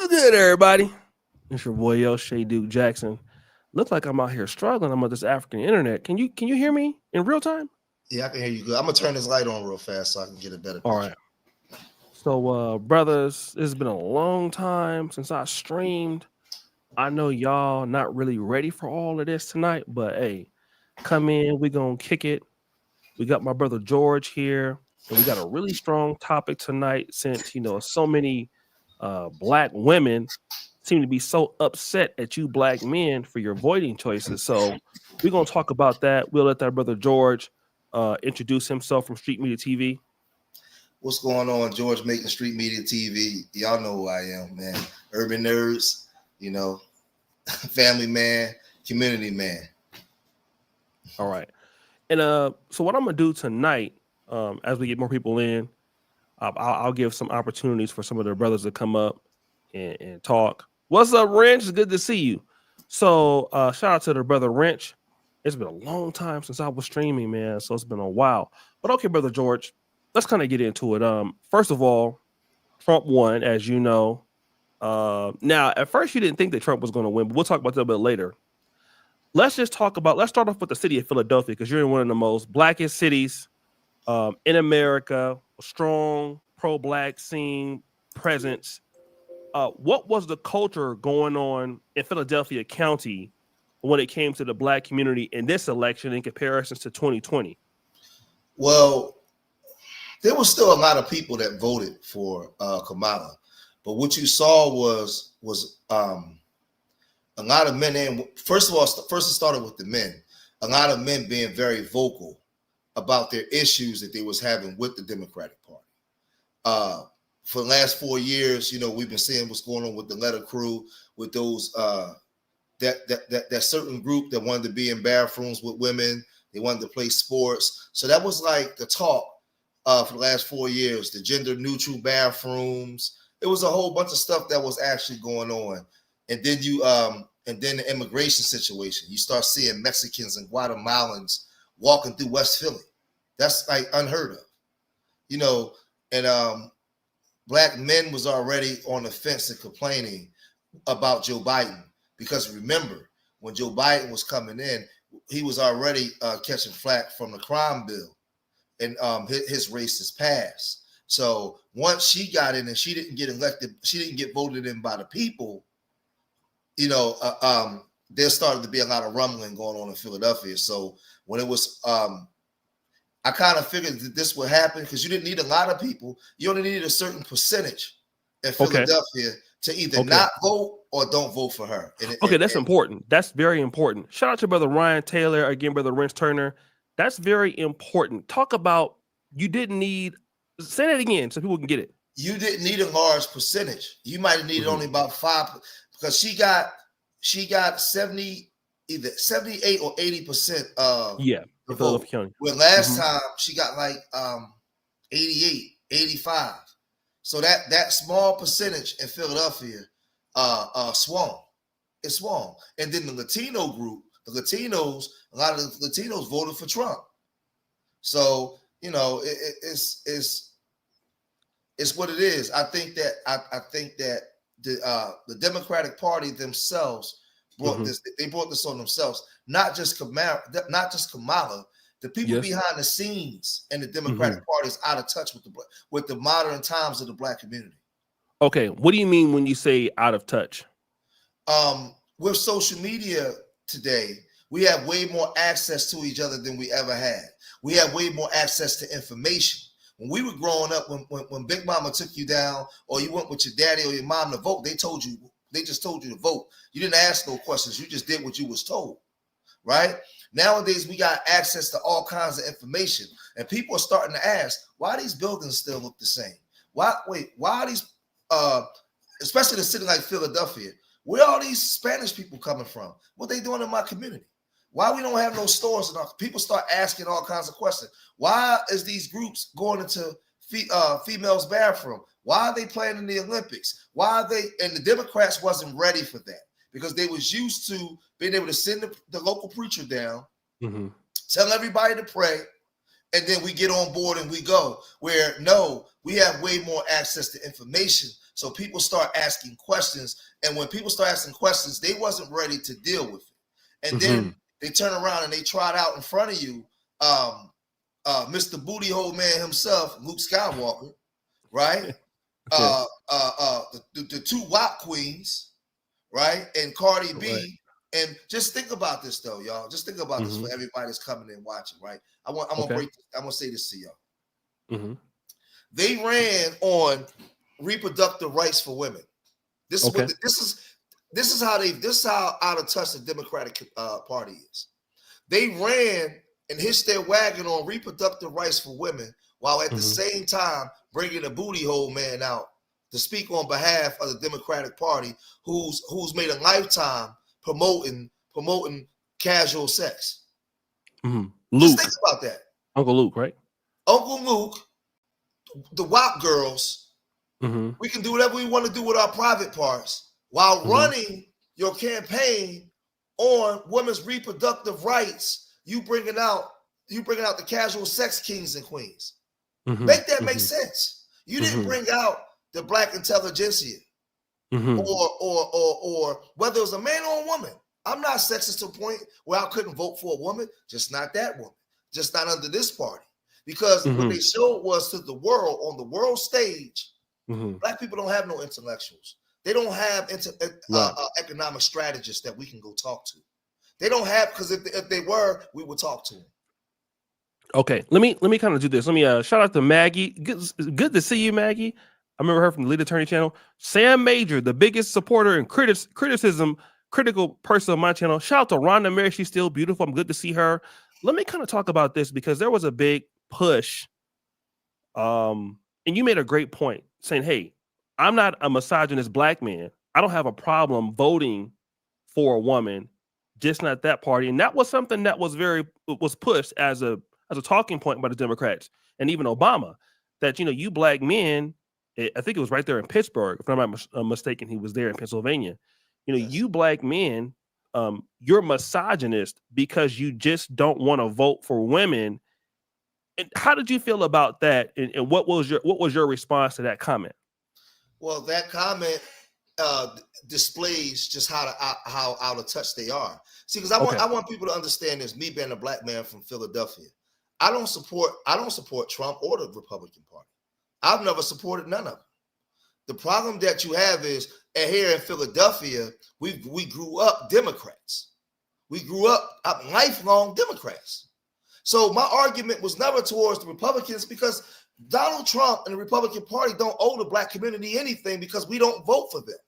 What's good, everybody? It's your boy Yo Shay Duke Jackson. Looks like I'm out here struggling. I'm on this African internet. Can you hear me in real time? Yeah, I can hear you good. I'm gonna turn this light on real fast so I can get a better All picture. right. So, brothers, it's been a long time since I streamed. I know y'all not really ready for all of this tonight, but hey, come in. We gonna kick it. We got my brother George here, and we got a really strong topic tonight. Since so many black women seem to be so upset at you black men for your voting choices. So we're gonna talk about that. We'll let that brother George introduce himself from Street Media TV. What's going on, George? Making Street Media TV. Y'all know who I am, man. Urban nerds, you know, family man, community man. All right. And so what I'm gonna do tonight, as we get more people in, I'll give some opportunities for some of their brothers to come up and talk. What's up, Wrench? It's good to see you. So shout out to their brother Wrench. It's been a long time since I was streaming, man. So it's been a while. But okay, brother George, let's kind of get into it. First of all, Trump won, as you know. Now, at first, you didn't think that Trump was going to win, but we'll talk about that a bit later. Let's start off with the city of Philadelphia, because you're in one of the most blackest cities in America, a strong pro-black scene presence. What was the culture going on in Philadelphia County when it came to the black community in this election in comparison to 2020? Well, there was still a lot of people that voted for Kamala, but what you saw was a lot of men. And first it started with the men. A lot of men being very vocal about their issues that they was having with the Democratic Party. For the last 4 years, we've been seeing what's going on with the letter crew, with those that certain group that wanted to be in bathrooms with women. They wanted to play sports. So that was like the talk for the last 4 years, the gender neutral bathrooms. It was a whole bunch of stuff that was actually going on. And then then the immigration situation. You start seeing Mexicans and Guatemalans walking through West Philly. That's like unheard of, and black men was already on the fence and complaining about Joe Biden, because remember, when Joe Biden was coming in, he was already catching flack from the crime bill and his racist past. So once she got in and she didn't get elected, she didn't get voted in by the people, there started to be a lot of rumbling going on in Philadelphia. So when it was, I kind of figured that this would happen because you didn't need a lot of people. You only needed a certain percentage in Philadelphia to either not vote or don't vote for her. That's important. That's very important. Shout out to brother Ryan Taylor, again, brother Wrench Turner. That's very important. Talk about, you didn't need, say that again so people can get it. You didn't need a large percentage. You might have needed only about 5%, because she got 70, either 78 or 80% of the vote. Well, last time she got like 88, 85. So that small percentage in Philadelphia swung. It swung. And then the Latino group, a lot of the Latinos voted for Trump. So, it's what it is. I think that the Democratic Party themselves brought this. They brought this on themselves. Not just Kamala. The people behind the scenes in the Democratic Party is out of touch with the modern times of the black community. Okay, what do you mean when you say out of touch? With social media today, we have way more access to each other than we ever had. We have way more access to information. When we were growing up, when Big Mama took you down, or you went with your daddy or your mom to vote, they just told you to vote. You didn't ask no questions. You just did what you was told, right? Nowadays, we got access to all kinds of information, and people are starting to ask, why these buildings still look the same? Why are these, especially in a city like Philadelphia, where are these Spanish people coming from? What they doing in my community? Why we don't have no stores enough? People start asking all kinds of questions. Why is these groups going into females' bathroom? Why are they playing in the Olympics? And the Democrats wasn't ready for that, because they was used to being able to send the local preacher down, tell everybody to pray, and then we get on board and we go. Where no, we have way more access to information. So people start asking questions. And when people start asking questions, they wasn't ready to deal with it. And then they turn around and they trot out in front of you, Mr. Booty Hole Man himself, Luke Skywalker, right? The two WAP queens, right? And Cardi B. Right. And just think about this though, y'all. Just think about this for everybody that's coming in watching, right? I'm gonna say this to y'all. They ran on reproductive rights for women. This is what this is how out of touch the Democratic Party is. They ran and hitched their wagon on reproductive rights for women, while at the same time bringing a booty hole man out to speak on behalf of the Democratic Party, who's made a lifetime promoting casual sex. Luke, just think about that. Uncle Luke, right? Uncle Luke, the WAP girls. We can do whatever we want to do with our private parts while running your campaign on women's reproductive rights. You bringing out the casual sex kings and queens. Make that make sense. You didn't bring out the black intelligentsia, or whether it was a man or a woman. I'm not sexist to a point where I couldn't vote for a woman, just not that woman, just not under this party. Because what they showed was to the world, on the world stage, black people don't have no intellectuals. They don't have economic strategists that we can go talk to. They don't have, because if they were, we would talk to them. Okay, let me kind of do this. Let me shout out to Maggie. Good to see you, Maggie. I remember her from the Lead Attorney channel. Sam Major, the biggest supporter and critical person on my channel. Shout out to Rhonda Mary. She's still beautiful. I'm good to see her. Let me kind of talk about this because there was a big push. And you made a great point saying, hey, I'm not a misogynist black man. I don't have a problem voting for a woman, just not that party. And that was something that was pushed as a talking point by the Democrats and even Obama, that, you black men, I think it was right there in Pittsburgh, if I'm not mistaken, he was there in Pennsylvania. You black men, you're misogynist because you just don't want to vote for women. And how did you feel about that? And what was your response to that comment? Well, that comment displays just how out of touch they are. See, because I want people to understand this. Me being a black man from Philadelphia, I don't support Trump or the Republican Party. I've never supported none of them. The problem that you have is here in Philadelphia, we grew up Democrats. We grew up lifelong Democrats. So my argument was never towards the Republicans, because Donald Trump and the Republican Party don't owe the black community anything because we don't vote for them.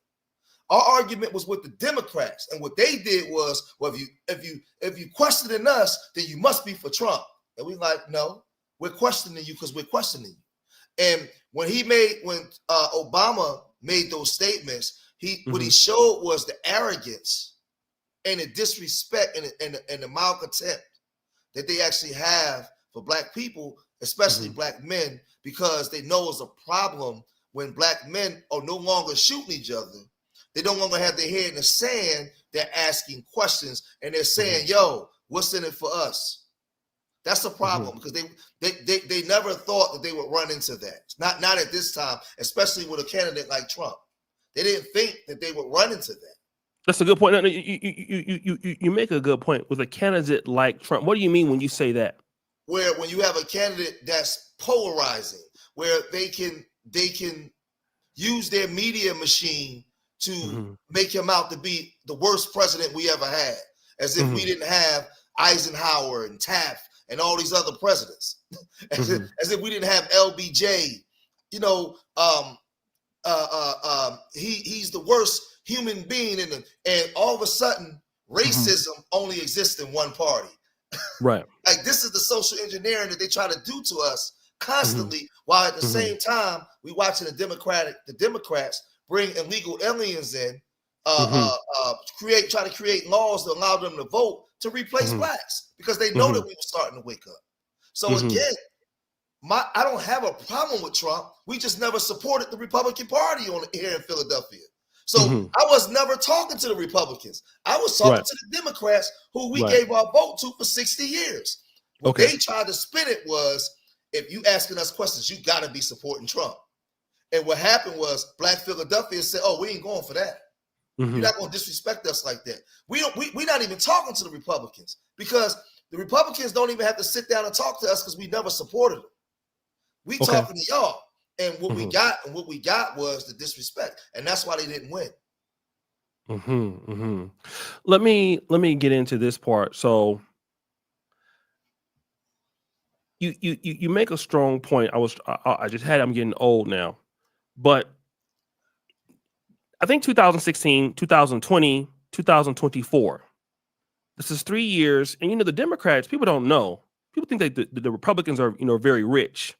Our argument was with the Democrats, and what they did was, well, if you questioning us, then you must be for Trump. And we like, no, we're questioning you because we're questioning you. And when Obama made those statements, what he showed was the arrogance and the disrespect and the malcontent that they actually have for black people, especially black men, because they know it's a problem when black men are no longer shooting each other. They no longer have their head in the sand. They're asking questions and they're saying, yo, what's in it for us? That's a problem, because they never thought that they would run into that. Not at this time, especially with a candidate like Trump. They didn't think that they would run into that. That's a good point. No, you make a good point with a candidate like Trump. What do you mean when you say that? Where when you have a candidate that's polarizing, where they can use their media machine to make him out to be the worst president we ever had, as if we didn't have Eisenhower and Taft and all these other presidents, as if we didn't have LBJ. He's the worst human being, and all of a sudden, racism only exists in one party. Right. Like, this is the social engineering that they try to do to us constantly, while at the same time we watching the Democrats bring illegal aliens in, try to create laws to allow them to vote to replace blacks, because they know that we were starting to wake up. So again, I don't have a problem with Trump. We just never supported the Republican Party here in Philadelphia. So I was never talking to the Republicans. I was talking to the Democrats, who we gave our vote to for 60 years. What they tried to spin it was, if you asking us questions, you got to be supporting Trump. And what happened was Black Philadelphia said, "Oh, we ain't going for that. You're not going to disrespect us like that. We're not even talking to the Republicans, because the Republicans don't even have to sit down and talk to us because we never supported them. We talking to y'all." And what we got was the disrespect, and that's why they didn't win. Let me get into this part. So you make a strong point. I'm getting old now, but I think 2016, 2020, 2024. This is 3 years, and the Democrats. People don't know. People think that the Republicans are very rich.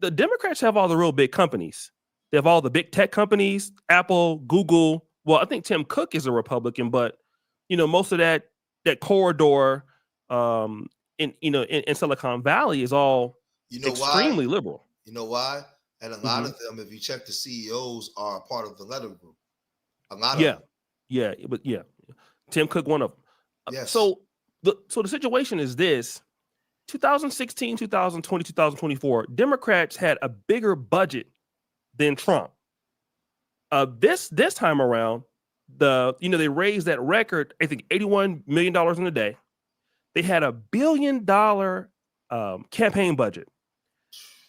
The Democrats have all the real big companies. They have all the big tech companies, Apple, Google. Well, I think Tim Cook is a Republican, but most of that corridor in Silicon Valley is all extremely liberal. You know why? And a lot of them, if you check the CEOs, are a part of the Letter Group. A lot of them. Yeah, but Tim Cook, one of them. Yes. So the situation is this: 2016, 2020, 2024, Democrats had a bigger budget than Trump. This time around, they raised that record, I think $81 million in a day. They had $1 billion campaign budget.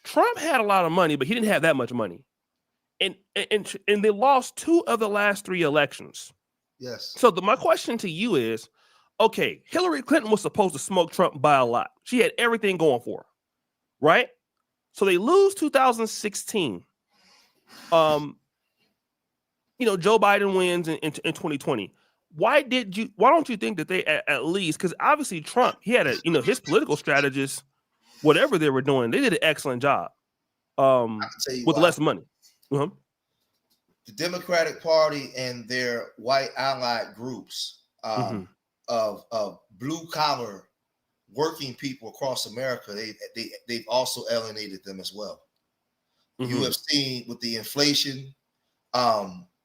Trump had a lot of money, but he didn't have that much money. And they lost 2 of the last 3 elections. Yes. So my question to you is, okay, Hillary Clinton was supposed to smoke Trump by a lot. She had everything going for her, right? So they lose 2016. Joe Biden wins in 2020. Why don't you think that they at least, because obviously Trump, he had his political strategists, whatever they were doing, they did an excellent job with less money. The Democratic Party and their white allied groups of blue collar working people across America, they've also alienated them as well. You have seen with the inflation,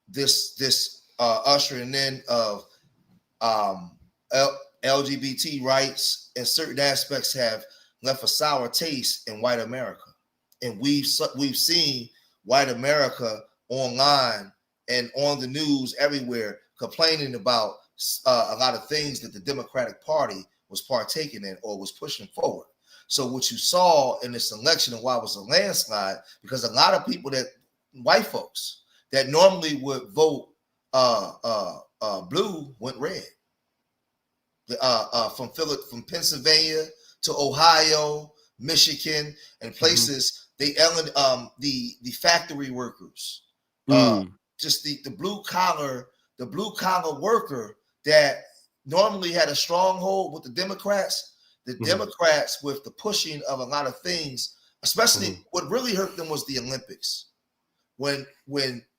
this ushering in of LGBT rights in certain aspects have left a sour taste in white America, and we've seen white America online and on the news everywhere complaining about a lot of things that the Democratic Party was partaking in or was pushing forward. So what you saw in this election, and why it was a landslide, because a lot of people, white folks that normally would vote blue, went red. From Pennsylvania to Ohio, Michigan, and places, the factory workers, just the blue collar worker that normally had a stronghold with the Democrats. The Democrats, with the pushing of a lot of things, especially what really hurt them was the Olympics, when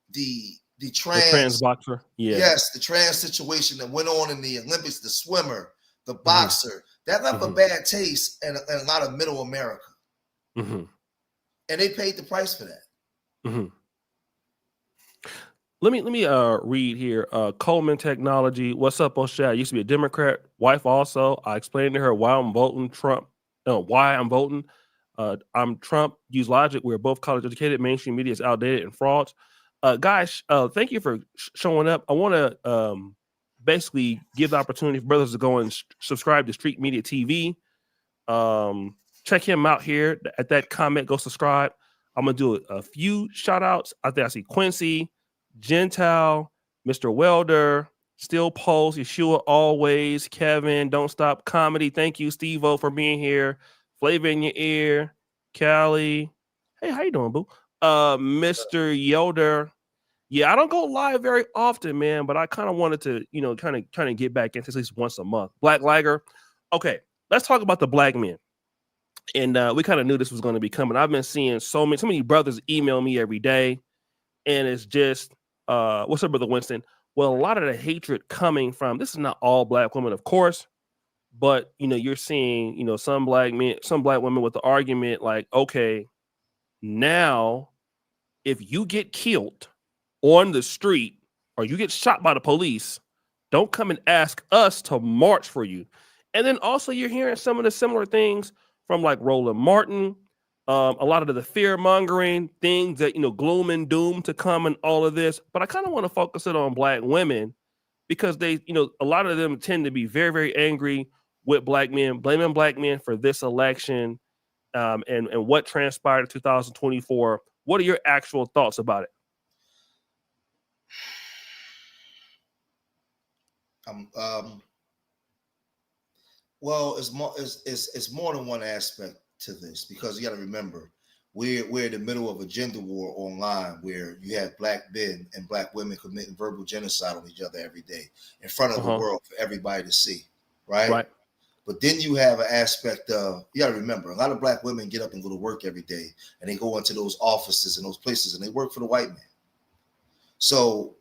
the trans boxer, yes, the trans situation that went on in the Olympics, the swimmer, the boxer, that left a bad taste in a lot of middle America, and they paid the price for that. Let me read here. Coleman Technology. What's up, O'Shea? I used to be a Democrat. Wife also. I explained to her why I'm voting Trump. Why I'm voting. I'm Trump. Use logic. We're both college educated. Mainstream media is outdated and frauds. Guys, thank you for showing up. I want to basically give the opportunity for brothers to go and subscribe to Street Media TV. Check him out here at that comment. Go subscribe. I'm gonna do a few shout outs. I think I see Quincy, Gentile, Mr. Welder, Still Pulse, Yeshua Always, Kevin, Don't Stop Comedy. Thank you, Steve-O, for being here. Flavor in Your Ear, Callie. Hey, how you doing, boo? Mr. Yoder. Yeah, I don't go live very often, man, but I kind of wanted to, kind of get back into at least once a month. Black Liger. Okay, let's talk about the black men. And we kind of knew this was going to be coming. I've been seeing so many brothers email me every day, and it's just, what's up, Brother Winston? Well, a lot of the hatred coming from, this is not all black women, of course, but you're seeing, some black men, some black women with the argument like, okay, now if you get killed on the street or you get shot by the police, don't come and ask us to march for you. And then also you're hearing some of the similar things from like Roland Martin, a lot of the fear mongering things that, gloom and doom to come and all of this. But I kind of want to focus it on black women because they, a lot of them tend to be very, very angry with black men, blaming black men for this election, and what transpired in 2024. What are your actual thoughts about it? Well, it's more than one aspect to this, because you got to remember we're in the middle of a gender war online where you have black men and black women committing verbal genocide on each other every day in front of the world for everybody to see, right? Right. But then you have an aspect of, you got to remember, a lot of black women get up and go to work every day, and they go into those offices and those places, and they work for the white man. So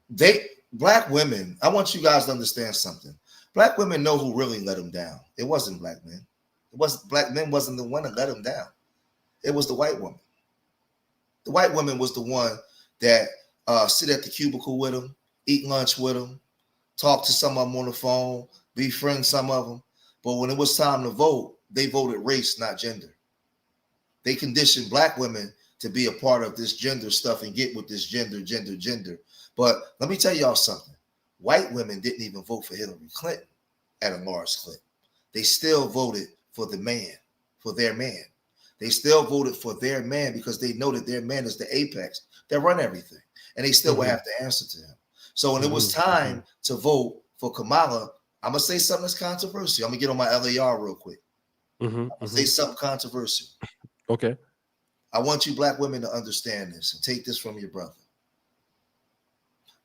black women, I want you guys to understand something. Black women know who really let them down. It wasn't black men. Black men wasn't the one that let them down. It was the white woman. The white woman was the one that sit at the cubicle with them, eat lunch with them, talk to some of them on the phone, befriend some of them. But when it was time to vote, they voted race, not gender. They conditioned black women to be a part of this gender stuff and get with this gender. But let me tell y'all something. White women didn't even vote for Hillary Clinton at a large clip. They still voted for the man, for their man. They still voted for their man because they know that their man is the apex that run everything. And they still would have to answer to him. So when it was time to vote for Kamala, I'm going to say something that's controversial. I'm going to get on my LAR real quick. I'm going to say something controversial. Okay. I want you black women to understand this and take this from your brother.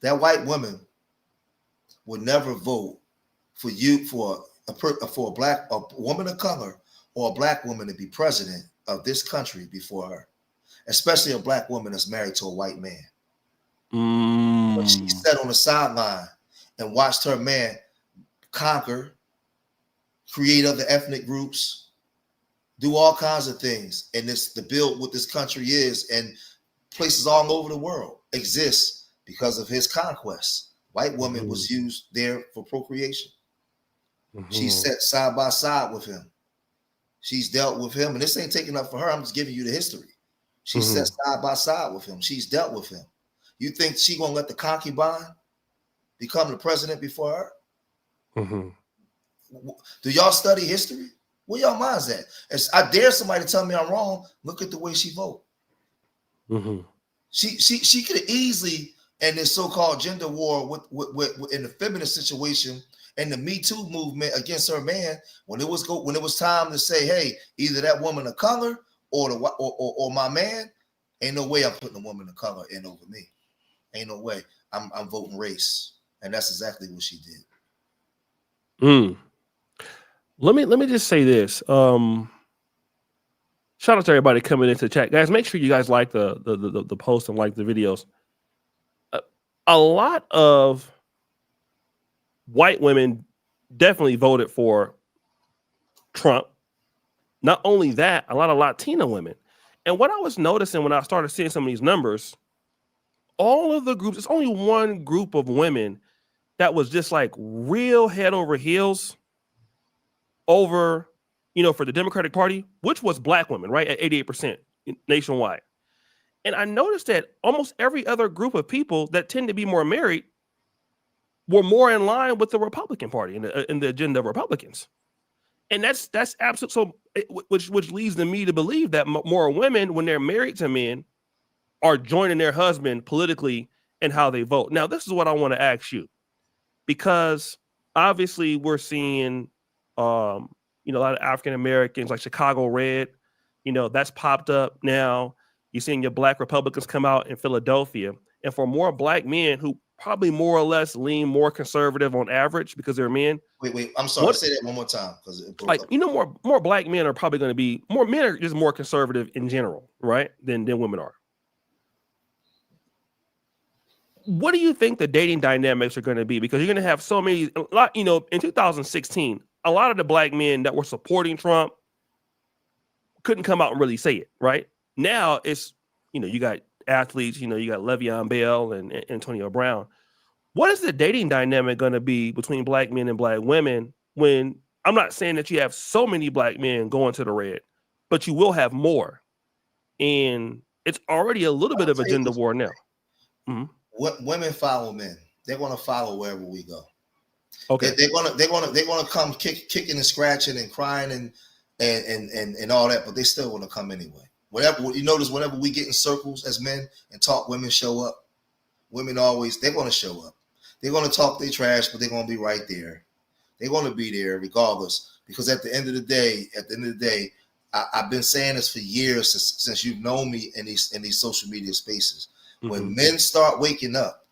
That white woman would never vote for you, for a woman of color or a black woman to be president of this country before her, especially a black woman that's married to a white man. But she sat on the sideline and watched her man conquer, create other ethnic groups, do all kinds of things, and to build what this country is, and places all over the world exist because of his conquests. White woman was used there for procreation. She sat side by side with him. She's dealt with him, and this ain't taking up for her. I'm just giving you the history. She sat side by side with him. She's dealt with him. You think she gonna let the concubine become the president before her? Do y'all study history? Where y'all minds at? As I dare somebody to tell me I'm wrong. Look at the way she vote. She could have easily, in this so-called gender war with in the feminist situation and the Me Too movement against her man, when it was time to say, hey, either that woman of color or my man, ain't no way I'm putting a woman of color in over me. Ain't no way. I'm voting race, and that's exactly what she did. Let me just say this. Shout out to everybody coming into the chat, guys. Make sure you guys like the post and like the videos. A lot of white women definitely voted for Trump. Not only that, a lot of Latina women. And what I was noticing when I started seeing some of these numbers, all of the groups, it's only one group of women that was just like real head over heels over, for the Democratic Party, which was black women, right? At 88% nationwide. And I noticed that almost every other group of people that tend to be more married were more in line with the Republican Party and the agenda of Republicans. And that's absolute. So, which leads me to believe that more women, when they're married to men, are joining their husband politically and how they vote. Now, this is what I want to ask you, because obviously we're seeing, a lot of African Americans, like Chicago Red, that's popped up now. You're seeing your black Republicans come out in Philadelphia, and for more black men who probably more or less lean more conservative on average because they're men. Wait, I'm sorry. Say that one more time, because more black men are probably going to be more. Men are just more conservative in general, right? Than women are. What do you think the dating dynamics are going to be? Because you're going to have so many, in 2016, a lot of the black men that were supporting Trump couldn't come out and really say it, right? Now it's, you got athletes, you got Le'Veon Bell and Antonio Brown. What is the dating dynamic going to be between black men and black women when I'm not saying that you have so many black men going to the red, but you will have more. And it's already a little bit I'll of a tell you gender this. war now. Mhm. Women follow men. They're gonna follow wherever we go. Okay. They're gonna come kicking and scratching and crying and all that, but they still want to come anyway. Whatever you notice, whenever we get in circles as men and talk, women show up. Women always they're gonna show up. They're gonna talk their trash, but they're gonna be right there. They're gonna be there regardless, because at the end of the day, I've been saying this for years since you've known me in these social media spaces. When men start waking up,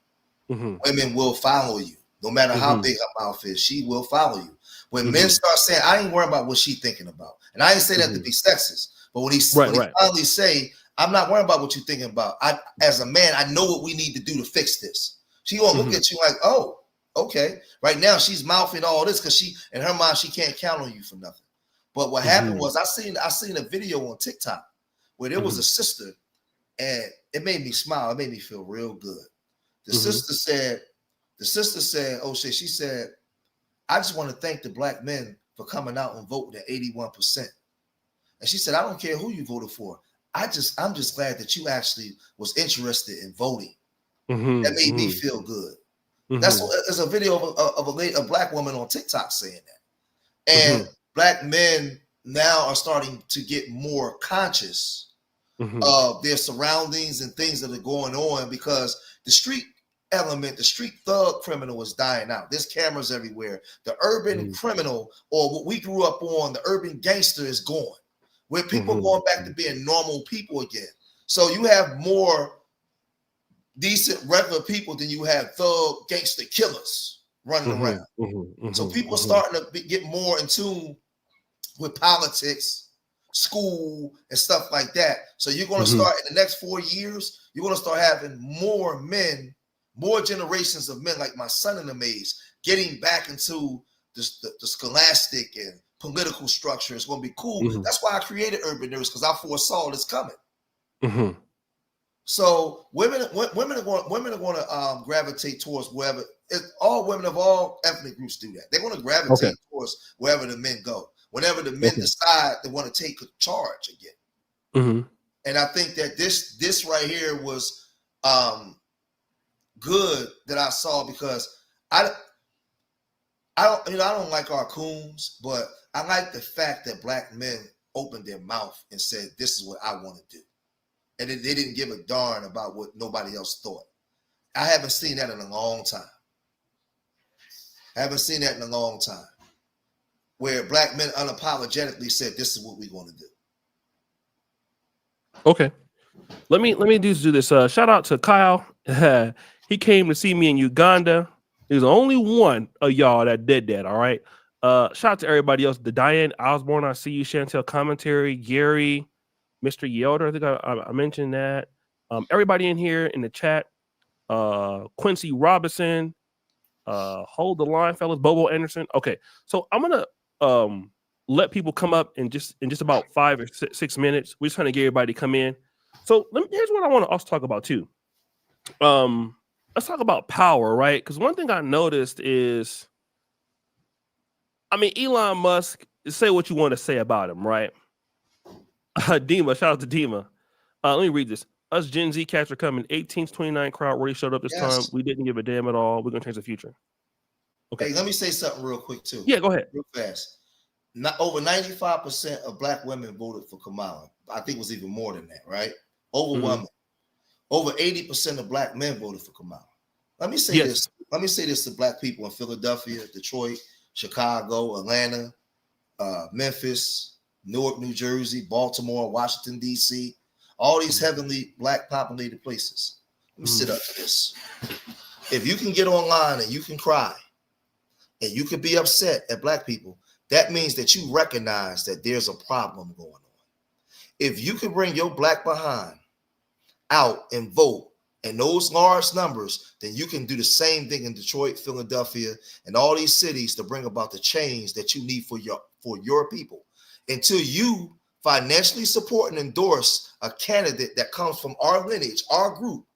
women will follow you. No matter how big her mouth is, she will follow you. When men start saying, I ain't worried about what she's thinking about. And I ain't say that to be sexist, but when he finally say, I'm not worried about what you're thinking about. As a man, I know what we need to do to fix this. She gonna look at you like, oh, okay. Right now she's mouthing all this because she, in her mind, she can't count on you for nothing. But what happened was I seen a video on TikTok where there was a sister, and it made me smile. It made me feel real good. The sister said, oh shit, she said, I just want to thank the black men for coming out and voting at 81%. And she said, I don't care who you voted for. I'm just glad that you actually was interested in voting. That made me feel good. There's a video of a black woman on TikTok saying that. And black men now are starting to get more conscious of their surroundings and things that are going on, because the street element, the street thug criminal is dying out. There's cameras everywhere. The urban criminal, or what we grew up on, the urban gangster, is gone. Where people going back to being normal people again. So you have more decent regular people than you have thug gangster killers running around. So people are starting to get more in tune with politics, school, and stuff like that. So you're going to start in the next 4 years, you're going to start having more men, more generations of men like my son in the maze getting back into the scholastic and political structure. Is going to be cool. That's why I created Urban Nerds, because I foresaw this coming. So women are going to gravitate towards wherever. All women of all ethnic groups do that. They're going to gravitate towards wherever the men go. Whenever the men decide they want to take charge again. And I think that this right here was good that I saw, because I don't like our coons, but I like the fact that black men opened their mouth and said, this is what I want to do. And they didn't give a darn about what nobody else thought. I haven't seen that in a long time. Where black men unapologetically said, this is what we're going to do. Okay. Let me do this. Shout out to Kyle. He came to see me in Uganda. There's only one of y'all that did that. All right. Shout out to everybody else. The Diane Osborne, I see you. Chantel Commentary, Gary, Mr. Yelder. I think I mentioned that. Everybody in here in the chat. Quincy Robinson. Hold the line, fellas. Bobo Anderson. Okay. So I'm gonna let people come up in just about 5 or 6 minutes. We're just trying to get everybody to come in. So here's what I want to also talk about too. Let's talk about power, right? Because one thing I noticed is, I mean, Elon Musk, say what you want to say about him, right? Dima, shout out to Dima. Let me read this. Us Gen Z cats are coming. 18 to 29 crowd already showed up this time. We didn't give a damn at all. We're going to change the future. Okay. Hey, let me say something real quick too. Yeah, go ahead. Real fast. Over 95% of black women voted for Kamala. I think it was even more than that, right? Overwhelming. Over 80% of black men voted for Kamala. Let me say this. Let me say this to black people in Philadelphia, Detroit, Chicago, Atlanta, Memphis, Newark, New Jersey, Baltimore, Washington, D.C., all these heavily black populated places. Let me sit up for this. If you can get online and you can cry and you can be upset at black people, that means that you recognize that there's a problem going on. If you can bring your black behind out and vote in those large numbers, then you can do the same thing in Detroit, Philadelphia, and all these cities to bring about the change that you need for your people. Until you financially support and endorse a candidate that comes from our lineage, our group,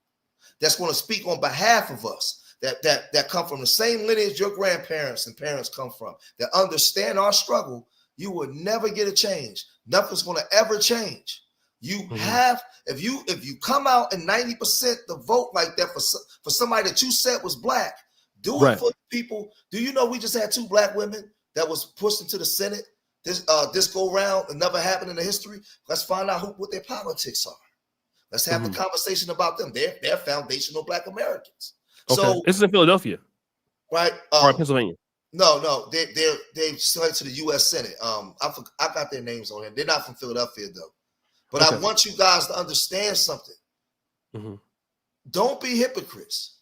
that's going to speak on behalf of us, that come from the same lineage your grandparents and parents come from, that understand our struggle, you will never get a change. Nothing's going to ever change. You have, if you come out and 90% the vote like that for somebody that you said was black, do it for people. Do you know we just had 2 black women that was pushed into the Senate this go round and never happened in the history? Let's find out what their politics are. Let's have a conversation about them. They're foundational black Americans. Okay. So this is in Philadelphia, right? Or Pennsylvania. No, they select to the U.S. Senate. I got their names on here. They're not from Philadelphia though. But I want you guys to understand something. Don't be hypocrites.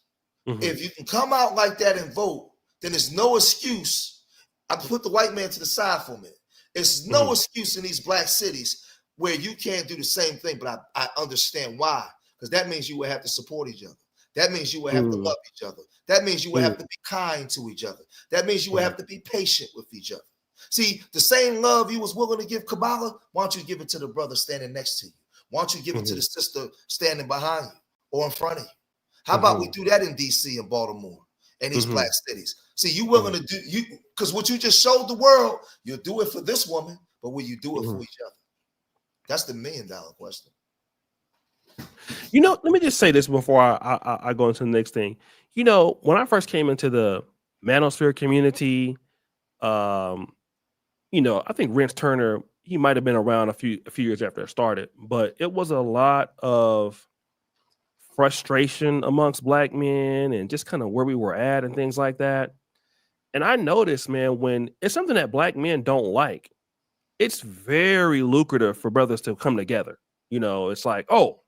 If you can come out like that and vote, then there's no excuse. I put the white man to the side for a minute. It's no excuse in these black cities where you can't do the same thing, but I understand why. Because that means you will have to support each other. That means you will have to love each other. That means you will have to be kind to each other. That means you will have to be patient with each other. See, the same love you was willing to give Kamala, why don't you give it to the brother standing next to you? Why don't you give it to the sister standing behind you or in front of you? How about we do that in D.C. and Baltimore and these black cities? See, you willing to do, because what you just showed the world, you'll do it for this woman, but will you do it for each other? That's the $1 million question. You know, let me just say this before I go into the next thing. You know, when I first came into the manosphere community, you know, I think Rance Turner, he might have been around a few years after it started, but it was a lot of frustration amongst black men and just kind of where we were at and things like that. And I noticed, man, when it's something that black men don't like, it's very lucrative for brothers to come together. You know, it's like, oh,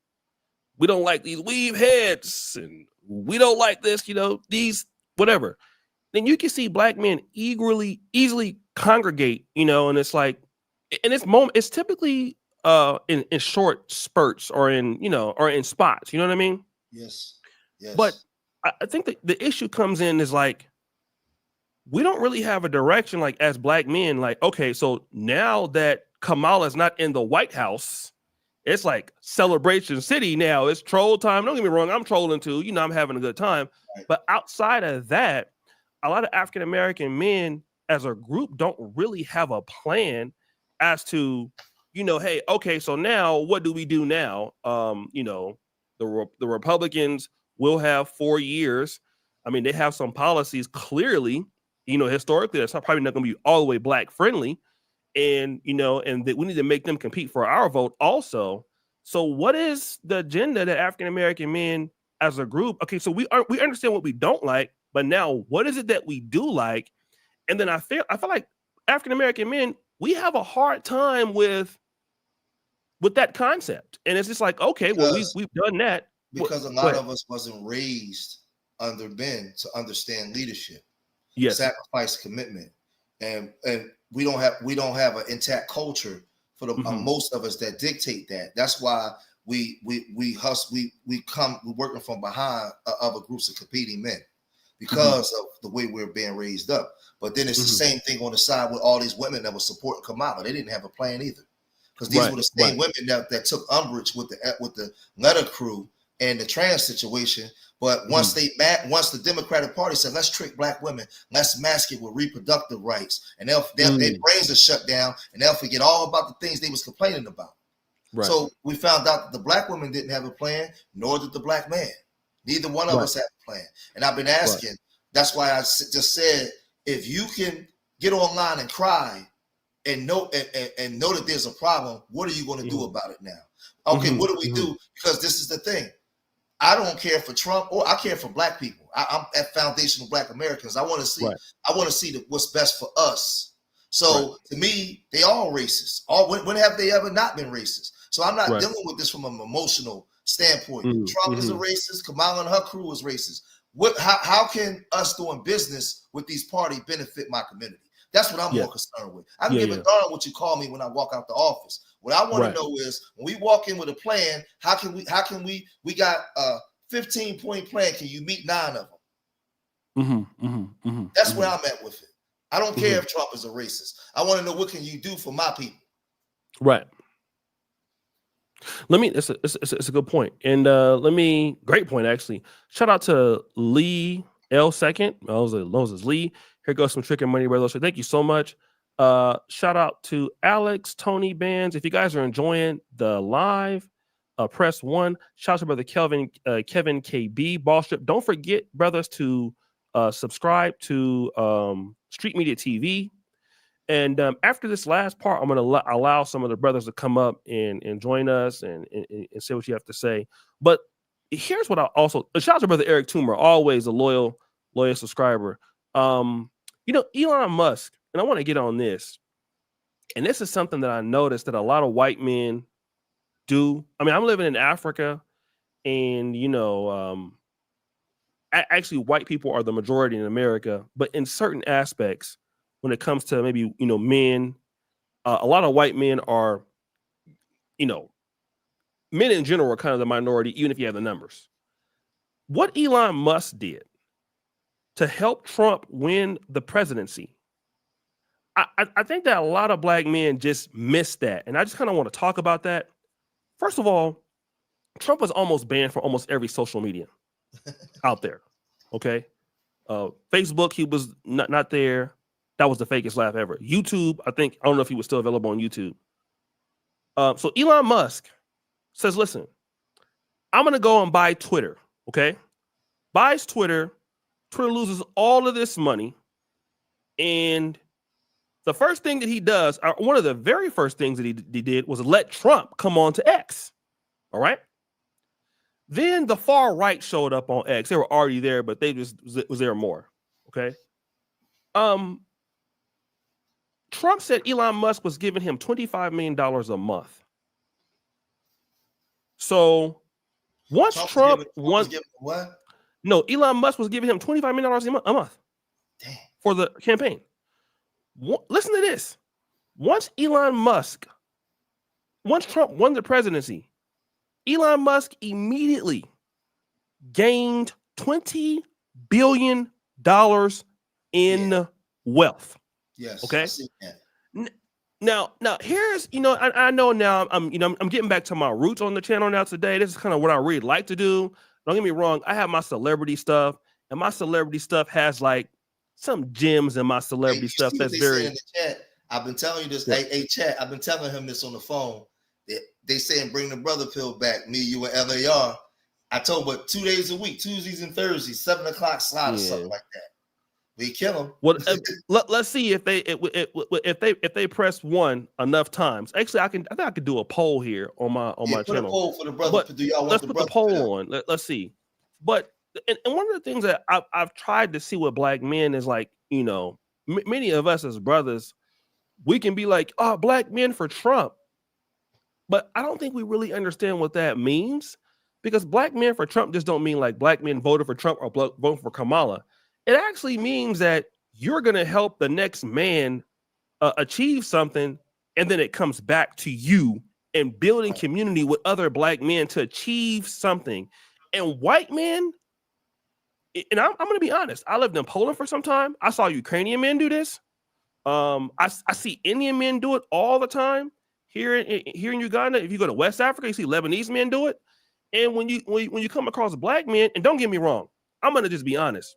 we don't like these weave heads and we don't like this, you know, these whatever. Then you can see black men easily congregate, you know, and it's like, in this moment, it's typically in short spurts or in, you know, or in spots, you know what I mean? Yes. But I think that the issue comes in is like, we don't really have a direction, like as black men, like, okay, so now that Kamala's not in the White House, it's like celebration city now. It's troll time. Don't get me wrong, I'm trolling too. You know, I'm having a good time. Right. But outside of that, a lot of African-American men as a group don't really have a plan as to, you know, hey, okay, so now what do we do now? You know, the Republicans will have 4 years. I mean, they have some policies clearly, you know, historically, that's probably not going to be all the way black friendly. And, you know, and that we need to make them compete for our vote also. So what is the agenda that African-American men as a group? Okay, so we understand what we don't like, but now what is it that we do like? And then I feel like African-American men, we have a hard time with that concept. And it's just like, okay, well, we've done that. Because a lot of us wasn't raised under men to understand leadership, sacrifice, commitment. And we don't have an intact culture for the most of us that dictate that. That's why we hustle, we're working from behind other groups of competing men because of the way we're being raised up. But then it's the same thing on the side with all these women that were supporting Kamala. They didn't have a plan either, because these were the same women that took umbrage with the letter crew and the trans situation. But once the Democratic Party said, let's trick black women, let's mask it with reproductive rights, and their brains are shut down, and they'll forget all about the things they was complaining about. Right. So we found out that the black women didn't have a plan, nor did the black man. Neither one of us had a plan. And I've been asking, that's why I just said, if you can get online and cry and know that there's a problem, what are you going to do about it now? Okay, what do we do? Because this is the thing. I don't care for Trump, or I care for black people. I'm at foundational black Americans. I want to see. I want to see what's best for us. So to me, they all racist. When have they ever not been racist? So I'm not dealing with this from an emotional standpoint. Trump is a racist. Kamala and her crew is racist. How can us doing business with these parties benefit my community? That's what I'm more concerned with. I don't give a darn what you call me when I walk out the office. What I want to know is, when we walk in with a plan, how can we got a 15-point plan. Can you meet 9 of them? That's where I'm at with it. I don't care if Trump is a racist. I want to know, what can you do for my people? Right. It's a good point. And great point, actually. Shout out to Lee L second. Moses Lee. Here goes some Trick and Money Brother. So thank you so much. Shout out to Alex, Tony Bands. If you guys are enjoying the live, press 1. Shout out to brother Kevin KB, Ball Strip. Don't forget, brothers, to subscribe to Street Media TV. And after this last part, I'm going to allow some of the brothers to come up and join us and say what you have to say. But here's what I also shout out to brother Eric Toomer, always a loyal subscriber. Elon Musk, and I want to get on this. And this is something that I noticed that a lot of white men do. I mean, I'm living in Africa, and actually white people are the majority in America, but in certain aspects, when it comes to maybe, men, a lot of white men are, men in general are kind of the minority, even if you have the numbers. What Elon Musk did to help Trump win the presidency, I think that a lot of black men just missed that. And I just kind of want to talk about that. First of all, Trump was almost banned from almost every social media out there. Okay. Facebook, he was not there. That was the fakest laugh ever. YouTube, I don't know if he was still available on YouTube. So Elon Musk says, listen, I'm going to go and buy Twitter. Okay. Buys Twitter. Twitter loses all of this money. And the first thing that he does, or one of the very first things that he did was let Trump come on to X. All right. Then the far right showed up on X. They were already there, but they just was there more. Okay. Trump said Elon Musk was giving him $25 million a month. So once Trump won, what? No, Elon Musk was giving him $25 million a month. Damn. For the campaign. Listen to this. Once Trump won the presidency, Elon Musk immediately gained $20 billion in wealth. Yes. Okay. I see that. Now here's, I know now I'm getting back to my roots on the channel now today. This is kind of what I really like to do. Don't get me wrong. I have my celebrity stuff, and my celebrity stuff has like some gems in my celebrity stuff that's very. In the chat. I've been telling you this. Yeah. Hey, chat. I've been telling him this on the phone. They saying bring the brother pill back. Me, you, and LAR. I told, but 2 days a week, Tuesdays and Thursdays, 7:00 slot or something like that. We kill him. Well, let's see if they press 1 enough times. Actually, I think I could do a poll here on my channel. A poll for the brother. But do y'all want let's put the poll on. Let's see. But and one of the things that I've tried to see with black men is like, many of us as brothers, we can be like, oh, black men for Trump. But I don't think we really understand what that means, because black men for Trump just don't mean like black men voted for Trump or voted for Kamala. It actually means that you're going to help the next man achieve something, and then it comes back to you and building community with other black men to achieve something. And white men, and I'm going to be honest, I lived in Poland for some time. I saw Ukrainian men do this. I see Indian men do it all the time. Here in Uganda, if you go to West Africa, you see Lebanese men do it. And when you come across black men, and don't get me wrong, I'm going to just be honest.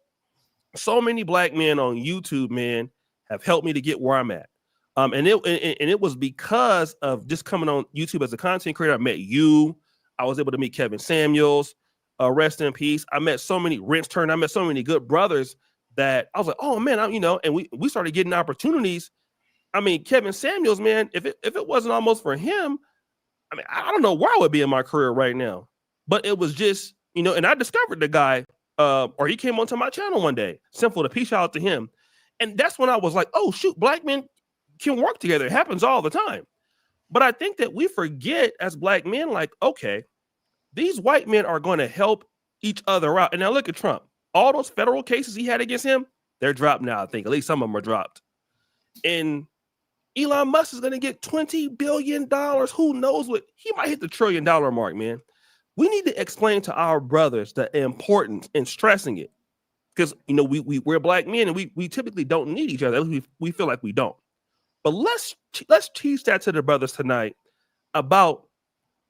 So many black men on YouTube, man, have helped me to get where I'm at. And it was because of just coming on YouTube as a content creator. I met you. I was able to meet Kevin Samuels. Rest in peace. I met so many Rinse Turn. I met so many good brothers that I was like, oh man, and we started getting opportunities. I mean, Kevin Samuels, man, if it wasn't almost for him, I mean, I don't know where I would be in my career right now. But it was just, and I discovered the guy. Or he came onto my channel one day. Simple to peace out to him. And that's when I was like, oh, shoot, black men can work together. It happens all the time. But I think that we forget as black men, like, okay, these white men are going to help each other out. And now look at Trump. All those federal cases he had against him, they're dropped now, I think. At least some of them are dropped. And Elon Musk is going to get $20 billion. Who knows what? He might hit the $1 trillion mark, man. We need to explain to our brothers the importance in stressing it, because we're black men and we typically don't need each other. We feel like we don't. But let's teach that to the brothers tonight about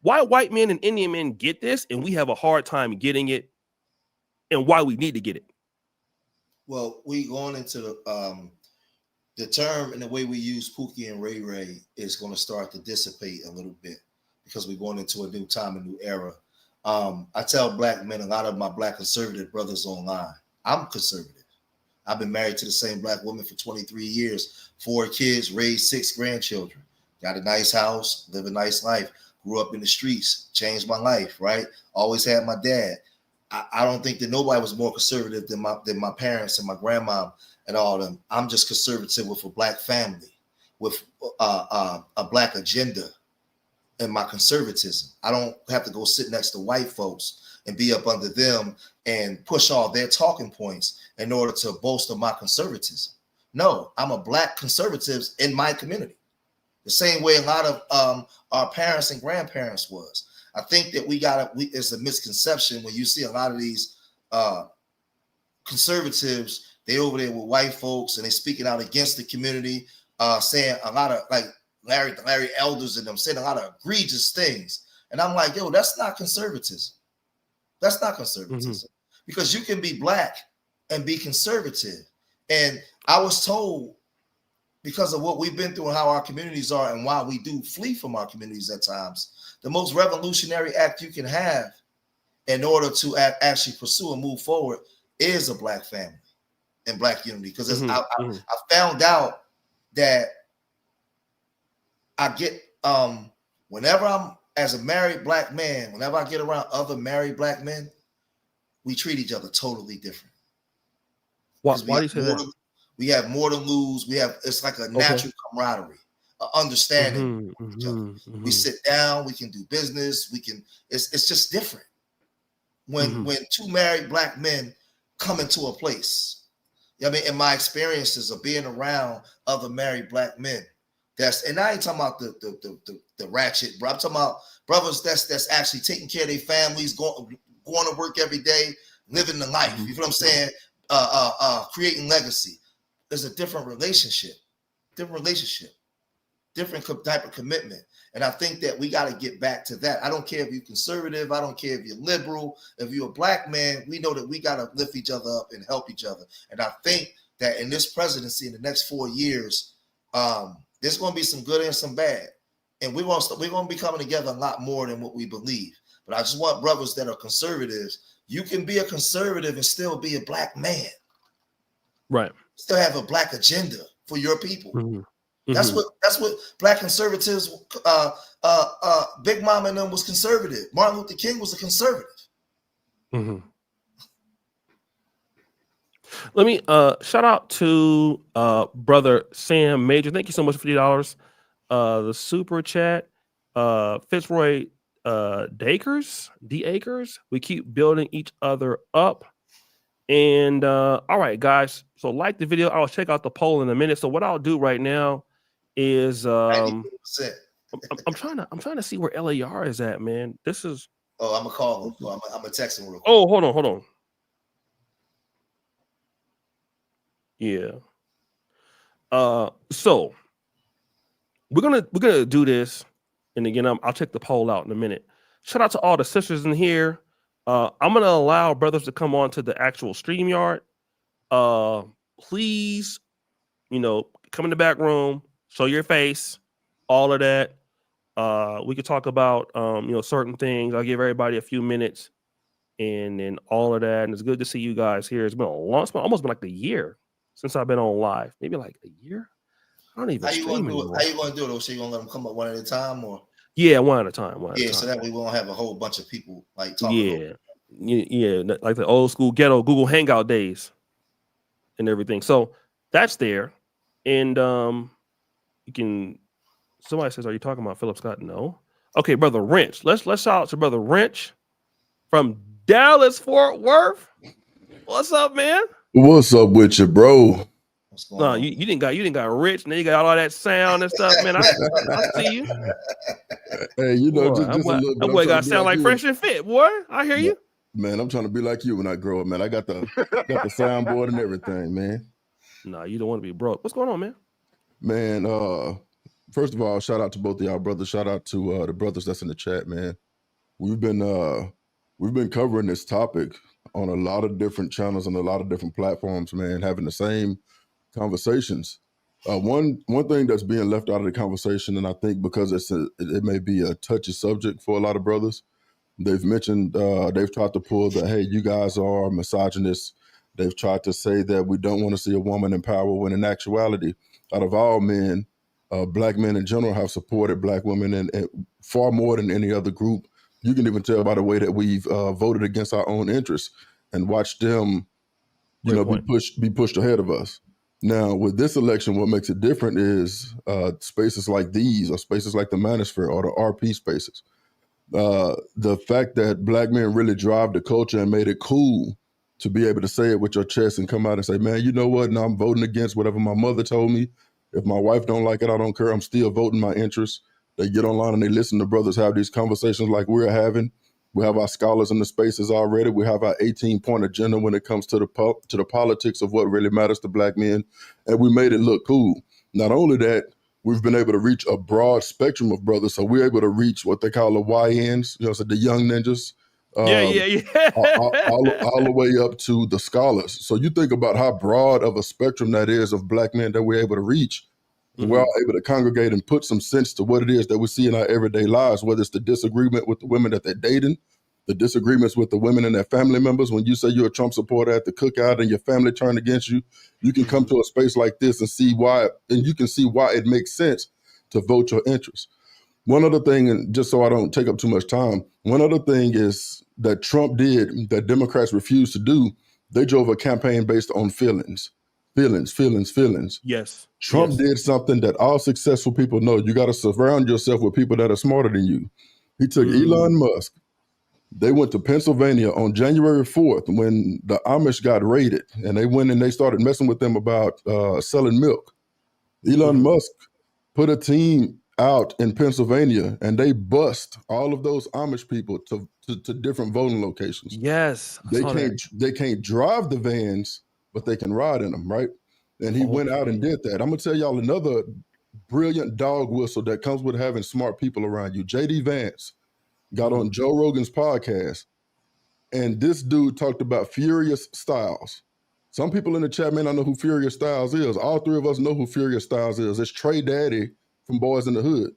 why white men and Indian men get this and we have a hard time getting it, and why we need to get it. Well, we going into the term and the way we use Pookie and Ray Ray is going to start to dissipate a little bit because we're going into a new time, a new era. I tell black men, a lot of my black conservative brothers online, I'm conservative. I've been married to the same black woman for 23 years, 4 kids, raised 6 grandchildren, got a nice house, live a nice life, grew up in the streets, changed my life, right? Always had my dad. I don't think that nobody was more conservative than my parents and my grandma and all of them. I'm just conservative with a black family, with a black agenda and my conservatism. I don't have to go sit next to white folks and be up under them and push all their talking points in order to bolster my conservatism. No, I'm a black conservative in my community, the same way a lot of our parents and grandparents was. I think that it's a misconception when you see a lot of these conservatives, they over there with white folks and they speaking out against the community, saying a lot of like Larry Elders and them saying a lot of egregious things. And I'm like, yo, that's not conservatism. That's not conservatism. Because you can be black and be conservative. And I was told, because of what we've been through and how our communities are and why we do flee from our communities at times, the most revolutionary act you can have in order to actually pursue and move forward is a black family and black unity. Because I found out that I get, whenever I'm, as a married black man, whenever I get around other married black men, we treat each other totally different. Why do you say that? We have more to lose. It's like a natural camaraderie, understanding of each other. We sit down, we can do business, it's just different. When 2 married black men come into a place. I mean, in my experiences of being around other married black men, and I ain't talking about the ratchet, bro. I'm talking about brothers that's actually taking care of their families, going to work every day, living the life. You know what I'm saying? Creating legacy. There's a different relationship, different type of commitment. And I think that we got to get back to that. I don't care if you're conservative. I don't care if you're liberal. If you're a black man, we know that we got to lift each other up and help each other. And I think that in this presidency, in the next 4 years, there's going to be some good and some bad. And we're going to be coming together a lot more than what we believe. But I just want brothers that are conservatives. You can be a conservative and still be a black man. Right. Still have a black agenda for your people. That's what black conservatives, Big Mama and them was conservative. Martin Luther King was a conservative. Let me shout out to brother Sam Major. Thank you so much for $50. The super chat. Fitzroy D-Acres. We keep building each other up. And all right, guys. So like the video, I'll check out the poll in a minute. So what I'll do right now is I'm trying to see where LAR is at, man. This is I'm gonna call him. I'm gonna text him real quick. Oh, hold on. Yeah. So we're gonna do this, and again, I'll check the poll out in a minute. Shout out to all the sisters in here. I'm gonna allow brothers to come on to the actual StreamYard. Please, come in the back room, show your face, all of that. We could talk about certain things. I'll give everybody a few minutes, and then all of that. And it's good to see you guys here. It's been almost been like a year since I've been on live. Maybe like a year. I don't even. How you gonna do it? How you gonna do it? So you gonna let them come up one at a time, or? Yeah, one at a time. So that way we won't have a whole bunch of people like talking. Yeah, like the old school ghetto Google Hangout days and everything. So that's there, and you can. Somebody says, "Are you talking about Philip Scott?" No. Okay, brother Wrench. Let's shout out to brother Wrench from Dallas Fort Worth. What's up, man? What's up with you, bro? No, you didn't got rich, and then you got all that sound and stuff, man. I see you. Hey, boy, just a little bit. That boy got sound like Fresh and Fit, boy. I hear you. Man, I'm trying to be like you when I grow up, man. I got the soundboard and everything, man. No, you don't want to be broke. What's going on, man? Man, first of all, shout out to both of y'all brothers. Shout out to the brothers that's in the chat, man. We've been covering this topic on a lot of different channels and a lot of different platforms, man, having the same conversations. One thing that's being left out of the conversation, and I think because it may be a touchy subject for a lot of brothers, they've mentioned, they've tried to pull the, hey, you guys are misogynists. They've tried to say that we don't want to see a woman in power, when in actuality, out of all men, black men in general have supported black women and far more than any other group. You can even tell by the way that we've voted against our own interests and watched them, be pushed ahead of us. Now, with this election, what makes it different is spaces like these, or spaces like the Manosphere or the RP spaces. The fact that black men really drive the culture and made it cool to be able to say it with your chest and come out and say, man, you know what? Now I'm voting against whatever my mother told me. If my wife don't like it, I don't care. I'm still voting my interests. They get online and they listen to brothers have these conversations like we're having. We have our scholars in the spaces already. We have our 18-point agenda when it comes to the politics of what really matters to black men. And we made it look cool. Not only that, we've been able to reach a broad spectrum of brothers. So we're able to reach what they call the YNs, so the young ninjas. All the way up to the scholars. So you think about how broad of a spectrum that is of black men that we're able to reach. Mm-hmm. We're all able to congregate and put some sense to what it is that we see in our everyday lives, whether it's the disagreement with the women that they're dating, the disagreements with the women and their family members. When you say you're a Trump supporter at the cookout and your family turned against you, you can come to a space like this and see why, and you can see why it makes sense to vote your interests. One other thing, and just so I don't take up too much time, one other thing is that Trump did that Democrats refused to do. They drove a campaign based on feelings. Yes. Trump did something that all successful people know. You got to surround yourself with people that are smarter than you. He took Elon Musk. They went to Pennsylvania on January 4th when the Amish got raided, and they went and they started messing with them about selling milk. Elon Musk put a team out in Pennsylvania, and they bust all of those Amish people to different voting locations. Yes, they can't drive the vans, but they can ride in them, right? And he went out and did that. I'm gonna tell y'all another brilliant dog whistle that comes with having smart people around you. J.D. Vance got on Joe Rogan's podcast, and this dude talked about Furious Styles. Some people in the chat may not know who Furious Styles is. All three of us know who Furious Styles is. It's Trey Daddy from Boys in the Hood.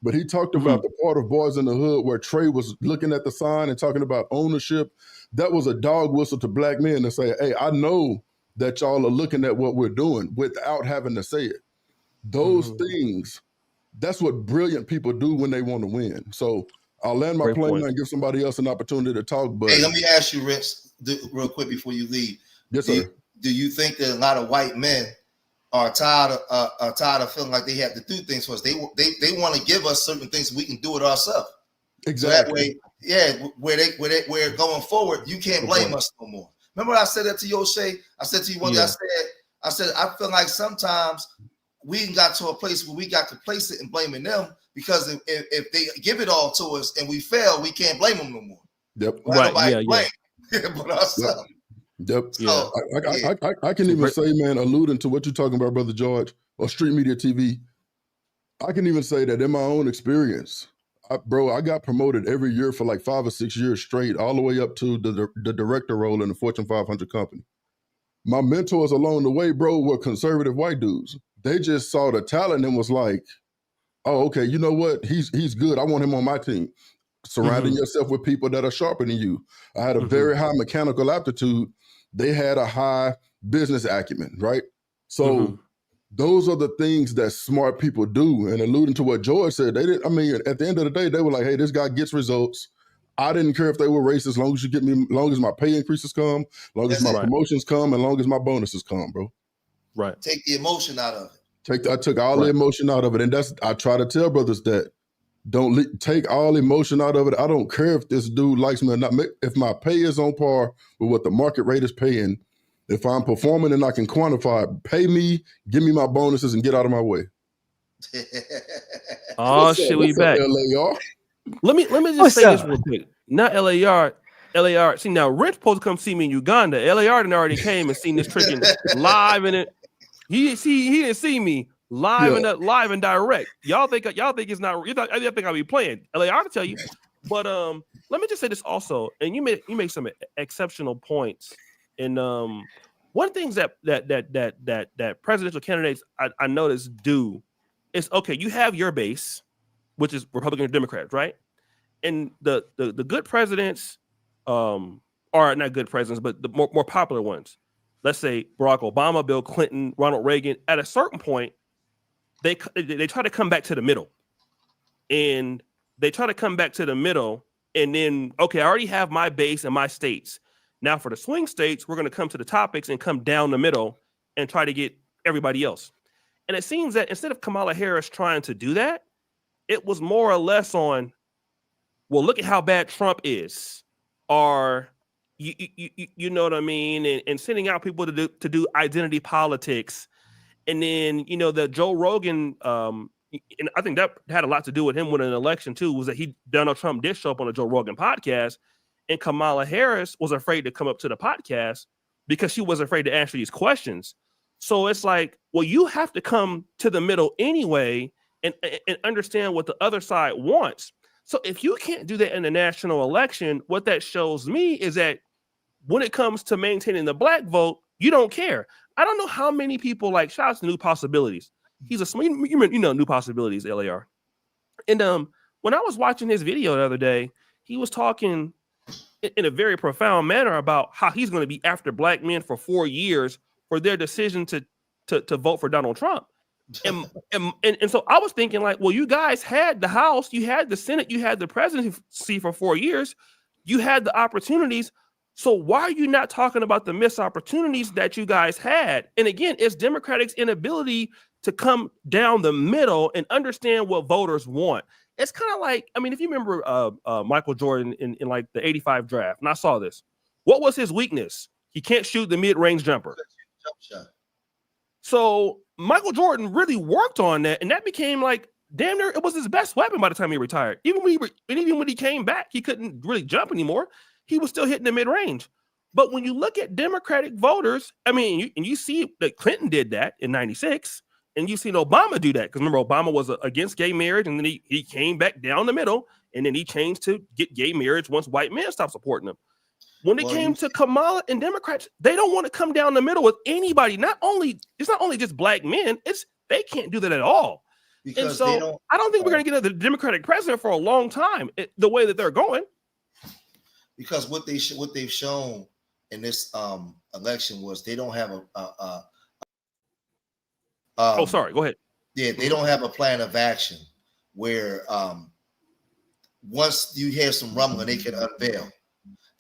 But he talked about the part of Boys in the Hood where Trey was looking at the sign and talking about ownership. That was a dog whistle to black men to say, hey, I know that y'all are looking at what we're doing without having to say it. Those things, that's what brilliant people do when they want to win. So I'll land my plane and give somebody else an opportunity to talk. But hey, let me ask you, Rich, real quick before you leave. Yes, sir. Do you think that a lot of white men are tired of feeling like they have to do things for us? They want to give us certain things so we can do it ourselves. Exactly. So that way, where going forward, you can't blame us no more. Remember I said that to you, O'Shea? I said to you one day, I said, I feel like sometimes we got to a place where we got complacent in blaming them, because if they give it all to us and we fail, we can't blame them no more. Yep. Right. But ourselves. Yep. So, I can even say, man, alluding to what you're talking about, Brother George, or Street Media TV, I can even say that in my own experience, I got promoted every year for like 5 or 6 years straight, all the way up to the director role in the Fortune 500 company. My mentors along the way, bro, were conservative white dudes. They just saw the talent and was like, oh, okay, you know what? He's good. I want him on my team. Surrounding yourself with people that are sharper than you. I had a very high mechanical aptitude. They had a high business acumen, right? So those are the things that smart people do. And alluding to what George said, they didn't. I mean, at the end of the day, they were like, hey, this guy gets results. I didn't care if they were racist, as long as you get me, long as my pay increases come, long as my promotions come, and long as my bonuses come, bro. Right. Take the emotion out of it. I took all the emotion out of it. And I try to tell brothers that don't take all emotion out of it. I don't care if this dude likes me or not. If my pay is on par with what the market rate is paying, if I'm performing and I can quantify it, pay me, give me my bonuses, and get out of my way. Oh, shit, we back. LAR? Let me just say this real quick. Not LAR. See, now Rich supposed to come see me in Uganda. LAR done already came and seen this trick live in it. He didn't see me live and direct. Y'all think it's not? I think I'll be playing. LAR to tell you, but let me just say this also, and you make some exceptional points. And one things that presidential candidates I notice do is, okay, you have your base, which is Republican or Democrats, right? And the good presidents, are not good presidents, but the more popular ones. Let's say Barack Obama, Bill Clinton, Ronald Reagan. At a certain point, they try to come back to the middle, and then, okay, I already have my base and my states. Now for the swing states, we're going to come to the topics and come down the middle and try to get everybody else. And it seems that instead of Kamala Harris trying to do that, it was more or less on, well, look at how bad Trump is, or you know what I mean, and sending out people to do identity politics. And then, the Joe Rogan, and I think that had a lot to do with him winning an election too, was that Donald Trump did show up on a Joe Rogan podcast, and Kamala Harris was afraid to come up to the podcast because she was afraid to answer these questions. So it's like, well, you have to come to the middle anyway and understand what the other side wants. So if you can't do that in the national election, what that shows me is that when it comes to maintaining the black vote, you don't care. I don't know how many people, like, shout out to New Possibilities. He's New Possibilities, LAR. And when I was watching his video the other day, he was talking in a very profound manner about how he's going to be after black men for 4 years for their decision to vote for Donald Trump. And so I was thinking, like, well, you guys had the House, you had the Senate, you had the presidency for 4 years, you had the opportunities. So why are you not talking about the missed opportunities that you guys had? And again, it's Democrats' inability to come down the middle and understand what voters want. It's kind of like, I mean, if you remember Michael Jordan in like the 85 draft, and I saw this, what was his weakness? He can't shoot the mid-range jumper. Jump shot. So Michael Jordan really worked on that, and that became like damn near, it was his best weapon by the time he retired. Even when he came back, he couldn't really jump anymore. He was still hitting the mid-range. But when you look at Democratic voters, I mean, you see that Clinton did that in 96, and you've seen Obama do that. Because remember, Obama was against gay marriage, and then he came back down the middle, and then he changed to get gay marriage once white men stopped supporting him. When it came to Kamala and Democrats, they don't want to come down the middle with anybody. It's not only just black men, they can't do that at all. Because and so I don't think we're going to get a Democratic president for a long time, the way that they're going. Because what they've shown in this election was they don't have sorry, go ahead. Yeah, they don't have a plan of action where once you hear some rumbling, they can unveil.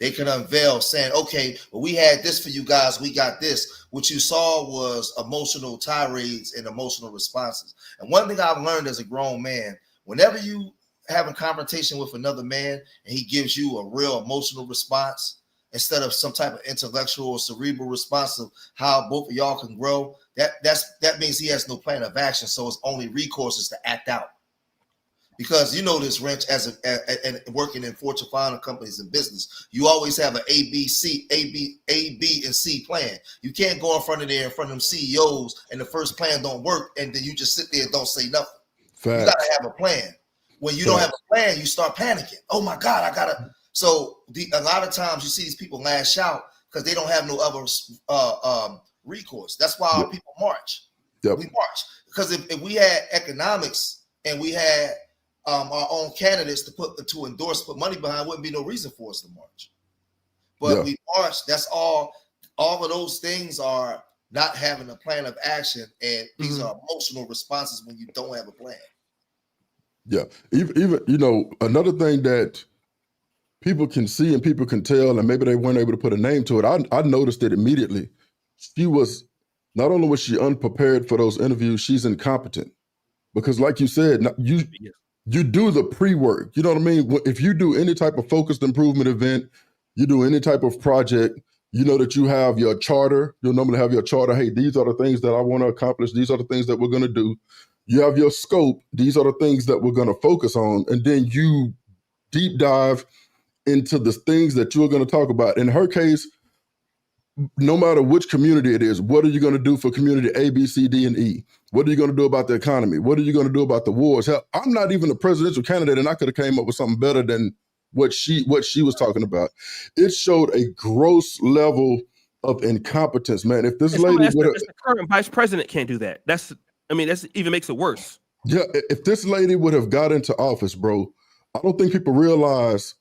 They can unveil saying, okay, well, we had this for you guys. We got this. What you saw was emotional tirades and emotional responses. And one thing I've learned as a grown man, whenever you have a confrontation with another man and he gives you a real emotional response instead of some type of intellectual or cerebral response of how both of y'all can grow, that means he has no plan of action. So his only recourse is to act out. Because you know this, Wrench, as working in Fortune 500 companies and business, you always have an A, B, and C plan. You can't go in front of them CEOs and the first plan don't work, and then you just sit there and don't say nothing. Fact. You gotta have a plan. When you don't have a plan, you start panicking. Oh my God, I gotta. So a lot of times you see these people lash out because they don't have no other recourse. That's why our people march. Yep. We march because if we had economics and we had our own candidates to endorse, put money behind, wouldn't be no reason for us to march. But we march. That's all. All of those things are not having a plan of action, and these are emotional responses when you don't have a plan. Yeah, even another thing that people can see and people can tell, and maybe they weren't able to put a name to it. I noticed it immediately. She was not only was she unprepared for those interviews, she's incompetent because, like you said, you do the pre-work. You know what I mean? If you do any type of focused improvement event, you do any type of project, you know that you have your charter. You'll normally have your charter. Hey, these are the things that I want to accomplish. These are the things that we're going to do. You have your scope. These are the things that we're going to focus on. And then you deep dive into the things that you're going to talk about. In her case, no matter which community it is, what are you going to do for community A, B, C, D, and E? What are you going to do about the economy? What are you going to do about the wars? Hell, I'm not even a presidential candidate, and I could have came up with something better than what she was talking about. It showed a gross level of incompetence, man. If this lady would have, the current vice president can't do that. That's even makes it worse. yeah, if this lady would have got into office, bro, I don't think people realize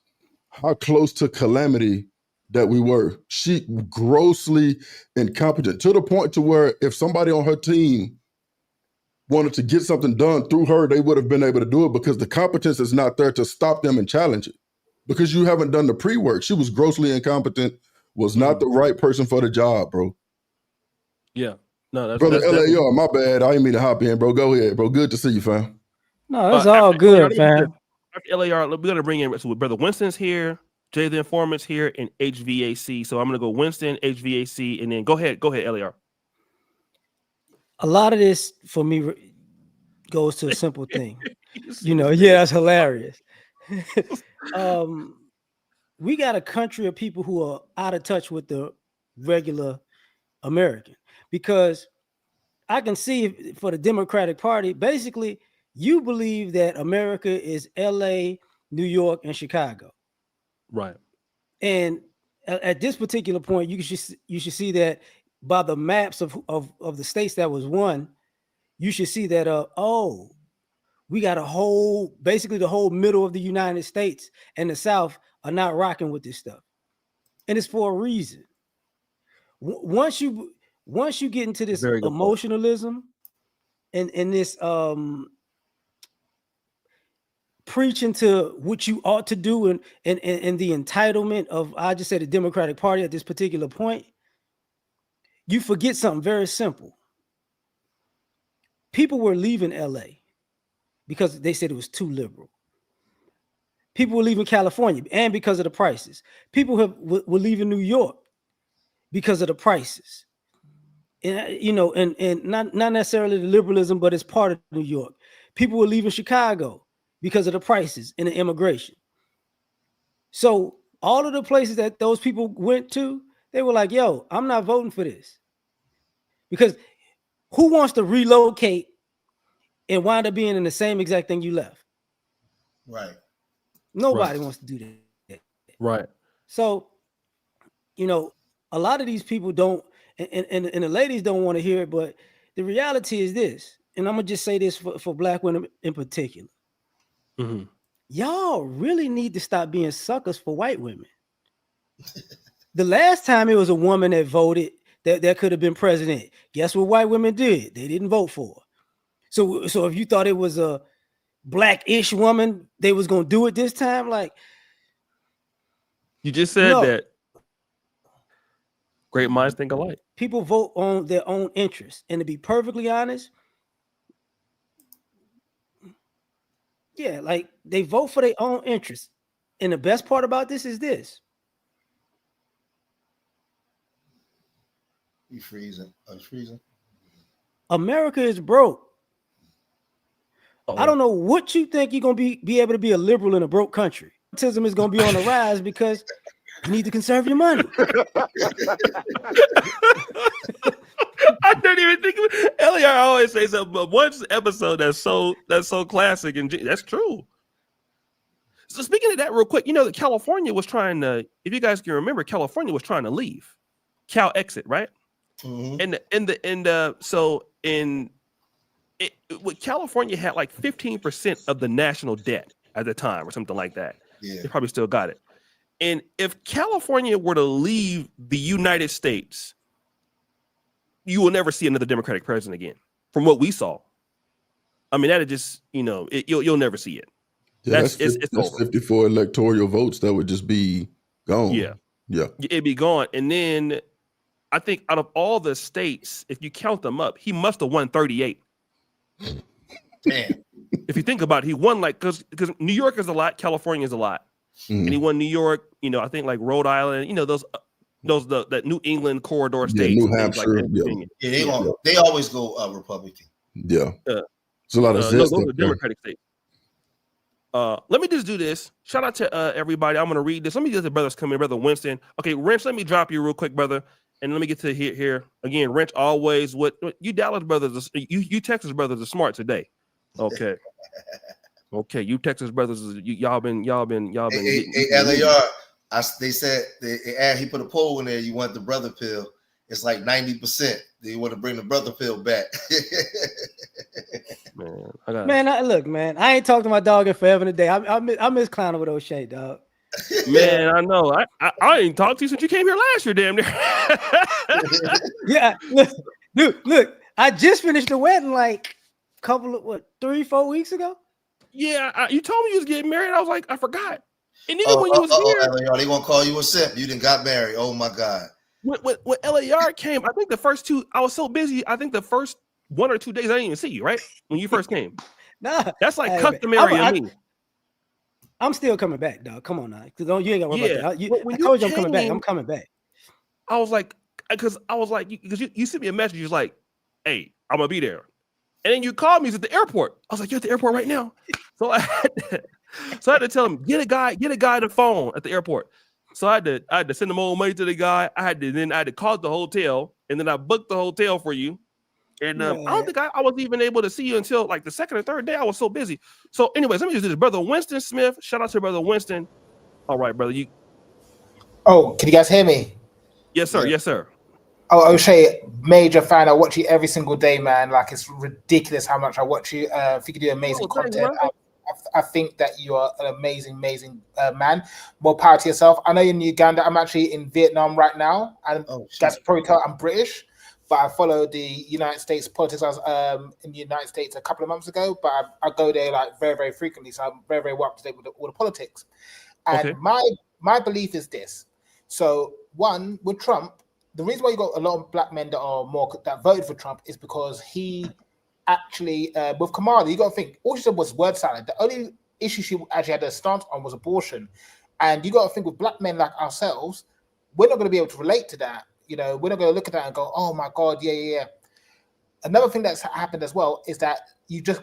how close to calamity that we were. She grossly incompetent to the point to where if somebody on her team wanted to get something done through her, they would have been able to do it because the competence is not there to stop them and challenge it. Because you haven't done the pre-work. She was grossly incompetent, was not the right person for the job, bro. Yeah. No, that's Brother that's LAR, my bad. I didn't mean to hop in, bro. Go ahead, bro. Good to see you, fam. No, that's all good, fam. After LAR, we're gonna bring in, so Brother Winston's here, Jay the Informant's here, and HVAC. So I'm gonna go Winston, HVAC, and then go ahead, LAR. A lot of this for me goes to a simple thing. That's hilarious. We got a country of people who are out of touch with the regular American, because I can see for the Democratic Party, basically, you believe that America is LA, New York, and Chicago. Right. And at this particular point, you should see that by the maps of the states that was won, you should see that we got basically the whole middle of the United States and the South are not rocking with this stuff. And it's for a reason. Once you get into this emotionalism and this preaching to what you ought to do and the entitlement of, I just said, the Democratic Party at this particular point, you forget something very simple. People were leaving LA because they said it was too liberal. People were leaving California and because of the prices. People were leaving New York because of the prices. And and not necessarily the liberalism, but it's part of New York. People were leaving Chicago because of the prices and the immigration. So all of the places that those people went to, they were like, yo, I'm not voting for this. Because who wants to relocate and wind up being in the same exact thing you left? Right. Nobody wants to do that. Right. So, a lot of these people don't, and the ladies don't want to hear it, but the reality is this, and I'm going to just say this for Black women in particular. Mm-hmm. Y'all really need to stop being suckers for white women. The last time it was a woman that voted that could have been president, guess what white women did? They didn't vote for her. So if you thought it was a Black-ish woman, they was going to do it this time, like, you just said that great minds think alike. People vote on their own interests. And to be perfectly honest, yeah, like they vote for their own interests. And the best part about this is this. You freezing. I was freezing. America is broke. I don't know what you think you're going to be able to be a liberal in a broke country. Autism is going to be on the rise because you need to conserve your money. I didn't even think of it. LAR always say something, but one episode that's so classic, and that's true. So speaking of that real quick, California was trying to, if you guys can remember, California was trying to leave. Cal exit, right? Mm-hmm. California had like 15% of the national debt at the time or something like that. Yeah. They probably still got it. And if California were to leave the United States, you will never see another Democratic president again. From what we saw, I mean, that'd just you'll never see it. Yeah, that's 54 electoral votes that would just be gone. Yeah, it'd be gone. And then I think out of all the states, if you count them up, he must have won 38. Damn. If you think about it, he won because New York is a lot, California is a lot. And he won New York, I think like Rhode Island, that New England corridor states, New Hampshire, they always go Republican. Yeah, it's a lot of those are Democratic states. Let me just do this. Shout out to everybody. I'm gonna read this. Let me get the brothers come in, Brother Winston. Okay, Wrench, let me drop you real quick, brother, and let me get to here again. Wrench always what you Dallas brothers, you Texas brothers are smart today. Okay. Okay, you Texas brothers, y'all been Hey, getting LAR, they said he put a poll in there. You want the brother pill? It's like 90%. Do you want to bring the brother pill back? Man, look, man, I ain't talked to my dog in forever and a day. I miss clowning with O'Shea, dog. Man, I know. I ain't talked to you since you came here last year, damn near. Yeah, look, I just finished the wedding like a couple of 3-4 weeks ago. Yeah, you told me you was getting married. I was like, I forgot. And even when you was here, LAR, they gonna call you a simp. You didn't got married. Oh my God. When LAR came, I think the first two, I was so busy. I think the first 1 or 2 days I didn't even see you, right? When you first came. Nah, that's like customary of me. I'm still coming back, dog. Come on now. You ain't got to worry about that. I told you I'm coming back. I'm coming back. I was like, because you sent me a message. You was like, hey, I'm going to be there. And then you called me at the airport. I was like, you're at the airport right now? So I had to tell him, get a guy the phone at the airport. So I had to send the more money to the guy. I had to call the hotel, and then I booked the hotel for you. And I don't think I was even able to see you until like the second or third day. I was so busy. So anyways, let me just do this. Brother Winston Smith, shout out to Brother Winston. All right, brother. Oh, can you guys hear me? Yes, sir. Yes, sir. Oh, O'Shea, major fan. I watch you every single day, man. Like, it's ridiculous how much I watch you. I think you do amazing content. I think that you are an amazing man. More power to yourself. I know you're in Uganda. I'm actually in Vietnam right now. And guys probably tell I'm British, but I follow the United States politics. I was in the United States a couple of months ago, but I go there like very, very frequently. So I'm very, very well up to date with all the politics. And my belief is this. So one, with Trump, the reason why you got a lot of black men that voted for Trump is because he actually, with Kamala, you got to think, all she said was word salad. The only issue she actually had a stance on was abortion. And you got to think with black men like ourselves, we're not going to be able to relate to that. You know, we're not going to look at that and go, oh my God, yeah. Another thing that's happened as well is that you just,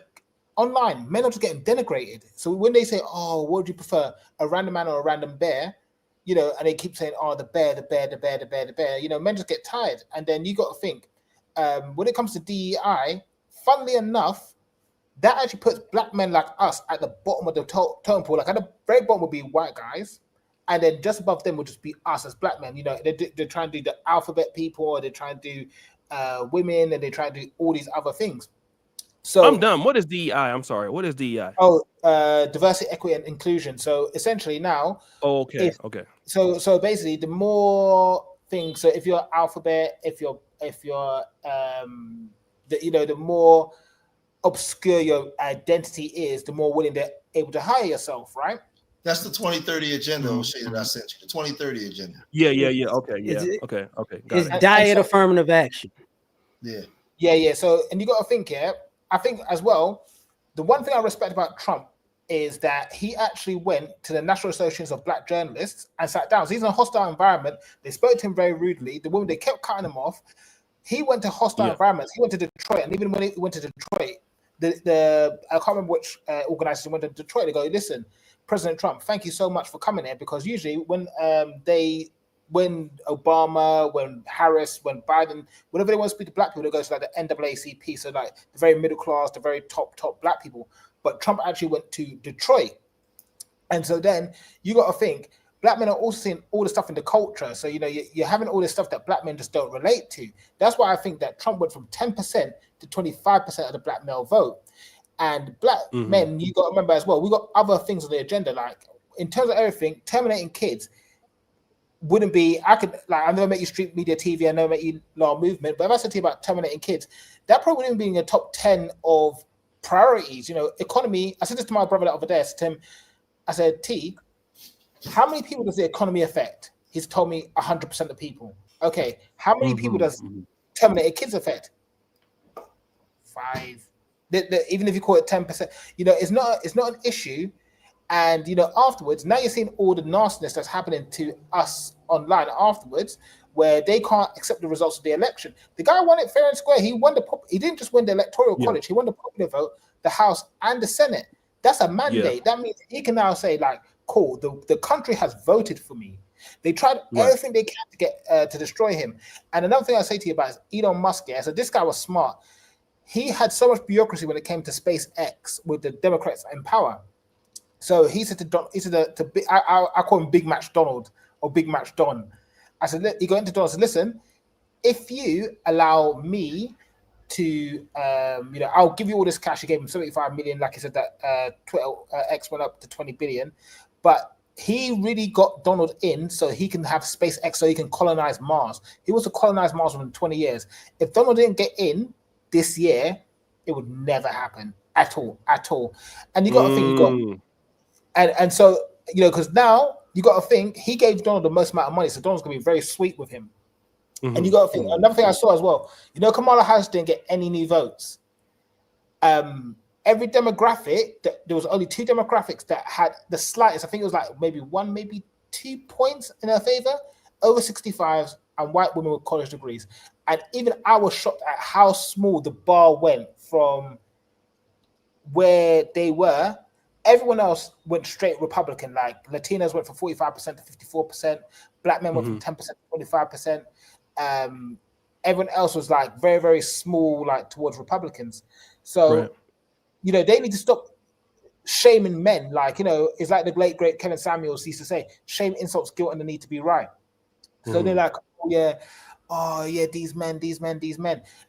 online, men are just getting denigrated. So when they say, oh, what would you prefer, a random man or a random bear? You know, and they keep saying, oh, the bear. You know, men just get tired. And then you got to think, when it comes to DEI, funnily enough, that actually puts black men like us at the bottom of the totem pole. Like at the very bottom would be white guys. And then just above them would just be us as black men. You know, they're trying to do the alphabet people, or they're trying to do women, and they try to do all these other things. So I'm dumb. What is DEI? I'm sorry. What is DEI? Oh, diversity, equity, and inclusion. So essentially now. Oh, okay. So basically, the more things. So if you're alphabet, if you're the more obscure your identity is, the more willing they're able to hire yourself, right? That's the 2030 agenda, O'Shea, that I sent you. The 2030 agenda. Yeah. Okay. Okay. It's diet affirmative action. Yeah. So, and you got to think, I think as well, the one thing I respect about Trump is that he actually went to the National Association of Black Journalists and sat down. So he's in a hostile environment. They spoke to him very rudely. The woman, they kept cutting him off. He went to hostile environments. He went to Detroit, and even when he went to Detroit, I can't remember which organization went to Detroit. They go, listen, President Trump, thank you so much for coming here, because usually when Obama, when Harris, when Biden, whenever they want to speak to black people, they go to like the NAACP, so like the very middle class, the very top black people. But Trump actually went to Detroit. And so then you got to think, black men are also seeing all the stuff in the culture. So, you know, you're having all this stuff that black men just don't relate to. That's why I think that Trump went from 10% to 25% of the black male vote. And black men, you got to remember as well, we got other things on the agenda, like in terms of everything, terminating kids wouldn't be, I never met you street media TV, I never met you law movement, but if I said to you about terminating kids, that probably wouldn't be in the top 10 of priorities. You know, economy, I said this to my brother the other day, I said to him, I said, T, how many people does the economy affect? He's told me 100% of people. Okay, how many people does terminated kids affect? 5. Even if you call it 10%, you know, it's not an issue. And, you know, afterwards, now you're seeing all the nastiness that's happening to us online afterwards, where they can't accept the results of the election. The guy won it fair and square. He didn't just win the electoral college. He won the popular vote, the House, and the Senate. That's a mandate. Yeah. That means he can now say, like, cool, the country has voted for me. They tried everything they can to get to destroy him. And another thing I say to you about is Elon Musk. Yeah, so this guy was smart. he had so much bureaucracy when it came to SpaceX with the Democrats in power. So he said I call him Big Match Donald or Big Match Don. I said, he got into Donald and said, listen, if you allow me to, I'll give you all this cash. He gave him 75 million. Like he said, that Twitter X went up to 20 billion, but he really got Donald in so he can have SpaceX, so he can colonize Mars. He wants to colonize Mars within 20 years. If Donald didn't get in this year, it would never happen at all. And you got to think, and so, because now you got to think he gave Donald the most amount of money, so Donald's going to be very sweet with him. And you got to think, another thing I saw as well, Kamala Harris didn't get any new votes. Every demographic, there was only 2 demographics that had the slightest, I think it was like maybe 1, maybe 2 points in her favor, over 65s and white women with college degrees. And even I was shocked at how small the bar went from where they were. Everyone else went straight Republican, like Latinos went from 45% to 54%, black men went from 10% to 25%. Everyone else was like very, very small, like towards Republicans. So, they need to stop shaming men. Like, it's like the late, great Kevin Samuels used to say, shame, insults, guilt, and the need to be right. So they're like, oh yeah, these men.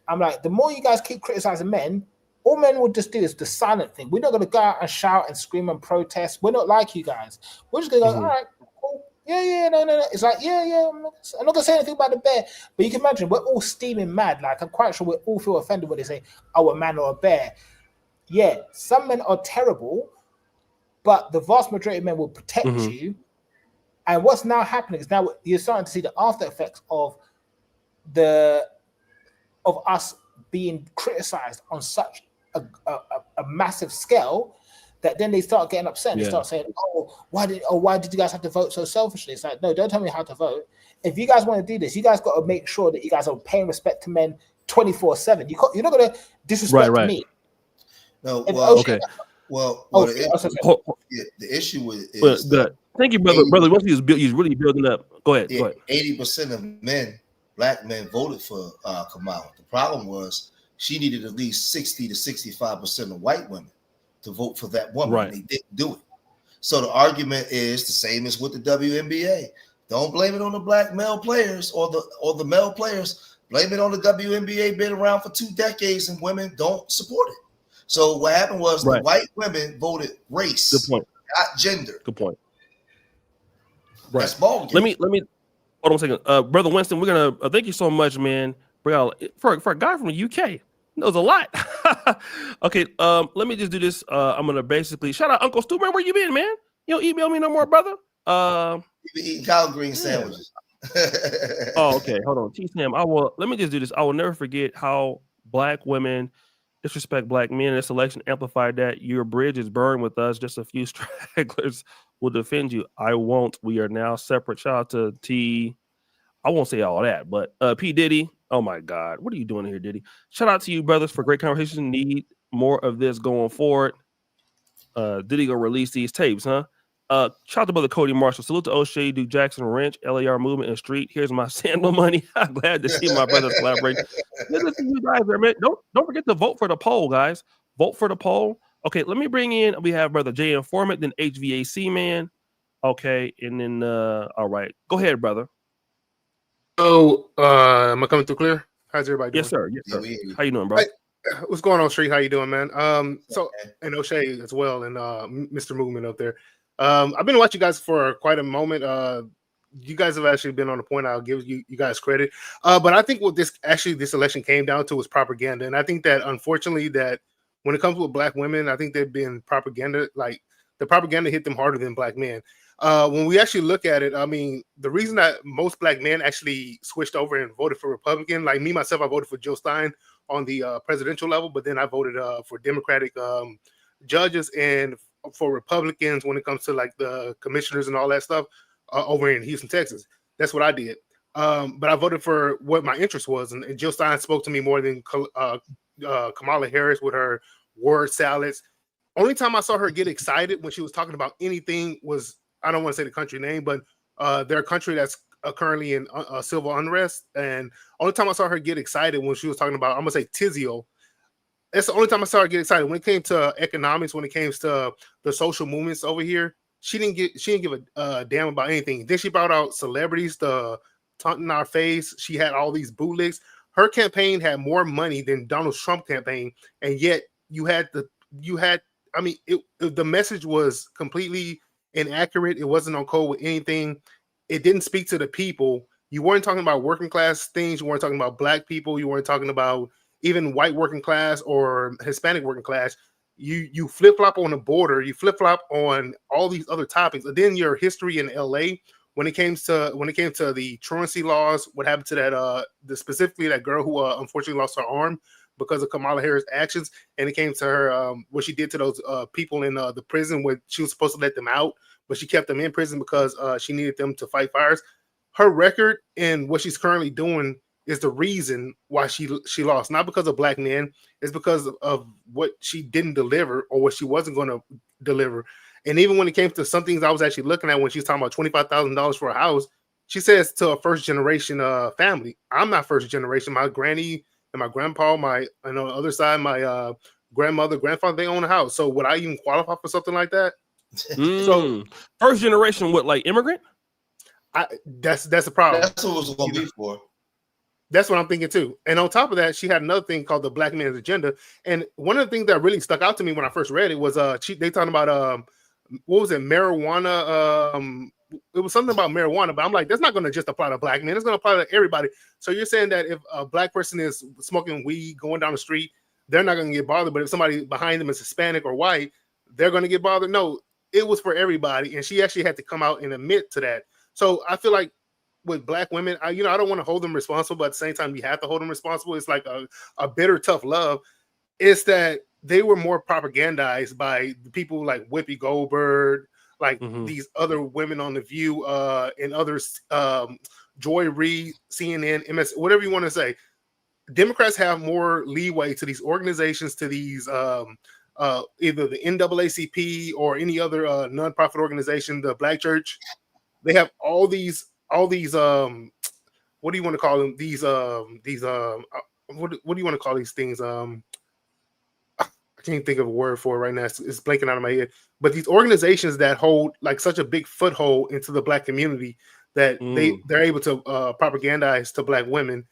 I'm like, the more you guys keep criticizing men, all men would just do is the silent thing. We're not going to go out and shout and scream and protest. We're not like you guys. We're just going to go, all right, cool. Yeah, no. It's like, yeah, I'm not going to say anything about the bear. But you can imagine, we're all steaming mad. Like, I'm quite sure we all feel offended when they say, oh, a man or a bear. Yeah, some men are terrible, but the vast majority of men will protect you. And what's now happening is now you're starting to see the after effects of us being criticized on such a massive scale that then they start getting upset. They start saying, why did you guys have to vote so selfishly? It's like, no, don't tell me how to vote. If you guys want to do this, you guys got to make sure that you guys are paying respect to men 24/7. You're not going to disrespect me. No, okay. The issue is thank you, brother. Once he's really building up. Go ahead. 80% of black men voted for Kamala. The problem was she needed at least 60 to 65% of white women to vote for that woman. Right. They didn't do it. So the argument is the same as with the WNBA. Don't blame it on the black male players or the male players. Blame it on the WNBA been around for 2 decades and women don't support it. So what happened was the white women voted race, not gender. Good point. Right. That's ball game. Let me hold on a second. Brother Winston, we're gonna thank you so much, man. For a guy from the UK, knows a lot. Okay, let me just do this. I'm gonna basically shout out Uncle Stu, man. Where you been, man? You don't email me no more, brother. You been eating collard green sandwiches. Oh, okay. Hold on. T-Sam, let me just do this. I will never forget how black women disrespect black men. This election amplified that. Your bridge is burned with us. Just a few stragglers will defend you. I won't. We are now separate. Shout out to T. I won't say all that, but P. Diddy. Oh my God. What are you doing here, Diddy? Shout out to you, brothers, for great conversation. Need more of this going forward. Diddy gonna release these tapes, huh? Shout out to brother Cody Marshall. Salute to O'Shea, Duke Jackson, Wrench, LAR Movement, and Street. Here's my sandal money. I'm glad to see my brothers collaborate. Listen to you guys there, man. Don't forget to vote for the poll, guys. Vote for the poll. Okay, let me bring in. We have brother Jay Informant, then HVAC man. Okay, and then all right. Go ahead, brother. So am I coming through clear? How's everybody doing? Yes, sir. Yes, sir. How you doing, bro? What's going on, Street? How you doing, man? So and O'Shea as well, and Mr. Movement up there. I've been watching you guys for quite a moment. You guys have actually been on the point. I'll give you guys credit. But I think what this election came down to was propaganda. And I think that unfortunately that when it comes with black women, I think they've been propaganda, like the propaganda hit them harder than black men. When we actually look at it, I mean, the reason that most black men actually switched over and voted for Republican, like me, myself, I voted for Joe Stein on the presidential level, but then I voted for Democratic judges and for Republicans when it comes to like the commissioners and all that stuff over in Houston, Texas. That's what I did. But I voted for what my interest was. And Jill Stein spoke to me more than Kamala Harris with her word salads. Only time I saw her get excited when she was talking about anything was, I don't want to say the country name, but their country that's currently in civil unrest. And only time I saw her get excited when she was talking about, I'm going to say Tizio. that's the only time I started getting excited. When it came to economics, when it came to the social movements over here, she didn't give a damn about anything. Then she brought out celebrities to taunt in our face. She had all these bootlegs. Her campaign had more money than Donald Trump campaign, and yet the message was completely inaccurate. It wasn't on code with anything. It didn't speak to the people. You weren't talking about working class things. You weren't talking about black people. You weren't talking about even white working class or Hispanic working class. You flip flop on the border. You flip flop on all these other topics. And then your history in LA when it came to the truancy laws, what happened to that specifically that girl who unfortunately lost her arm because of Kamala Harris' actions, and it came to her what she did to those people in the prison where she was supposed to let them out, but she kept them in prison because she needed them to fight fires. Her record and what she's currently doing is the reason why she lost, not because of black men. It's because of what she didn't deliver or what she wasn't going to deliver. And even when it came to some things I was actually looking at when she was talking about $25,000 for a house, she says to a first generation family, I'm not first generation. My granny and my grandpa, on the other side, my grandmother, grandfather, they own a house. So would I even qualify for something like that? So first generation, what, like immigrant? That's the problem. That's what it was going to be for. That's what I'm thinking too. And on top of that, she had another thing called the Black Man's Agenda. And one of the things that really stuck out to me when I first read it was they talking about what was it, marijuana? It was something about marijuana, but I'm like, that's not going to just apply to black men. It's going to apply to everybody. So you're saying that if a black person is smoking weed going down the street, they're not going to get bothered. But if somebody behind them is Hispanic or white, they're going to get bothered. No, it was for everybody. And she actually had to come out and admit to that. So I feel like with black women, I don't want to hold them responsible, but at the same time, you have to hold them responsible. It's like a bitter, tough love. It's that they were more propagandized by the people like Whoopi Goldberg, like these other women on The View, and others, Joy Reid, CNN, MS, whatever you want to say. Democrats have more leeway to these organizations, to these either the NAACP or any other nonprofit organization, the Black Church. They have all these what do you want to call them? What do you want to call these things? I can't think of a word for it right now. It's blanking out of my head. But these organizations that hold like such a big foothold into the black community that they're able to propagandize to black women.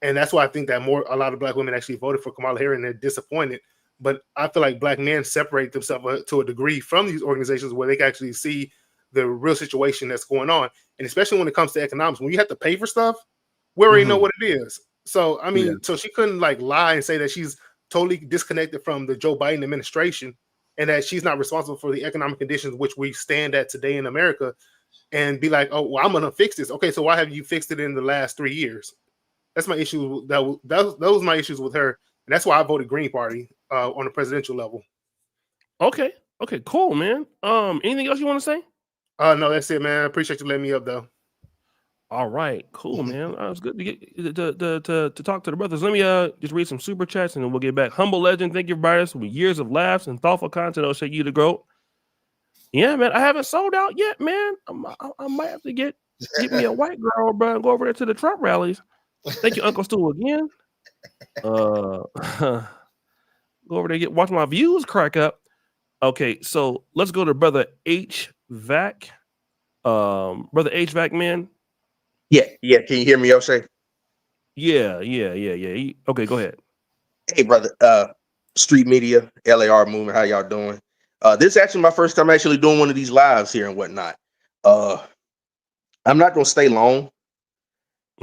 And that's why I think that a lot of black women actually voted for Kamala Harris and they're disappointed. But I feel like black men separate themselves to a degree from these organizations where they can actually see the real situation that's going on. And especially when it comes to economics, when you have to pay for stuff, we already know what it is. So, I mean, so she couldn't like lie and say that she's totally disconnected from the Joe Biden administration and that she's not responsible for the economic conditions which we stand at today in America and be like, oh, well, I'm going to fix this. Okay, so why have you fixed it in the last 3 years? That's my issue. That was my issues with her. And that's why I voted Green Party on the presidential level. Okay, cool, man. Anything else you want to say? No, that's it, man. I appreciate you letting me up, though. All right, cool, man. It's good to get to talk to the brothers. Let me just read some super chats and then we'll get back. Humble Legend, thank you, brothers, with years of laughs and thoughtful content. I'll shake you to grow. Yeah, man, I haven't sold out yet, man. I might have to get me a white girl, bro, and go over there to the Trump rallies. Thank you, Uncle Stu, again. Go over there, watch my views crack up. Okay, so let's go to Brother HVAC. Brother HVAC, man. Yeah. Can you hear me, O'Shea? Yeah. Okay, go ahead. Hey, brother. Street Media, LAR Movement. How y'all doing? This is actually my first time actually doing one of these lives here and whatnot. I'm not gonna stay long.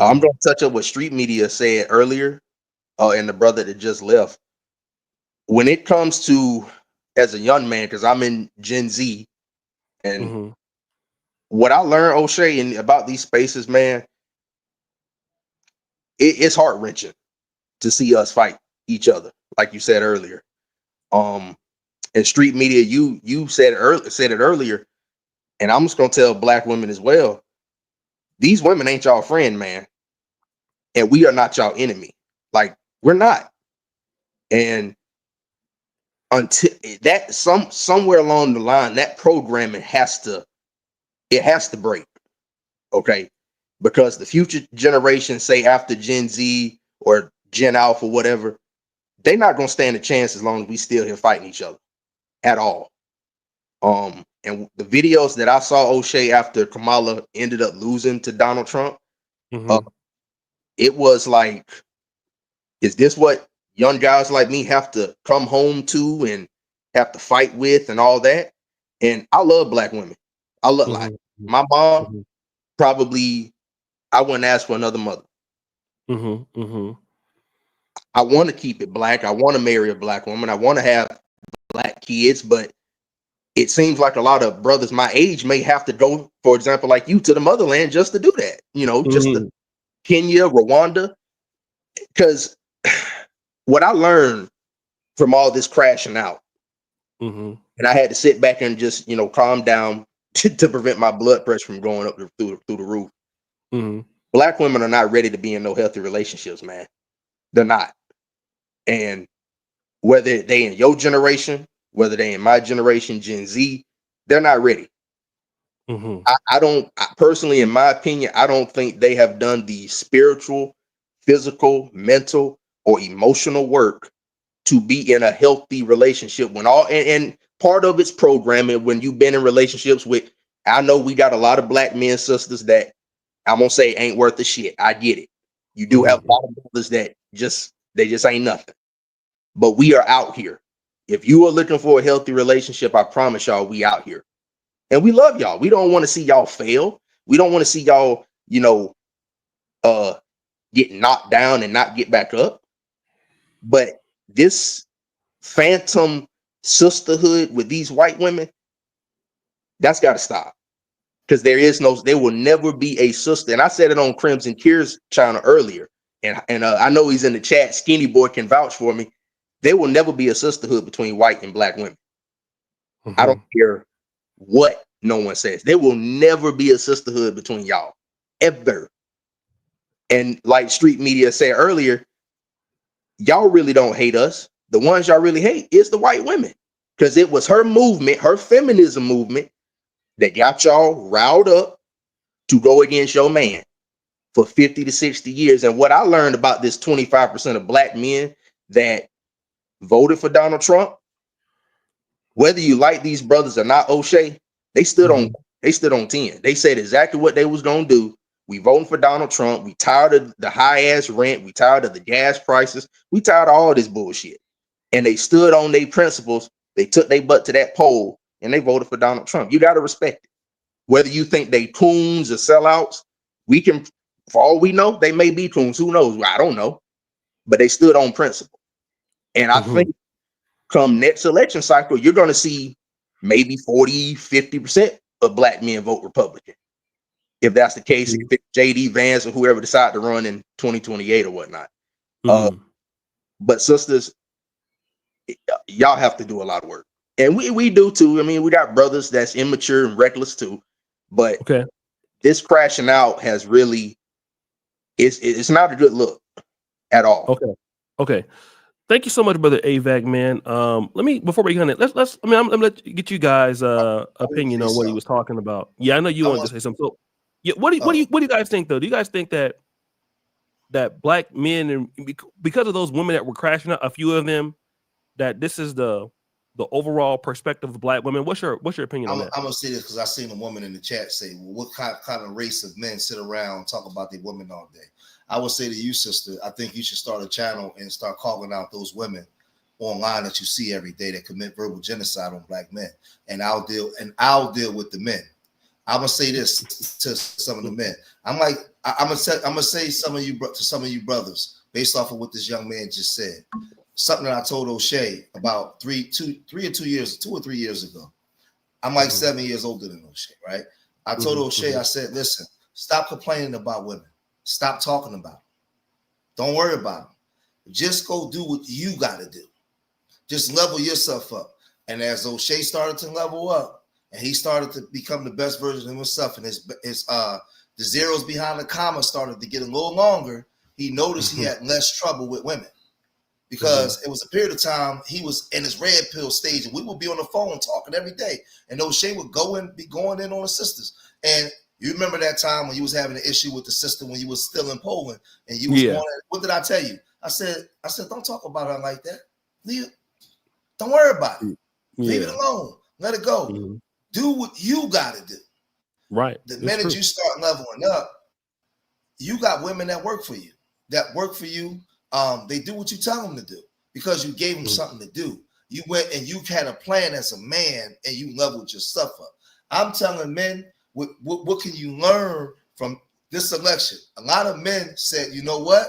I'm gonna touch up what Street Media said earlier, and the brother that just left. When it comes to as a young man, because I'm in Gen Z, and what I learned, O'Shea, and about these spaces, man, it's heart-wrenching to see us fight each other, like you said earlier. And Street Media, you said it earlier, and I'm just gonna tell black women as well. These women ain't y'all friend, man, and we are not y'all enemy. Like, we're not. And until that somewhere along the line, that programming has to break. Okay, because the future generation, say after Gen Z or Gen Alpha, whatever, they're not gonna stand a chance as long as we still here fighting each other at all. And the videos that I saw O'Shea after Kamala ended up losing to Donald Trump, it was like, is this what young guys like me have to come home to and have to fight with and all that? And I love black women. I love like my mom. Probably, I wouldn't ask for another mother. I want to keep it black. I want to marry a black woman. I want to have black kids, but it seems like a lot of brothers my age may have to go, for example, like you, to the motherland just to do that. You know, just to Kenya, Rwanda. Because what I learned from all this crashing out, and I had to sit back and just, calm down to prevent my blood pressure from going up through the roof. Black women are not ready to be in no healthy relationships, man. They're not. And whether they in your generation, whether they in my generation, Gen Z, they're not ready. I personally, in my opinion, I don't think they have done the spiritual, physical, mental, or emotional work to be in a healthy relationship when and part of it's programming. When you've been in relationships with, I know we got a lot of black men, sisters that I'm gonna say ain't worth the shit. I get it. You do have a lot of brothers that they just ain't nothing. But we are out here. If you are looking for a healthy relationship, I promise y'all, we out here. And we love y'all. We don't want to see y'all fail. We don't want to see y'all, get knocked down and not get back up. But this phantom sisterhood with these white women, that's got to stop. Because there will never be a sister. And I said it on Crimson Tears channel earlier. And I know he's in the chat. Skinny Boy can vouch for me. There will never be a sisterhood between white and black women. I don't care what no one says. There will never be a sisterhood between y'all, ever. And like Street Media said earlier, y'all really don't hate us. The ones y'all really hate is the white women. Because it was her movement, her feminism movement, that got y'all riled up to go against your man for 50 to 60 years. And what I learned about this 25% of black men that voted for Donald Trump, whether you like these brothers or not, O'Shea, they stood on 10. They said exactly what they was gonna do. We voting for Donald Trump. We tired of the high ass rent. We tired of the gas prices. We tired of all this bullshit. And they stood on their principles. They took their butt to that poll and they voted for Donald Trump. You got to respect it. Whether you think they coons or sellouts, we can, for all we know, they may be coons. Who knows? I don't know. But they stood on principle. And I think come next election cycle, you're going to see maybe 40, 50% of black men vote Republican. If that's the case, if it's JD Vance or whoever decide to run in 2028 or whatnot. But sisters, y'all have to do a lot of work. And we do too. I mean, we got brothers that's immature and reckless too. But this crashing out has really, it's not a good look at all. Okay. Thank you so much, brother AVAC, man. Before we get on it, I'm gonna get you guys opinion on what he was talking about. Yeah, I know you wanted to say something. So, yeah, what do you guys think though? Do you guys think that black men, and because of those women that were crashing out, a few of them, that this is the overall perspective of black women? What's your opinion on that? I'm gonna say this because I seen a woman in the chat say, "Well, what kind of race of men sit around and talk about their women all day?" I would say to you, sister, I think you should start a channel and start calling out those women online that you see every day that commit verbal genocide on black men. And I'll deal with the men. I'm gonna say this to some of the men. I'm gonna say some of you brothers based off of what this young man just said. Something that I told O'Shea about 2 or 3 years ago. I'm like 7 years older than O'Shea, right? I told O'Shea, I said, listen, stop complaining about women. Stop talking about them. Don't worry about them. Just go do what you got to do. Just level yourself up. And as O'Shea started to level up, and he started to become the best version of himself, and the zeros behind the comma started to get a little longer, he noticed he had less trouble with women. Because it was a period of time he was in his red pill stage, and we would be on the phone talking every day. And O'Shea would be going in on the sisters. And you remember that time when you was having an issue with the sister when you was still in Poland, and you was going, what did I tell you? I said, don't talk about her like that. Don't worry about it. Leave it alone. Let it go. Mm-hmm. Do what you got to do. Right. The minute you start leveling up, you got women that work for you. They do what you tell them to do because you gave them something to do. You went and you had a plan as a man and you leveled your stuff up. I'm telling men, what can you learn from this election? A lot of men said, you know what?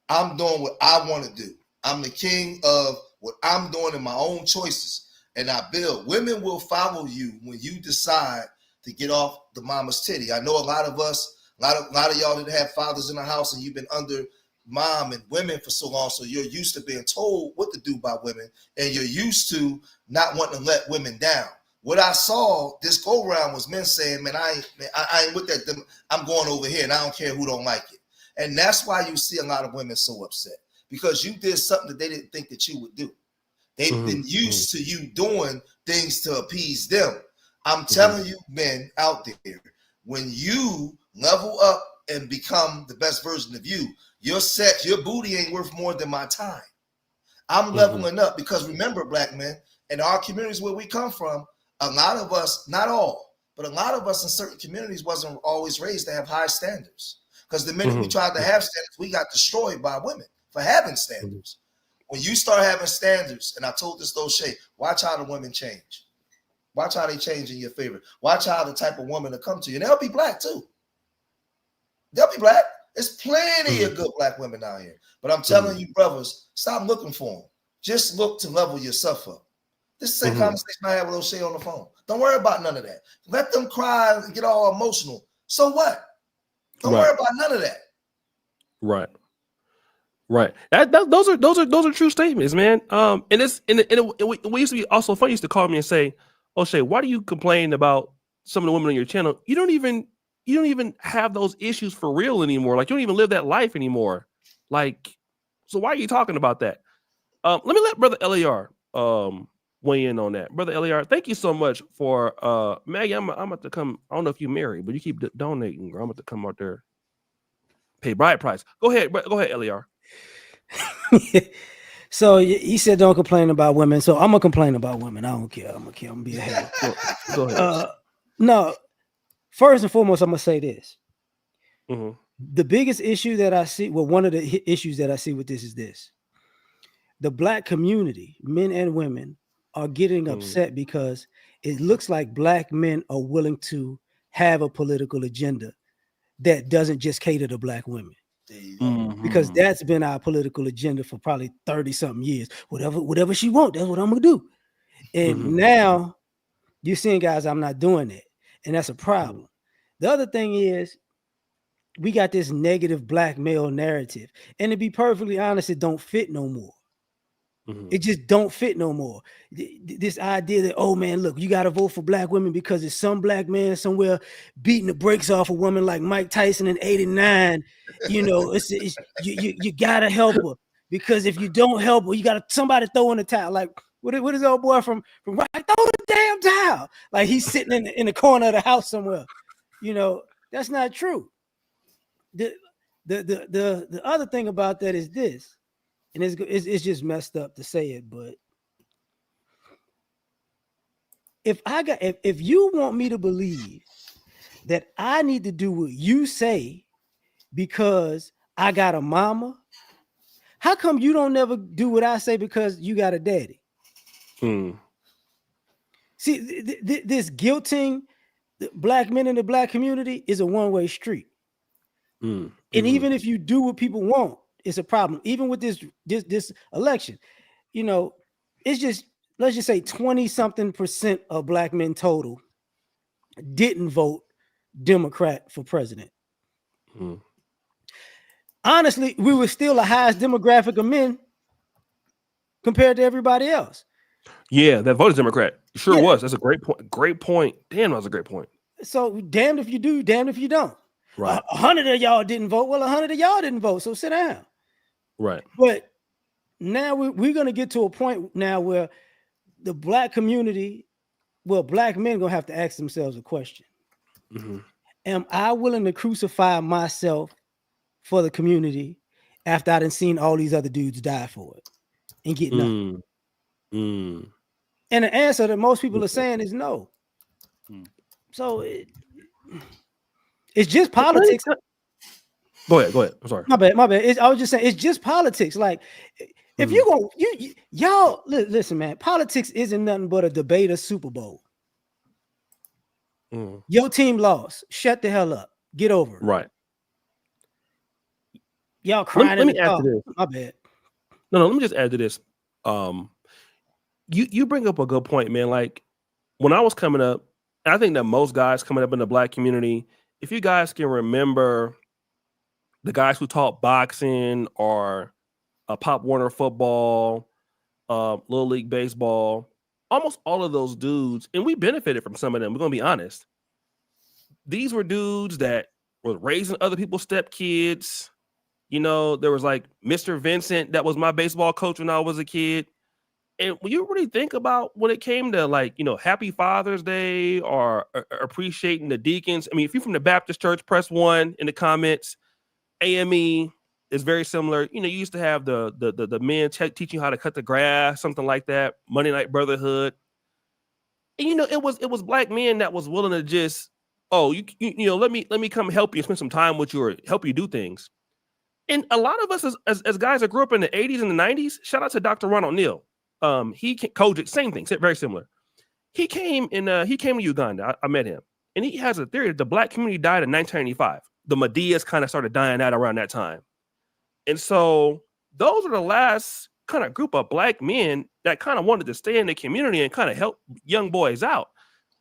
I'm doing what I want to do. I'm the king of what I'm doing in my own choices. And I build. Women will follow you when you decide to get off the mama's titty. I know a lot of us, a lot of y'all that have fathers in the house and you've been under mom and women for so long, so you're used to being told what to do by women, and you're used to not wanting to let women down. What I saw this go round was men saying, man, I ain't with that. I'm going over here, and I don't care who don't like it. And that's why you see a lot of women so upset, because you did something that they didn't think that you would do. They've been used to you doing things to appease them. I'm telling you, men out there, when you level up and become the best version of you, your booty ain't worth more than my time. I'm leveling up because remember, black men, in our communities where we come from, a lot of us, not all, but a lot of us in certain communities wasn't always raised to have high standards. Because the minute we tried to have standards, we got destroyed by women for having standards. When you start having standards, and I told this to O'Shea, watch how the women change. Watch how they change in your favor. Watch how the type of woman to come to you. And they'll be black too. They'll be black. There's plenty of good black women out here. But I'm telling you, brothers, stop looking for them. Just look to level yourself up. This is the same conversation I had with O'Shea on the phone. Don't worry about none of that. Let them cry and get all emotional. So what? Don't worry about none of that. Right. Right. Those are true statements, man. And we used to be also funny. Used to call me and say, "O'Shea, why do you complain about some of the women on your channel? You don't even have those issues for real anymore. Like you don't even live that life anymore. Like, so why are you talking about that?" Let me let Brother LAR weigh in on that. Brother LAR, thank you so much for Maggie. I'm about to come. I don't know if you married, but you keep donating, girl. I'm about to come out there, pay bride price. Go ahead, LAR. So he said don't complain about women. So I'm gonna complain about women. I don't care. I'm gonna be a hater. Go ahead. No, first and foremost, I'm gonna say this. The biggest issue that I see, well, one of the issues that I see with this is this: the black community, men and women, are getting upset because it looks like black men are willing to have a political agenda that doesn't just cater to black women. Because that's been our political agenda for probably 30-something years. Whatever she wants, that's what I'm gonna do. And now you're seeing guys, I'm not doing that. And that's a problem. The other thing is we got this negative black male narrative. And to be perfectly honest, it don't fit no more. It just don't fit no more. This idea that, oh man, look, you got to vote for black women because it's some black man somewhere beating the brakes off a woman like Mike Tyson in '89. You know, you got to help her, because if you don't help her, you got somebody throw in the towel. Like what is old boy from right? Throw the damn towel. Like he's sitting in the corner of the house somewhere. You know, that's not true. The other thing about that is this. And it's just messed up to say it, but if you want me to believe that I need to do what you say because I got a mama, how come you don't never do what I say because you got a daddy? See, this guilting black men in the black community is a one-way street. And even if you do what people want, it's a problem. Even with this election, you know, it's just, let's just say 20-something% of black men total didn't vote Democrat for president. Honestly, we were still the highest demographic of men compared to everybody else. Yeah, that voted Democrat. Sure was. That's a great point. Great point. Damn, that was a great point. So damned if you do, damned if you don't. Right. 100 of y'all didn't vote. Well, 100 of y'all didn't vote. So sit down. Right. But now we're going to get to a point now where the black community, well, black men going to have to ask themselves a question. Am I willing to crucify myself for the community? after I done seen all these other dudes die for it and get nothing? And the answer that most people are saying is no. So it's just politics. Go ahead. I'm sorry. My bad. I was just saying it's just politics. Like if you go, y'all listen, man. Politics isn't nothing but a debate or Super Bowl. Your team lost. Shut the hell up. Get over it. Right. Y'all crying. Let me add to this. My bad. No, let me just add to this. You bring up a good point, man. Like when I was coming up, I think that most guys coming up in the Black community, if you guys can remember the guys who taught boxing or Pop Warner football, Little League baseball, almost all of those dudes, and we benefited from some of them. We're gonna be honest. These were dudes that were raising other people's stepkids. You know, there was like Mr. Vincent that was my baseball coach when I was a kid. And when you really think about when it came to like, you know, Happy Father's Day or appreciating the deacons. I mean, if you're from the Baptist church, press 1 in the comments. AME is very similar. You know, you used to have the men teaching you how to cut the grass, something like that. Monday Night Brotherhood. And you know, it was Black men that was willing to just, you know, let me come help you, spend some time with you, or help you do things. And a lot of us as guys that grew up in the 80s and the 90s, shout out to Dr. Ronald Neal. He Kojic, same thing, very similar. He came to Uganda. I met him, and he has a theory that the Black community died in 1995. The Medias kind of started dying out around that time. And so those are the last kind of group of Black men that kind of wanted to stay in the community and kind of help young boys out.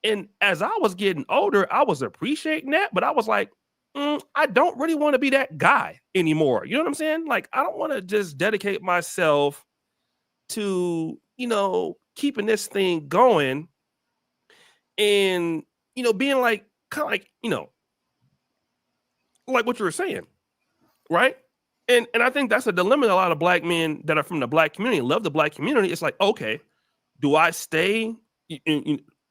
And as I was getting older, I was appreciating that, but I was like, I don't really want to be that guy anymore. You know what I'm saying? Like, I don't want to just dedicate myself to, you know, keeping this thing going and, you know, being like, kind of like, you know, like what you were saying, right? And I think that's a dilemma. A lot of Black men that are from the Black community love the Black community. It's like, okay, do I stay?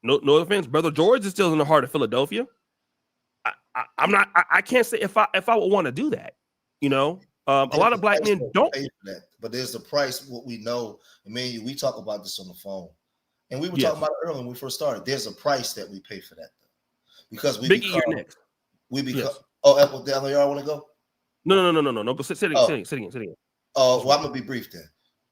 No offense, Brother George is still in the heart of Philadelphia. I'm not. I can't say if I would want to do that. You know, a lot of Black men don't. Pay for that. But there's the price. What we know. I mean, we talk about this on the phone, and we were talking about it earlier when we first started. There's a price that we pay for that, though, because we Biggie, you're next. We become. Yes. Oh, Apple, down there, y'all want to go? No. But sit again. Oh, well, I'm gonna be brief then.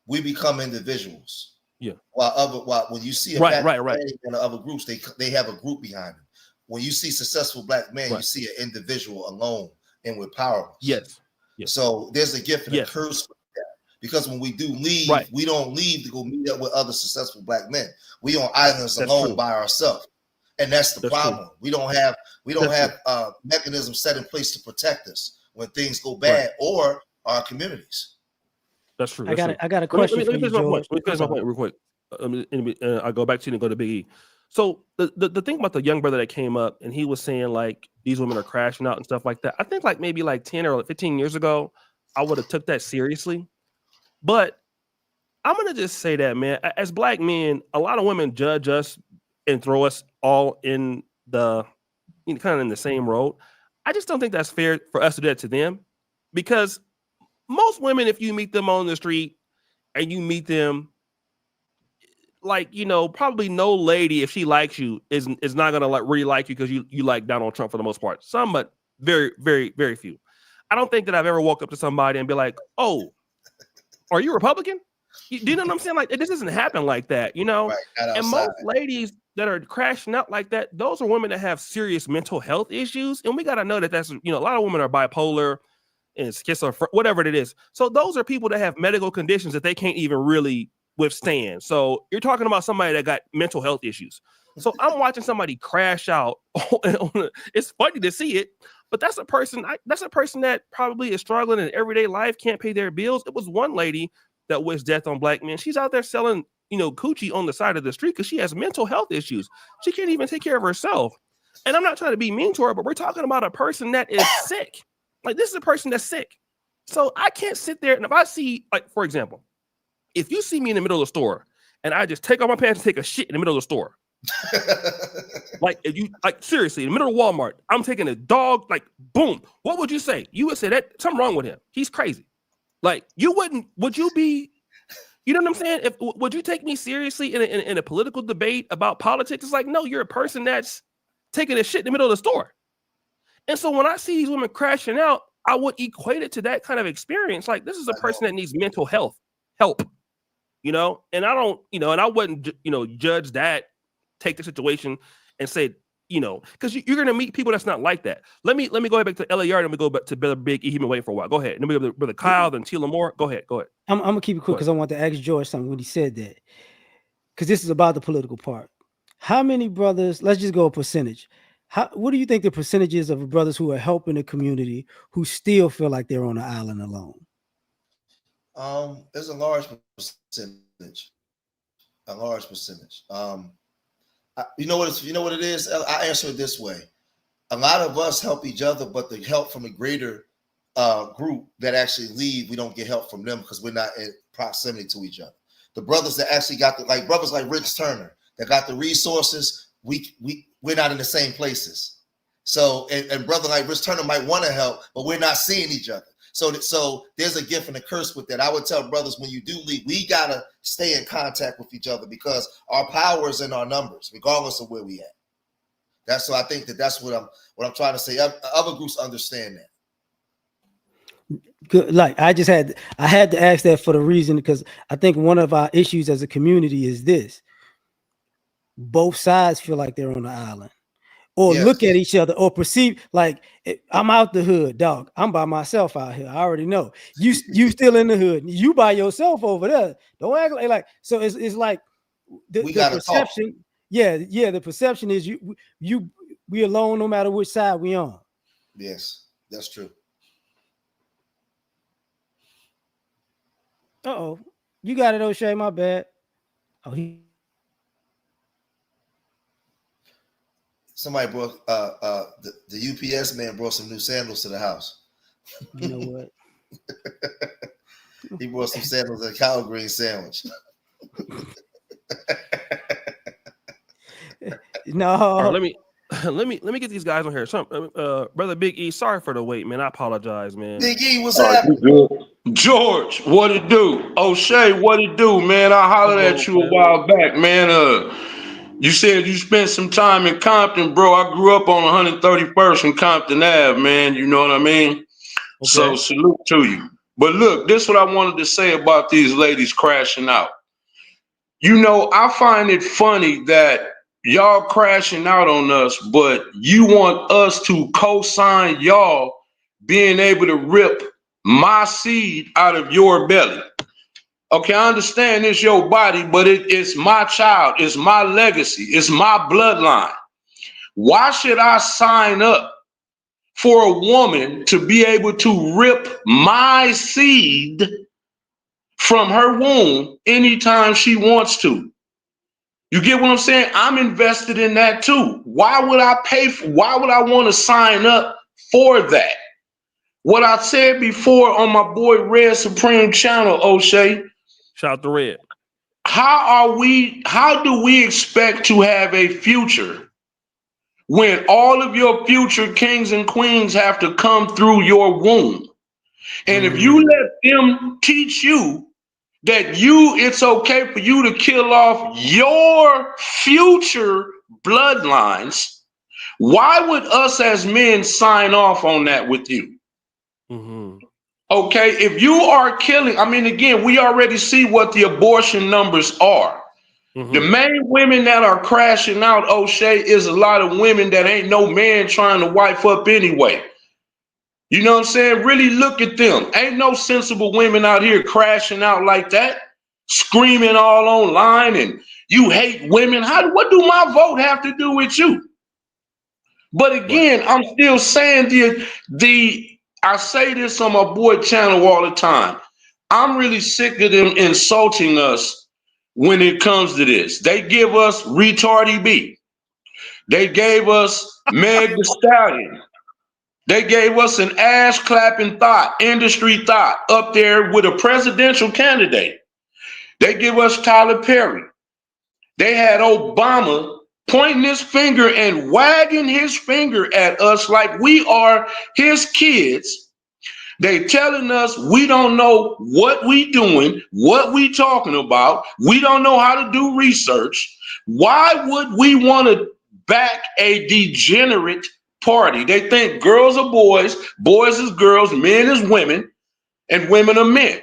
We become individuals. Yeah. While when you see a right. in the other groups, they have a group behind them. When you see successful Black men, you see an individual alone and with power. Yes. So there's a gift and a curse with that. Because when we do leave, we don't leave to go meet up with other successful Black men. We on islands alone by ourselves. And that's the problem. True. We don't have mechanisms set in place to protect us when things go bad or our communities. That's true. I got a question. Let me finish my point. Let me finish my point real quick. I'll go back to you and go to Biggie. So the thing about the young brother that came up and he was saying like these women are crashing out and stuff like that. I think like maybe like 10 or 15 years ago, I would have took that seriously. But I'm gonna just say that, man, as Black men, a lot of women judge us and throw us all in the kind of in the same road. I just don't think that's fair for us to do that to them, because most women, if you meet them on the street and you meet them, like, you know, probably no lady, if she likes you, is not gonna like really like you because you like Donald Trump for the most part. Some, but very, very, very few. I don't think that I've ever walked up to somebody and be like, "Oh, are you Republican?" Do you know what I'm saying? Like, this doesn't happen like that, you know. Right, and most ladies that are crashing out like that, those are women that have serious mental health issues, and we gotta know that that's, you know, a lot of women are bipolar and schizophrenic, whatever it is. So those are people that have medical conditions that they can't even really withstand. So you're talking about somebody that got mental health issues. So I'm watching somebody crash out. It's funny to see it, but that's a person that probably is struggling in everyday life, can't pay their bills. It was one lady that wished death on Black men. She's out there selling, you know, coochie on the side of the street because she has mental health issues. She can't even take care of herself. And I'm not trying to be mean to her, but we're talking about a person that is sick. Like, this is a person that's sick. So I can't sit there, and if I see, like, for example, if you see me in the middle of the store and I just take off my pants and take a shit in the middle of the store, like, if you, like, seriously, in the middle of Walmart, I'm taking a dog, like, boom, what would you say? You would say that something wrong with him. He's crazy. Like, would you be, you know what I'm saying? Would you take me seriously in a political debate about politics? It's like, no, you're a person that's taking a shit in the middle of the store. And so when I see these women crashing out, I would equate it to that kind of experience. Like, this is a person that needs mental help, you know? And I don't, you know, and I wouldn't, you know, judge that, take the situation and say, you know, because you're going to meet people that's not like that. Let me go ahead back to LA Yard and we go back to Brother Big E. He's been waiting for a while. Go ahead. And then we go to Brother Kyle, then Tila Moore. Go ahead. I'm going to keep it quick because I want to ask George something when he said that. Because this is about the political part. How many brothers, let's just go a percentage. What do you think the percentage is of brothers who are helping the community who still feel like they're on an island alone? There's a large percentage. A large percentage. You know what it is? I answer it this way. A lot of us help each other, but the help from a greater group that actually leave, we don't get help from them because we're not in proximity to each other. The brothers that actually got brothers like Rich Turner that got the resources, we're not in the same places. So and brother like Rich Turner might want to help, but we're not seeing each other. So there's a gift and a curse with that. I would tell brothers, when you do leave, we gotta stay in contact with each other because our power is in our numbers, regardless of where we at. That's so I think that's what I'm trying to say. Other groups understand that. Good. Like I had to ask that for the reason because I think one of our issues as a community is this: both sides feel like they're on the island, or look at each other, or perceive like I'm out the hood, dog. I'm by myself out here. I already know you still in the hood. You by yourself over there. Don't act like so. It's like the perception. Talk. Yeah. The perception is we alone no matter which side we on. Yes, that's true. Uh-oh, you got it, O'Shea. My bad. Oh, somebody brought the UPS man brought some new sandals to the house. You know what? He brought some sandals and a collard green sandwich. No. Right, let me get these guys on here. Brother Big E, sorry for the wait, man. I apologize, man. Big E, what's happening? George, what it do? O'Shea, what it do, man? I hollered at you a while back, man. You said you spent some time in Compton, bro. I grew up on 131st and Compton Ave, man. You know what I mean? Okay. So salute to you. But look, this is what I wanted to say about these ladies crashing out. You know, I find it funny that y'all crashing out on us, but you want us to co-sign y'all being able to rip my seed out of your belly. Okay, I understand it's your body, but it's my child, it's my legacy, it's my bloodline. Why should I sign up for a woman to be able to rip my seed from her womb anytime she wants to? You get what I'm saying? I'm invested in that too. Why would I want to sign up for that? What I said before on my boy Red Supreme channel, O'Shea. Shout out to Red. How do we expect to have a future when all of your future kings and queens have to come through your womb? And if you let them teach you that it's okay for you to kill off your future bloodlines, why would us as men sign off on that with you? Mm-hmm. Okay, if you are killing, I mean, again, we already see what the abortion numbers are. Mm-hmm. The main women that are crashing out, O'Shea, is a lot of women that ain't no man trying to wife up anyway. You know what I'm saying? Really look at them. Ain't no sensible women out here crashing out like that, screaming all online and you hate women. What do my vote have to do with you? But again, I'm still saying I say this on my boy channel all the time. I'm really sick of them insulting us when it comes to this. They give us retarded B. They gave us Meg the Stallion. They gave us an ass-clapping thought, industry thought, up there with a presidential candidate. They give us Tyler Perry. They had Obama pointing his finger and wagging his finger at us like we are his kids They telling us we don't know what we doing, what we talking about. We don't know how to do research. Why would we want to back a degenerate party? They think girls are boys, boys is girls, men is women, and women are men.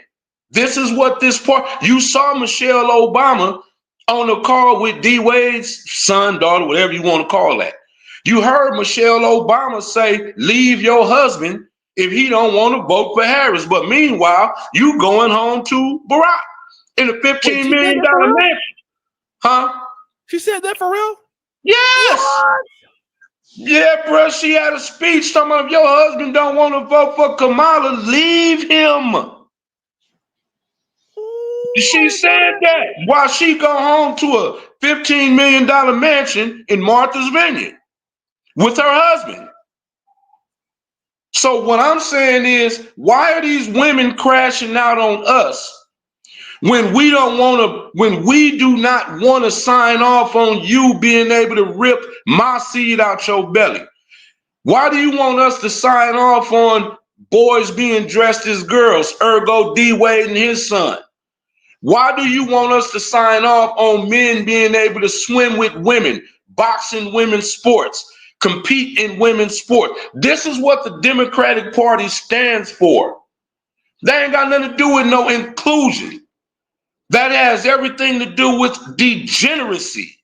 This is what this part. You saw Michelle Obama on a call with D Wade's son, daughter, whatever you want to call that. You heard Michelle Obama say, "Leave your husband if he don't want to vote for Harris." But meanwhile, you going home to Barack in a $15 million mansion, huh? She said that for real? Yes. What? Yeah, bro. She had a speech talking about if your husband don't want to vote for Kamala, leave him. She said that while she go home to a $15 million mansion in Martha's Vineyard with her husband. So what I'm saying is, why are these women crashing out on us when we don't want to, when we do not want to sign off on you being able to rip my seed out your belly? Why do you want us to sign off on boys being dressed as girls, ergo D Wade and his son? Why do you want us to sign off on men being able to swim with women, box in women's sports, compete in women's sport? This is what the Democratic Party stands for. They ain't got nothing to do with no inclusion. That has everything to do with degeneracy.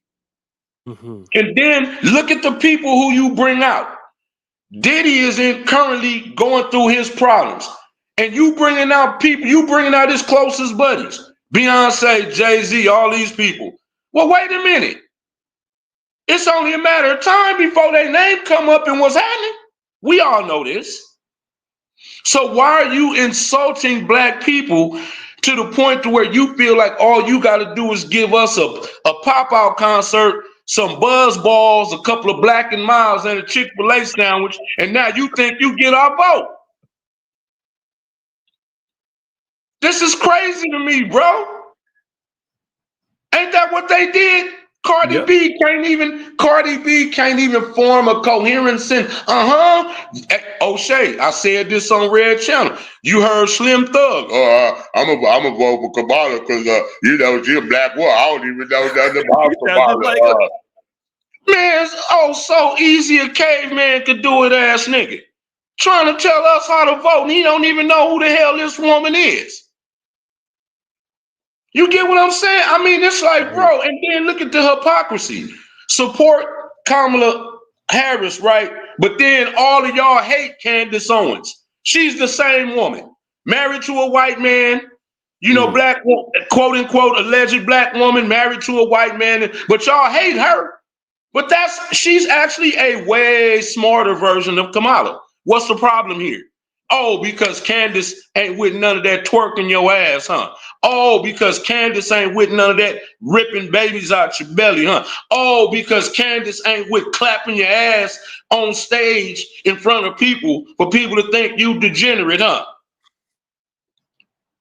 Mm-hmm. And then look at the people who you bring out. Diddy is currently going through his problems. And you bringing out people, you bringing out his closest buddies. Beyonce, Jay-Z, all these people. Well, wait a minute. It's only a matter of time before their name come up in what's happening. We all know this. So why are you insulting black people to the point to where you feel like all you got to do is give us a pop-out concert, some buzz balls, a couple of Black and Miles, and a Chick-fil-A sandwich, and now you think you get our vote? This is crazy to me, bro. Ain't that what they did? Cardi B can't even form a coherent sentence. O'Shea, I said this on Red Channel. You heard Slim Thug. I'm a vote for Kamala because she's a black woman. I don't even know nothing about Kamala. Man, it's so easy a caveman could do it, ass nigga. Trying to tell us how to vote, and he don't even know who the hell this woman is. You get what I'm saying? I mean, it's like, bro, and then look at the hypocrisy. Support Kamala Harris, right? But then all of y'all hate Candace Owens. She's the same woman, married to a white man, black, quote unquote, alleged black woman married to a white man, but y'all hate her. But she's actually a way smarter version of Kamala. What's the problem here? Oh, because Candace ain't with none of that twerking your ass, huh? Oh, because Candace ain't with none of that ripping babies out your belly, huh? Oh, because Candace ain't with clapping your ass on stage in front of people for people to think you degenerate, huh?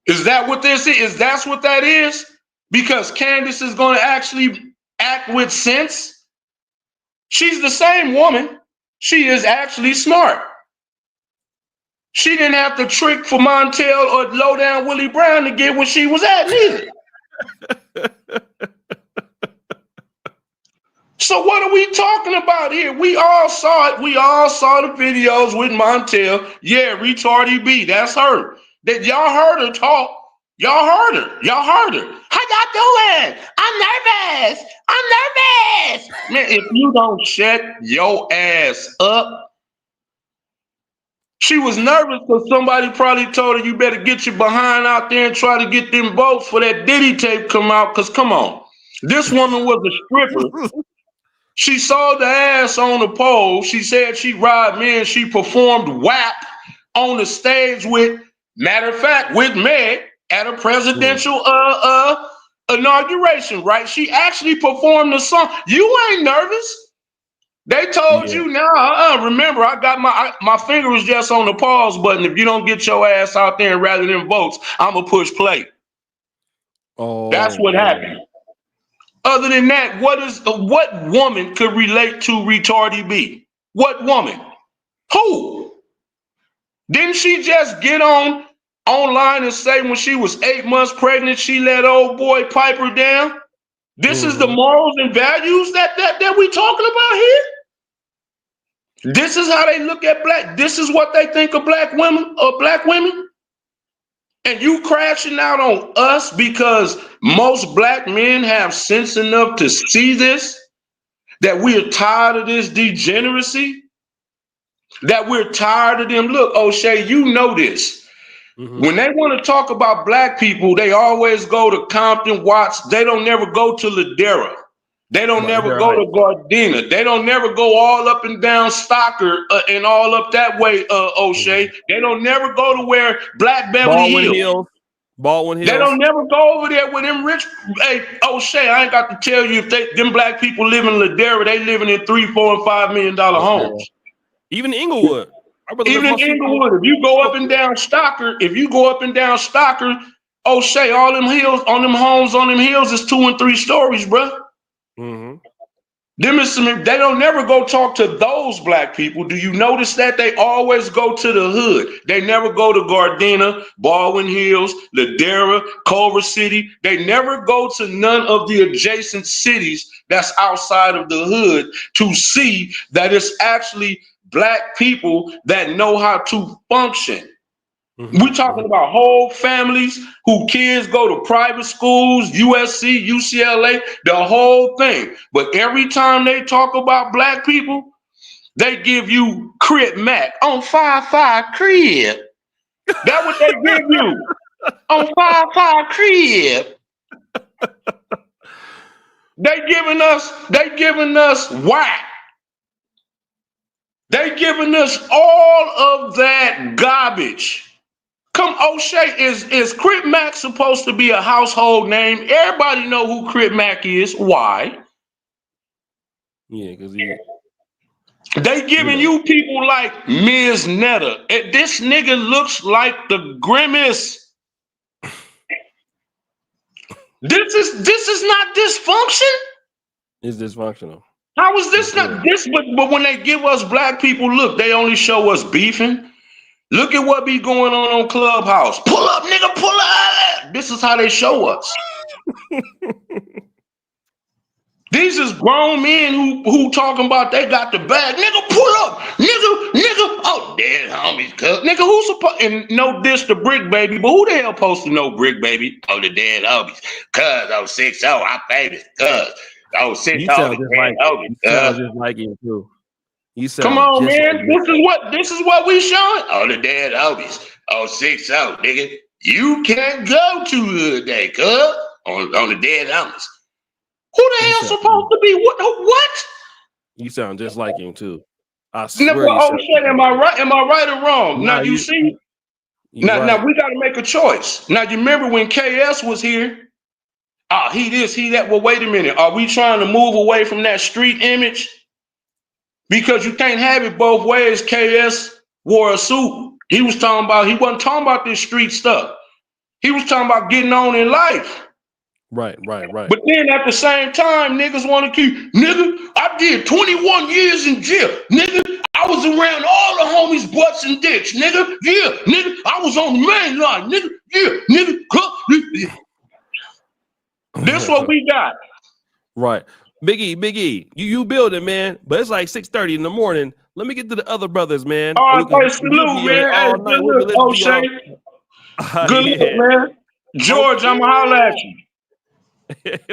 Is that what this is? That's what that is? Because Candace is going to actually act with sense? She's the same woman. She is actually smart. She didn't have to trick for Montel or low down Willie Brown to get where she was at neither. So what are we talking about here? We all saw it. We all saw the videos with Montel. Yeah, retarded B. That's her. That y'all heard her talk. Y'all heard her. Y'all heard her. How y'all doing? I'm nervous. I'm nervous. Man, if you don't shut your ass up. She was nervous because somebody probably told her you better get your behind out there and try to get them votes for that Diddy tape come out. Because come on, this woman was a stripper. She sold the ass on the pole. She said she robbed men. She performed WAP on the stage with, matter of fact, with Meg at a presidential inauguration, right? She actually performed the song. You ain't nervous. They told you now, remember, I got my finger was just on the pause button. If you don't get your ass out there and rather than votes, I'm going to push play. Oh, that's what happened. Other than that, what woman could relate to retarded B? What woman? Who? Didn't she just get online and say when she was 8 months pregnant, she let old boy pipe her down? This is the morals and values that we talking about here. This is how they look at black. This is what they think of black women or black women. And you crashing out on us because most black men have sense enough to see this, that we're tired of this degeneracy, that we're tired of them. Look, O'Shea, you know this. When they want to talk about black people, they always go to Compton, Watts. They don't never go to Ladera. They don't never go to Gardena. They don't never go all up and down Stocker and all up that way, O'Shea. They don't never go to where Black Beverly Hills. Baldwin Hills. They don't never go over there with them rich. Hey, O'Shea, I ain't got to tell you if them black people live in Ladera, they living in $3, $4, and $5 million homes. Even Inglewood. Even in Inglewood, if you go up and down Stocker, O'Shea, all them hills on them homes on them hills is 2 and 3 stories, bro. Them is they don't never go talk to those black people. Do you notice that they always go to the hood? They never go to Gardena, Baldwin Hills, Ladera, Culver City. They never go to none of the adjacent cities that's outside of the hood to see that it's actually black people that know how to function. We're talking about whole families who kids go to private schools, USC, UCLA, the whole thing. But every time they talk about black people, they give you Crip Mac on 5-5 Crib. That's what they give you on 5-5 Crib. They giving us whack. They giving us all of that garbage. Come, O'Shea, is Crip Mac supposed to be a household name? Everybody know who Crip Mac is. Why? Yeah, because they giving you people like Ms. Netta. This nigga looks like the Grimace. This is not dysfunction. It's dysfunctional. How is this not this? But when they give us black people, look, they only show us beefing. Look at what be going on Clubhouse. Pull up, nigga, pull up. This is how they show us. These is grown men who talking about they got the bag. Nigga, pull up. Nigga. Oh, dead homies, cuz. Nigga, who's supposed, and no diss to Brick Baby, but who the hell supposed to know Brick Baby? Oh, the dead homies. Cuz, oh, 6-0, I'm famous. Cuz, oh, 6-0, you sound just like him, too. Come on, man. This is what we showing. Oh, the dead homies. Oh, 6-0, nigga. You can't go to hood day, cuz. On the dead homies. Who the hell supposed to be what? You sound just like him too. I swear. Shit, am I right? Am I right or wrong? Now you see. Now we gotta make a choice. Now you remember when KS was here? He this, he that. Well, wait a minute. Are we trying to move away from that street image? Because you can't have it both ways. KS wore a suit. He wasn't talking about this street stuff. He was talking about getting on in life. Right. But then at the same time, niggas want to keep, nigga, I did 21 years in jail. Nigga, I was around all the homies' butts and dicks. Nigga, yeah, nigga, I was on the main line. Nigga, yeah, nigga. This what we got. Right. Big E, you building, man. But it's like 6:30 in the morning. Let me get to the other brothers, man. All right, salute, man. Good luck, man. George, I'm gonna holler at you.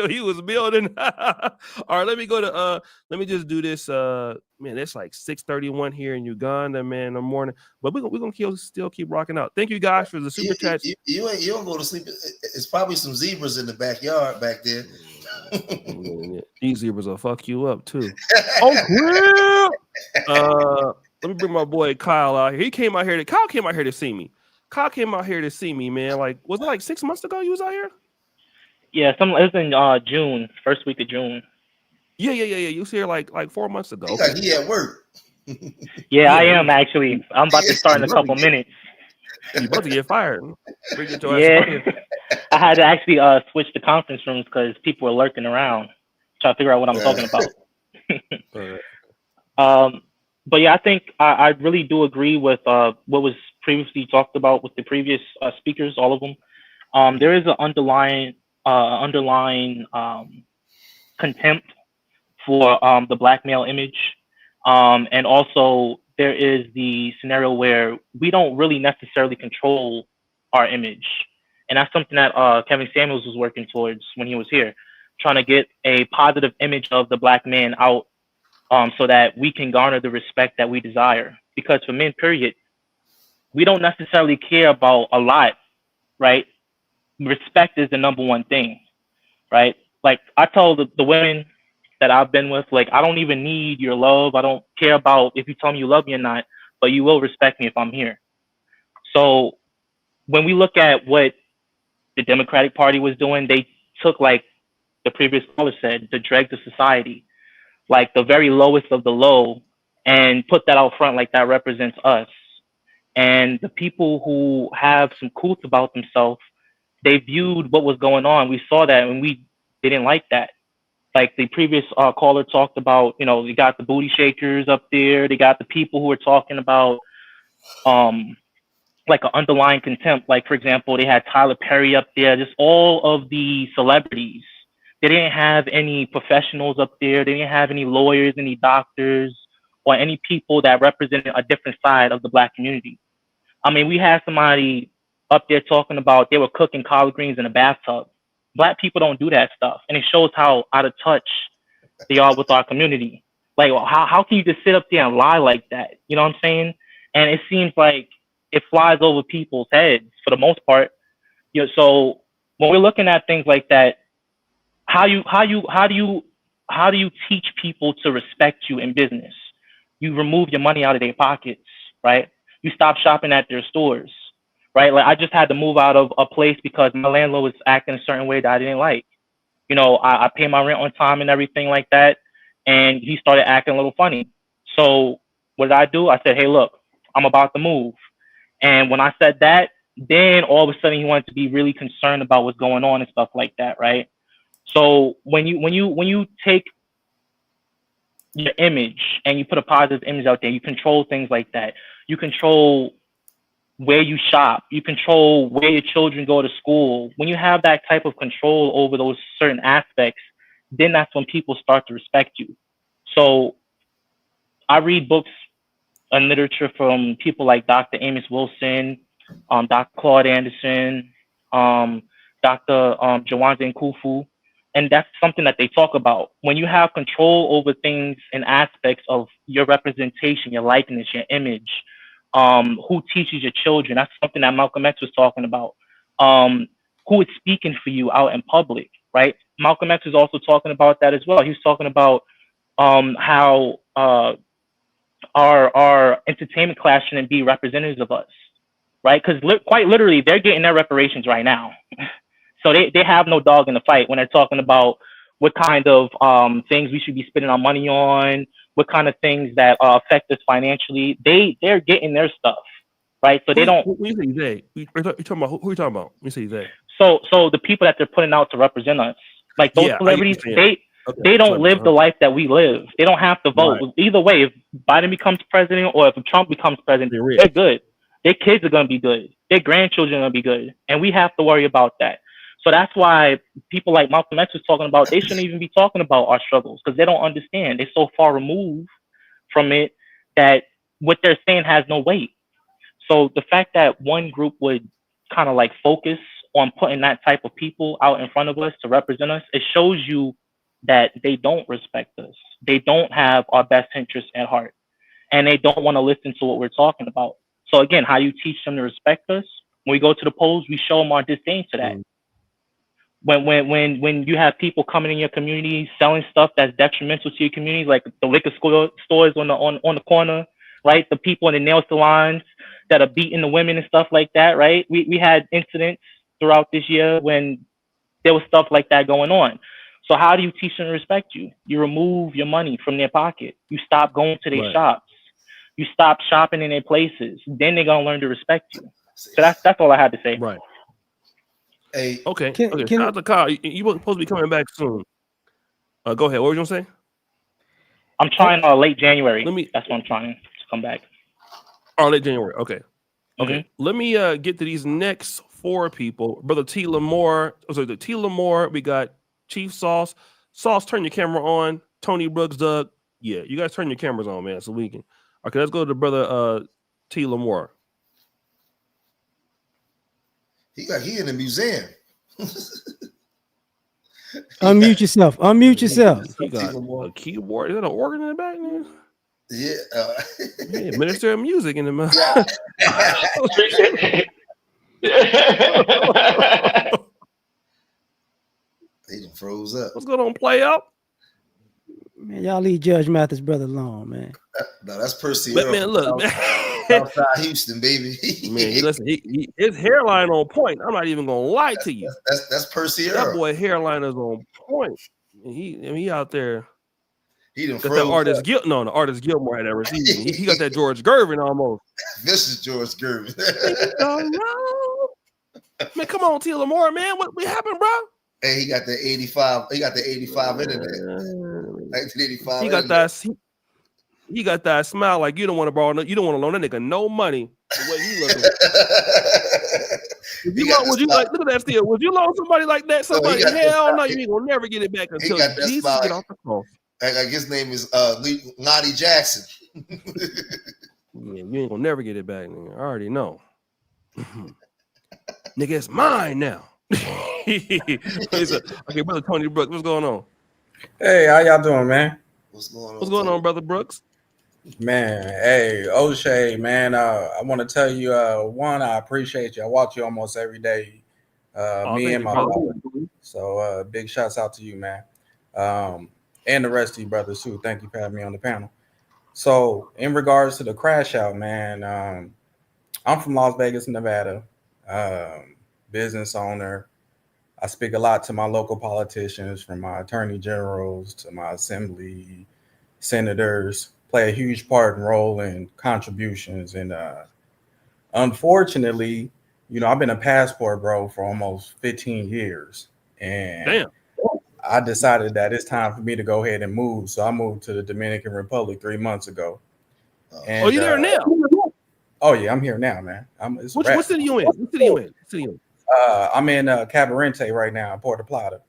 He was building. All right, let me go to let me just do this. Man, it's like 6:31 here in Uganda, man, in the morning. But we're gonna still keep rocking out. Thank you guys for the super chat. You don't go to sleep. It's probably some zebras in the backyard back there. These zebras will fuck you up too. Oh, let me bring my boy Kyle out here. Kyle came out here to see me. Man. Like, was it like 6 months ago you was out here? Yeah, it was in June, first week of June. Yeah. You was here like 4 months ago. Okay. He at work. Yeah, I am actually. I'm about to start in a couple minutes. You about to get fired. Yeah, I had to actually switch the conference rooms because people were lurking around, trying to figure out what I'm talking about. But yeah, I think I really do agree with what was previously talked about with the previous speakers, all of them, there is an underlying contempt for the black male image. And also there is the scenario where we don't really necessarily control our image. And that's something that Kevin Samuels was working towards when he was here, trying to get a positive image of the black man out, so that we can garner the respect that we desire. Because for men, period, we don't necessarily care about a lot, right? Respect is the number one thing, right? Like I tell the women that I've been with, like, I don't even need your love. I don't care about if you tell me you love me or not, but you will respect me if I'm here. So when we look at what the Democratic Party was doing, they took, like the previous caller said, the dregs of society, like the very lowest of the low, and put that out front like that represents us. And the people who have some coots about themselves, they viewed what was going on. We saw that and we didn't like that. Like the previous caller talked about, you know, you got the booty shakers up there. They got the people who are talking about like an underlying contempt. Like, for example, they had Tyler Perry up there, just all of the celebrities. They didn't have any professionals up there. They didn't have any lawyers, any doctors, or any people that represented a different side of the black community. I mean, we had somebody up there talking about they were cooking collard greens in a bathtub. Black people don't do that stuff. And it shows how out of touch they are with our community. Like, how can you just sit up there and lie like that? You know what I'm saying? And it seems like it flies over people's heads for the most part. You know, so when we're looking at things like that, how do you teach people to respect you in business? You remove your money out of their pockets, right? You stop shopping at their stores, right? Like I just had to move out of a place because my landlord was acting a certain way that I didn't like. You know, I pay my rent on time and everything like that, and he started acting a little funny. So what did I do? I said, hey, look, I'm about to move. And when I said that, then all of a sudden he wanted to be really concerned about what's going on and stuff like that, right? So when you take your image and you put a positive image out there, you control things like that. You control where you shop. You control where your children go to school. When you have that type of control over those certain aspects, then that's when people start to respect you. So I read books and literature from people like Dr. Amos Wilson, Dr. Claude Anderson, Dr. Jawanze Nkufu, and that's something that they talk about. When you have control over things and aspects of your representation, your likeness, your image, who teaches your children, that's something that Malcolm X was talking about. Who is speaking for you out in public, right? Malcolm X was also talking about that as well. He was talking about how our entertainment class shouldn't be representatives of us, right? Because quite literally, they're getting their reparations right now. So they have no dog in the fight when they're talking about what kind of things we should be spending our money on, what kind of things that affect us financially. They're getting their stuff, right? So they don't. When you say they, you're talking about who are you talking about? When you say they, so the people that they're putting out to represent us, like those celebrities, they don't live the life that we live. They don't have to vote. Right. Either way, if Biden becomes president or if Trump becomes president, they're good. Their kids are going to be good. Their grandchildren are going to be good. And we have to worry about that. So that's why people like Malcolm X was talking about, they shouldn't even be talking about our struggles because they don't understand. They're so far removed from it that what they're saying has no weight. So the fact that one group would kind of like focus on putting that type of people out in front of us to represent us, it shows you that they don't respect us. They don't have our best interests at heart. And they don't want to listen to what we're talking about. So again, how you teach them to respect us? When we go to the polls, we show them our disdain to that. When you have people coming in your community selling stuff that's detrimental to your community, like the liquor stores on the corner, right? The people in the nail salons that are beating the women and stuff like that, right? We had incidents throughout this year when there was stuff like that going on. So how do you teach them to respect you? You remove your money from their pocket. You stop going to their shops. You stop shopping in their places. Then they're gonna learn to respect you. So that's all I had to say. Right. Hey, okay. Shout out to Kyle. You were supposed to be coming back soon. Go ahead. What were you gonna say? I'm trying late January. That's when I'm trying to come back. Oh, late January. Okay. Okay, let me get to these next 4 people. Brother T. Lamore. So the T. Lamore, we got Chief Sauce. Sauce, turn your camera on. Tony Brooks, Doug. Yeah, you guys turn your cameras on, man, so we can. Okay, let's go to brother T. Lamore. He in the museum. Unmute yourself. Unmute yourself. He got a keyboard. Is that an organ in the back, man? Yeah. Yeah, Minister of Music in the mouth. He done froze up. What's going on, play up? Man, y'all leave Judge Mathis brother alone, man. No, that's Percy. But man, look, Southside Houston, baby. Man, listen, his hairline on point. I'm not even gonna lie to you. That's Percy. That boy hairline is on point. He out there. He done got that artist the artist Gilmore had ever seen. He got that George Gervin almost. This is George Gervin. Man, come on, T. Lamore, man. What happened, bro? Hey, he got the 85. He got the 85 internet. 1985. He got that. He got that smile like you don't want to borrow. You don't want to loan that nigga no money. The way he looking. Would you like? Look at that still. Would you loan somebody like that? Somebody? Hell no, you ain't gonna never get it back until Jesus get off the cross. Like his name is Lonnie Jackson. Yeah, you ain't gonna never get it back, nigga. I already know. Nigga, it's mine now. Okay, brother Tony Brooks, what's going on? Hey, how y'all doing, man? What's going on? What's going on, brother Brooks? Man, hey, O'Shea, man, I want to tell you, one, I appreciate you. I watch you almost every day, me and my brother. So big shouts out to you, man. And the rest of you brothers too. Thank you for having me on the panel. So in regards to the crash out, man, I'm from Las Vegas, Nevada, business owner. I speak a lot to my local politicians, from my attorney generals to my assembly senators, play a huge part and role in contributions. And unfortunately, I've been a passport bro for almost 15 years. And damn. I decided that it's time for me to go ahead and move. So I moved to the Dominican Republic 3 months ago. And, you there now? Oh yeah, I'm here now, man. What city you in? What city you in? I'm in Cabarente right now, Puerto Plata.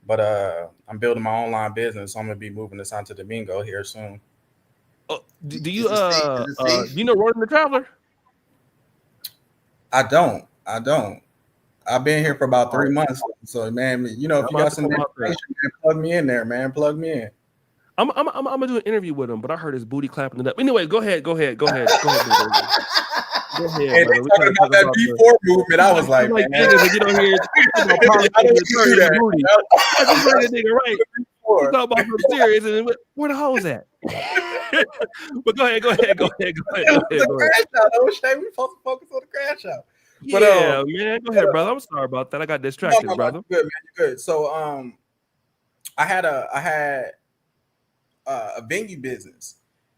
But I'm building my online business. So I'm gonna be moving to Santo Domingo here soon. Do you know Roland the Traveler? I don't. I've been here for about 3 months. So man, if you got some information, man, plug me in there, man. Plug me in. I'm gonna do an interview with him, but I heard his booty clapping it up. Anyway, go ahead. Go ahead. Go ahead, hey, they talking about that B4 movement. I was like, man, get on here. I don't do that. I nigga, right? You talk about some serious, and where the hoes at? But go ahead. The crash out. We supposed to focus on the crash out. But man, go ahead, brother. I'm sorry about that. I got distracted, brother. Good, man. You're good. So I had a venue business,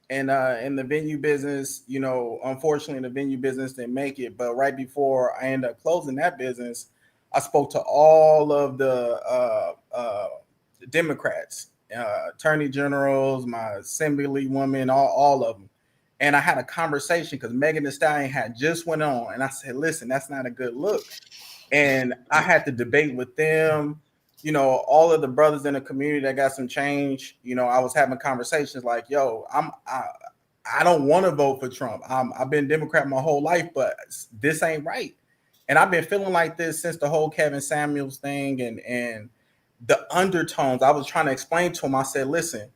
and in the venue business, unfortunately the venue business didn't make it. But right before I ended up closing that business, I spoke to all of the Democrats, attorney generals, my assemblywoman, all of them. And I had a conversation because Megan Thee Stallion had just went on, and I said, listen, that's not a good look. And I had to debate with them, all of the brothers in the community that got some change. I was having conversations like, yo, I don't want to vote for Trump. I've been Democrat my whole life, but this ain't right. And I've been feeling like this since the whole Kevin Samuels thing and the undertones. I was trying to explain to him. I said, listen,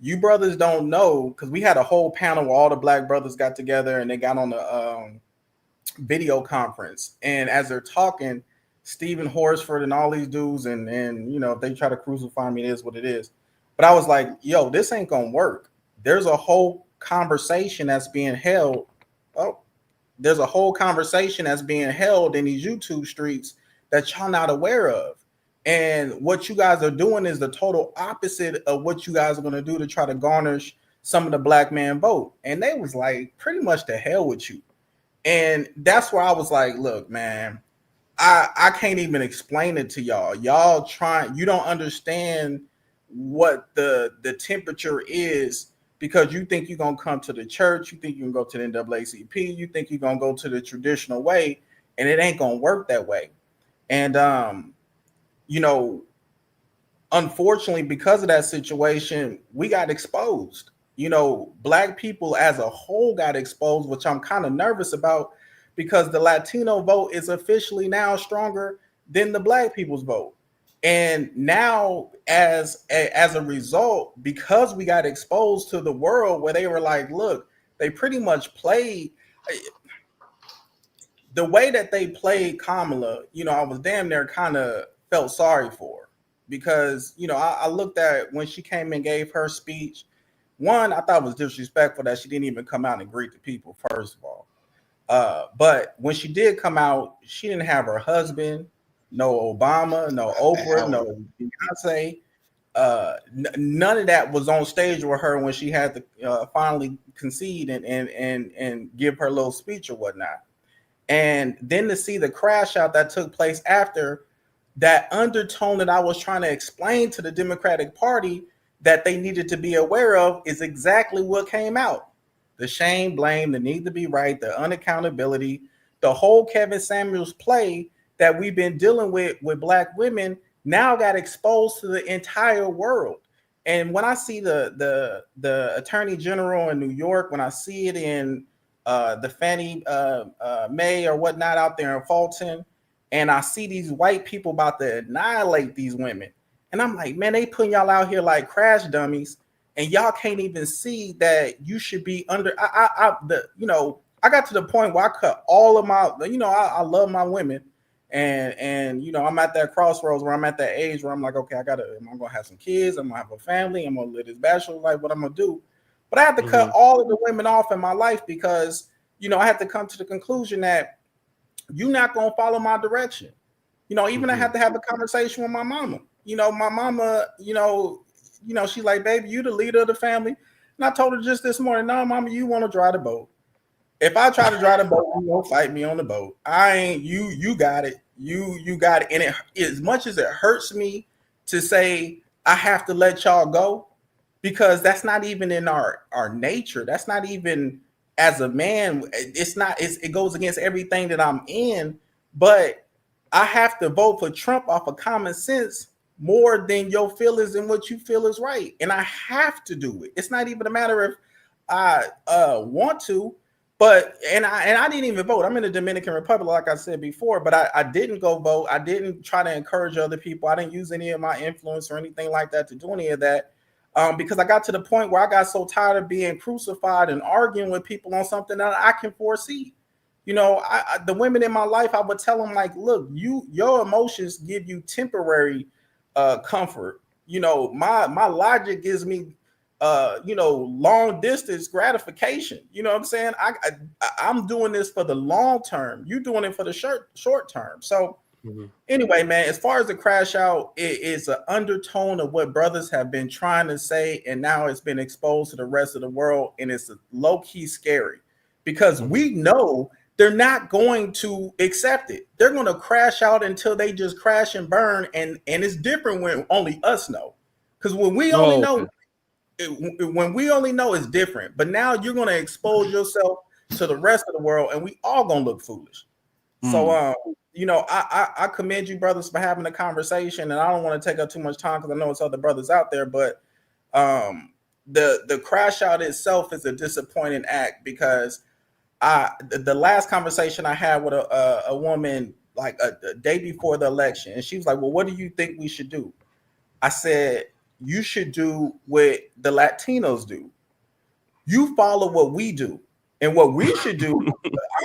you brothers don't know, because we had a whole panel where all the black brothers got together and they got on the video conference. And as they're talking, Stephen Horsford and all these dudes, and if they try to crucify me, it is what it is. But I was like, yo, this ain't gonna work. There's a whole conversation that's being held. There's a whole conversation that's being held in these YouTube streets that y'all not aware of. And what you guys are doing is the total opposite of what you guys are going to do to try to garnish some of the black man vote. And they was like, pretty much the hell with you. And that's where I was like, look, man, I can't even explain it to y'all. You don't understand what the temperature is because you think you're gonna come to the church, you think you can go to the NAACP, you think you're gonna go to the traditional way, and it ain't gonna work that way. And you know, unfortunately, because of that situation, we got exposed. You know, Black people as a whole got exposed, which I'm kind of nervous about, because the Latino vote is officially now stronger than the Black people's vote. And now, as a result, because we got exposed to the world where they were like, look, they pretty much played the way that they played Kamala. You know, I was damn near kind of felt sorry for her, because, you know, I looked at when she came and gave her speech. One, I thought it was disrespectful that she didn't even come out and greet the people, first of all. But when she did come out, she didn't have her husband, no Obama, no Oprah, no Beyonce. None of that was on stage with her when she had to finally concede and give her little speech or whatnot. And then to see the crash out that took place after, that undertone that I was trying to explain to the Democratic Party that they needed to be aware of is exactly what came out. The shame, blame, the need to be right, the unaccountability, the whole Kevin Samuels play that we've been dealing with Black women now got exposed to the entire world. And when I see the Attorney General in New York, when I see it in the Fannie Mae or whatnot out there in Fulton, and I see these white people about to annihilate these women, and I'm like, man, they putting y'all out here like crash dummies, and y'all can't even see that you should be under. I got to the point where I cut all of my, I love my women, and I'm at that crossroads where I'm at that age where I'm like, okay, I'm gonna have some kids, I'm gonna have a family, I'm gonna live this bachelor life, what I'm gonna do. But I have to cut all of the women off in my life because, I have to come to the conclusion that you're not going to follow my direction. Even I had to have a conversation with my mama. My mama, she's like, baby, you the leader of the family. And I told her just this morning, no, mama, you want to drive the boat. If I try to drive the boat, you won't fight me on the boat. I ain't, you got it. You got it. And as much as it hurts me to say I have to let y'all go, because that's not even in our nature. That's not even, as a man, it goes against everything that I'm in. But I have to vote for Trump off of common sense more than your feelings and what you feel is right. And I have to do it. It's not even a matter if I want to, but I didn't even vote. I'm in the Dominican Republic, like I said before, but I didn't go vote. I didn't try to encourage other people. I didn't use any of my influence or anything like that to do any of that. Because I got to the point where I got so tired of being crucified and arguing with people on something that I can foresee. The women in my life, I would tell them, like, look, your emotions give you temporary comfort. My logic gives me long distance gratification. You know what I'm saying? I'm doing this for the long term. You're doing it for the short term. So anyway, man, as far as the crash out, it is an undertone of what brothers have been trying to say, and now it's been exposed to the rest of the world, and it's low-key scary because we know they're not going to accept it. They're going to crash out until they just crash and burn, and it's different when only us know. Because when we only know, it's different. But now you're going to expose yourself to the rest of the world, and we all going to look foolish. So, I commend you, brothers, for having a conversation, and I don't want to take up too much time because I know it's other brothers out there, but the crash out itself is a disappointing act because the last conversation I had with a woman like a day before the election, and she was like, well, what do you think we should do? I said, you should do what the Latinos do. You follow what we do. And what we should do,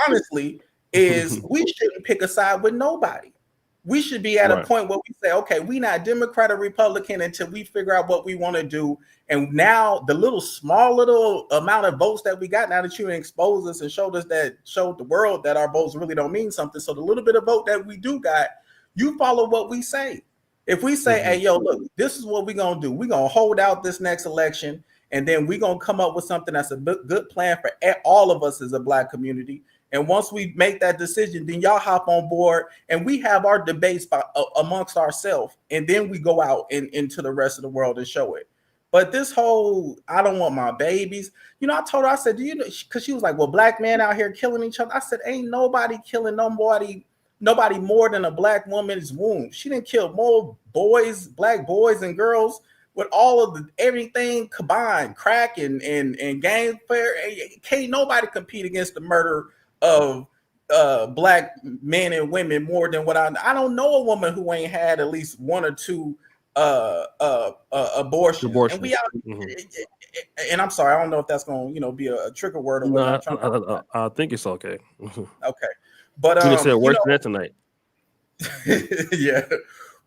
honestly, is we shouldn't pick a side with nobody. We should be at a point where we say, okay, we not Democrat or Republican until we figure out what we want to do. And now the small little amount of votes that we got, now that you exposed us and showed the world that our votes really don't mean something. So the little bit of vote that we do got, you follow what we say. If we say, hey, yo, look, this is what we're going to do. We're going to hold out this next election, and then we're going to come up with something that's a good plan for all of us as a Black community. And once we make that decision, then y'all hop on board and we have our debates amongst ourselves. And then we go out into the rest of the world and show it. But this whole, I don't want my babies. You know, I told her, I said, do you know, because she was like, well, black men out here killing each other. I said, ain't nobody killing nobody more than a black woman's womb. She didn't kill more boys, black boys and girls with all of the everything combined, crack and gang fair. Can't nobody compete against the murder of black men and women more than what I don't know a woman who ain't had at least one or two abortions. And we out, and I'm sorry, I don't know if that's going to be a trigger word or No, whatnot. I think it's okay. Okay, but we just said worse than that tonight. Yeah,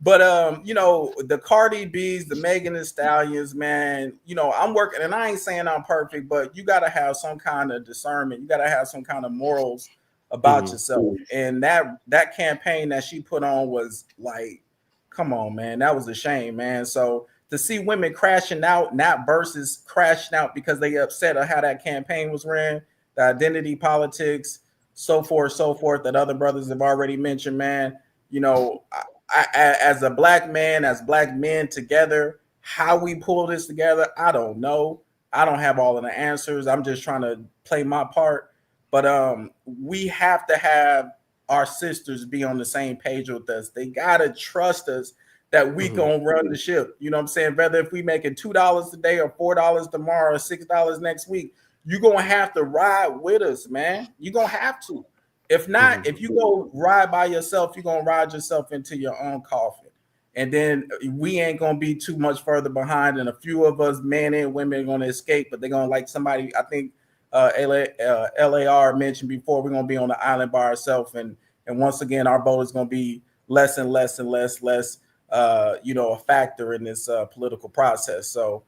but the Cardi B's, the Megan Thee Stallions, man, I'm working, and I ain't saying I'm perfect, but you got to have some kind of discernment. You got to have some kind of morals about yourself. And that campaign that she put on was like, come on, man, that was a shame, man. So to see women crashing out, not versus crashing out because they upset at how that campaign was ran, the identity politics, so forth, that other brothers have already mentioned, man. I, as a black man, as black men together, how we pull this together, I don't know. I don't have all of the answers. I'm just trying to play my part. But we have to have our sisters be on the same page with us. They gotta trust us that we gonna run the ship. You know what I'm saying? Whether if we making $2 today or $4 tomorrow or $6 next week, you're gonna have to ride with us, man. You're gonna have to. If not, if you go ride by yourself, you're gonna ride yourself into your own coffin. And then we ain't gonna be too much further behind. And a few of us, men and women, are gonna escape, but they're gonna like somebody, I think LAR mentioned before, we're gonna be on the island by ourselves, and once again our vote is gonna be less and less and less a factor in this political process. So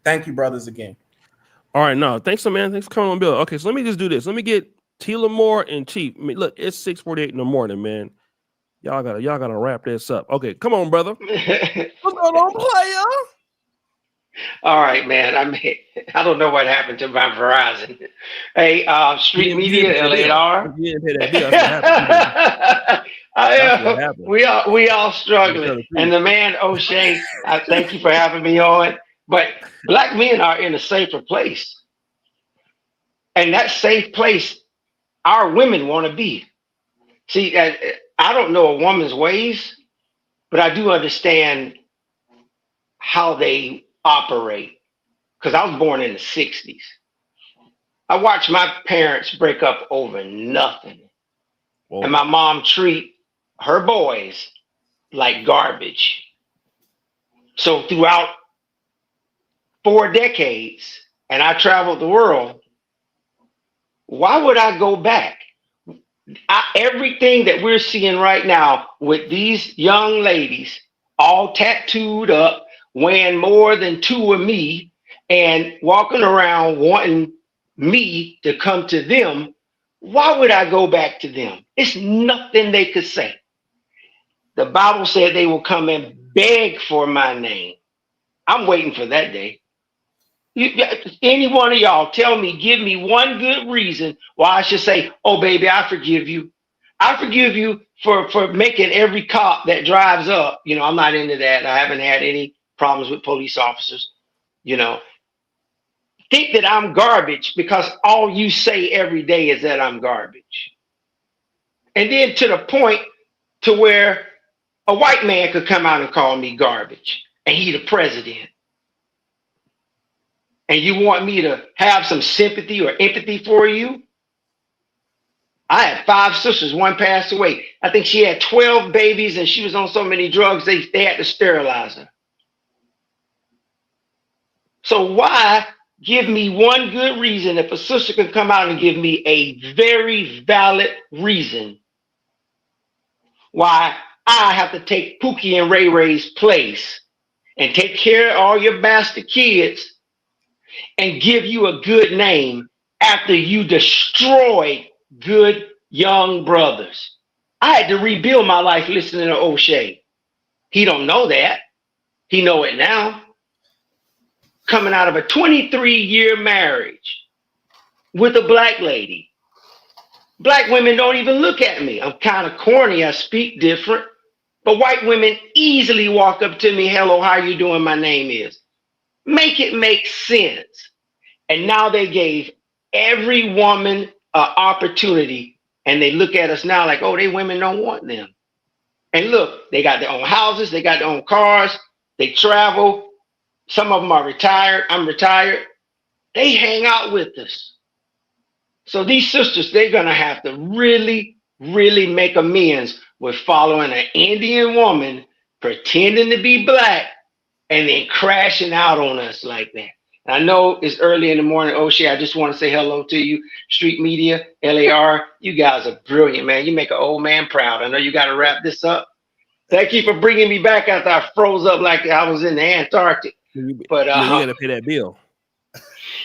thank you, brothers, again. All right, no, thanks, man. Thanks for coming on, Bill. Okay, so let me just do this. Let me get Tila Moore and Chief. I mean, look, it's 6:48 in the morning, man. Y'all gotta wrap this up. Okay, come on, brother. What's going on, player? All right, man. I don't know what happened to my Verizon. Hey, Street Media, LAR. You didn't pay that bill. That's what happened. We all struggling. And the man O'Shea, I thank you for having me on. But black men are in a safer place, and that safe place, our women want to be. See, I don't know a woman's ways, but I do understand how they operate. Because I was born in the 60s. I watched my parents break up over nothing. Whoa. And my mom treat her boys like garbage. So throughout 4 decades, and I traveled the world, why would I go back? Everything that we're seeing right now with these young ladies, all tattooed up, weighing more than 2 of me, and walking around wanting me to come to them, why would I go back to them? It's nothing they could say. The Bible said they will come and beg for my name. I'm waiting for that day. Any one of y'all tell me, give me one good reason why I should say, oh, baby, I forgive you. I forgive you for making every cop that drives up. I'm not into that. I haven't had any problems with police officers. Think that I'm garbage because all you say every day is that I'm garbage. And then to the point to where a white man could come out and call me garbage, and he the president. And you want me to have some sympathy or empathy for you? I had 5 sisters, one passed away. I think she had 12 babies, and she was on so many drugs, they had to sterilize her. So why give me one good reason if a sister can come out and give me a very valid reason why I have to take Pookie and Ray Ray's place and take care of all your bastard kids and give you a good name after you destroyed good young brothers? I had to rebuild my life listening to O'Shea. He don't know that. He know it now. Coming out of a 23-year marriage with a black lady. Black women don't even look at me. I'm kind of corny. I speak different. But white women easily walk up to me, hello, how you doing? My name is. Make it make sense. And now they gave every woman an opportunity, and they look at us now like, oh, they women don't want them. And look, they got their own houses, they got their own cars, they travel. Some of them are retired. I'm retired. They hang out with us. So these sisters, they're going to have to really, really make amends with following an Indian woman, pretending to be black, and then crashing out on us like that. And I know it's early in the morning, O'Shea. I just want to say hello to you. Street Media, LAR, you guys are brilliant, man. You make an old man proud. I know you got to wrap this up. Thank you for bringing me back after I froze up like I was in the Antarctic. But you got to pay that bill.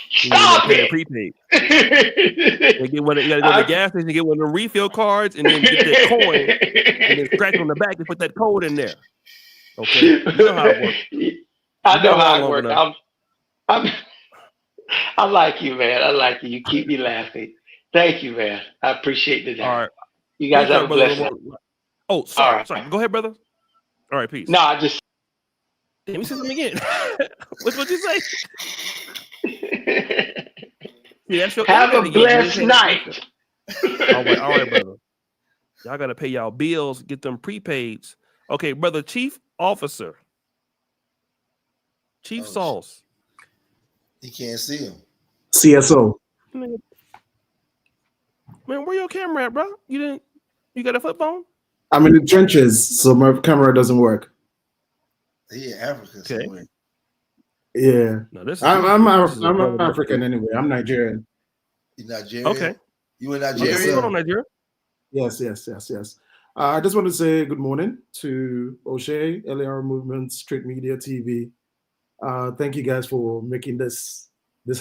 Stop pay it! that prepaid. You got to go to the gas station, get one of the refill cards, and then get that coin, and then scratch on the back and put that code in there. Okay, you know how it works. I know how it works. I like you, man. I like you. You keep me laughing. Thank you, man. I appreciate the time. All right. You guys have a blessed night. Oh, sorry. Sorry. Go ahead, brother. All right, peace. No, I just. Let me say something again. What you say? Yeah, have a blessed night. All right, brother. Y'all gotta pay y'all bills, get them prepaids. Okay, brother, Chief Officer, Chief Sauce. You can't see him. CSO. Man, where your camera at, bro? You got a flip phone? I'm in the trenches, so my camera doesn't work. He in Africa somewhere. Yeah. No, I'm African anyway. I'm Nigerian. You Nigerian? Okay. You in Nigeria? Okay, what's going on, Nigeria? Yes. I just want to say good morning to O'Shea, LAR Movement, Street Media TV. Thank you guys for making this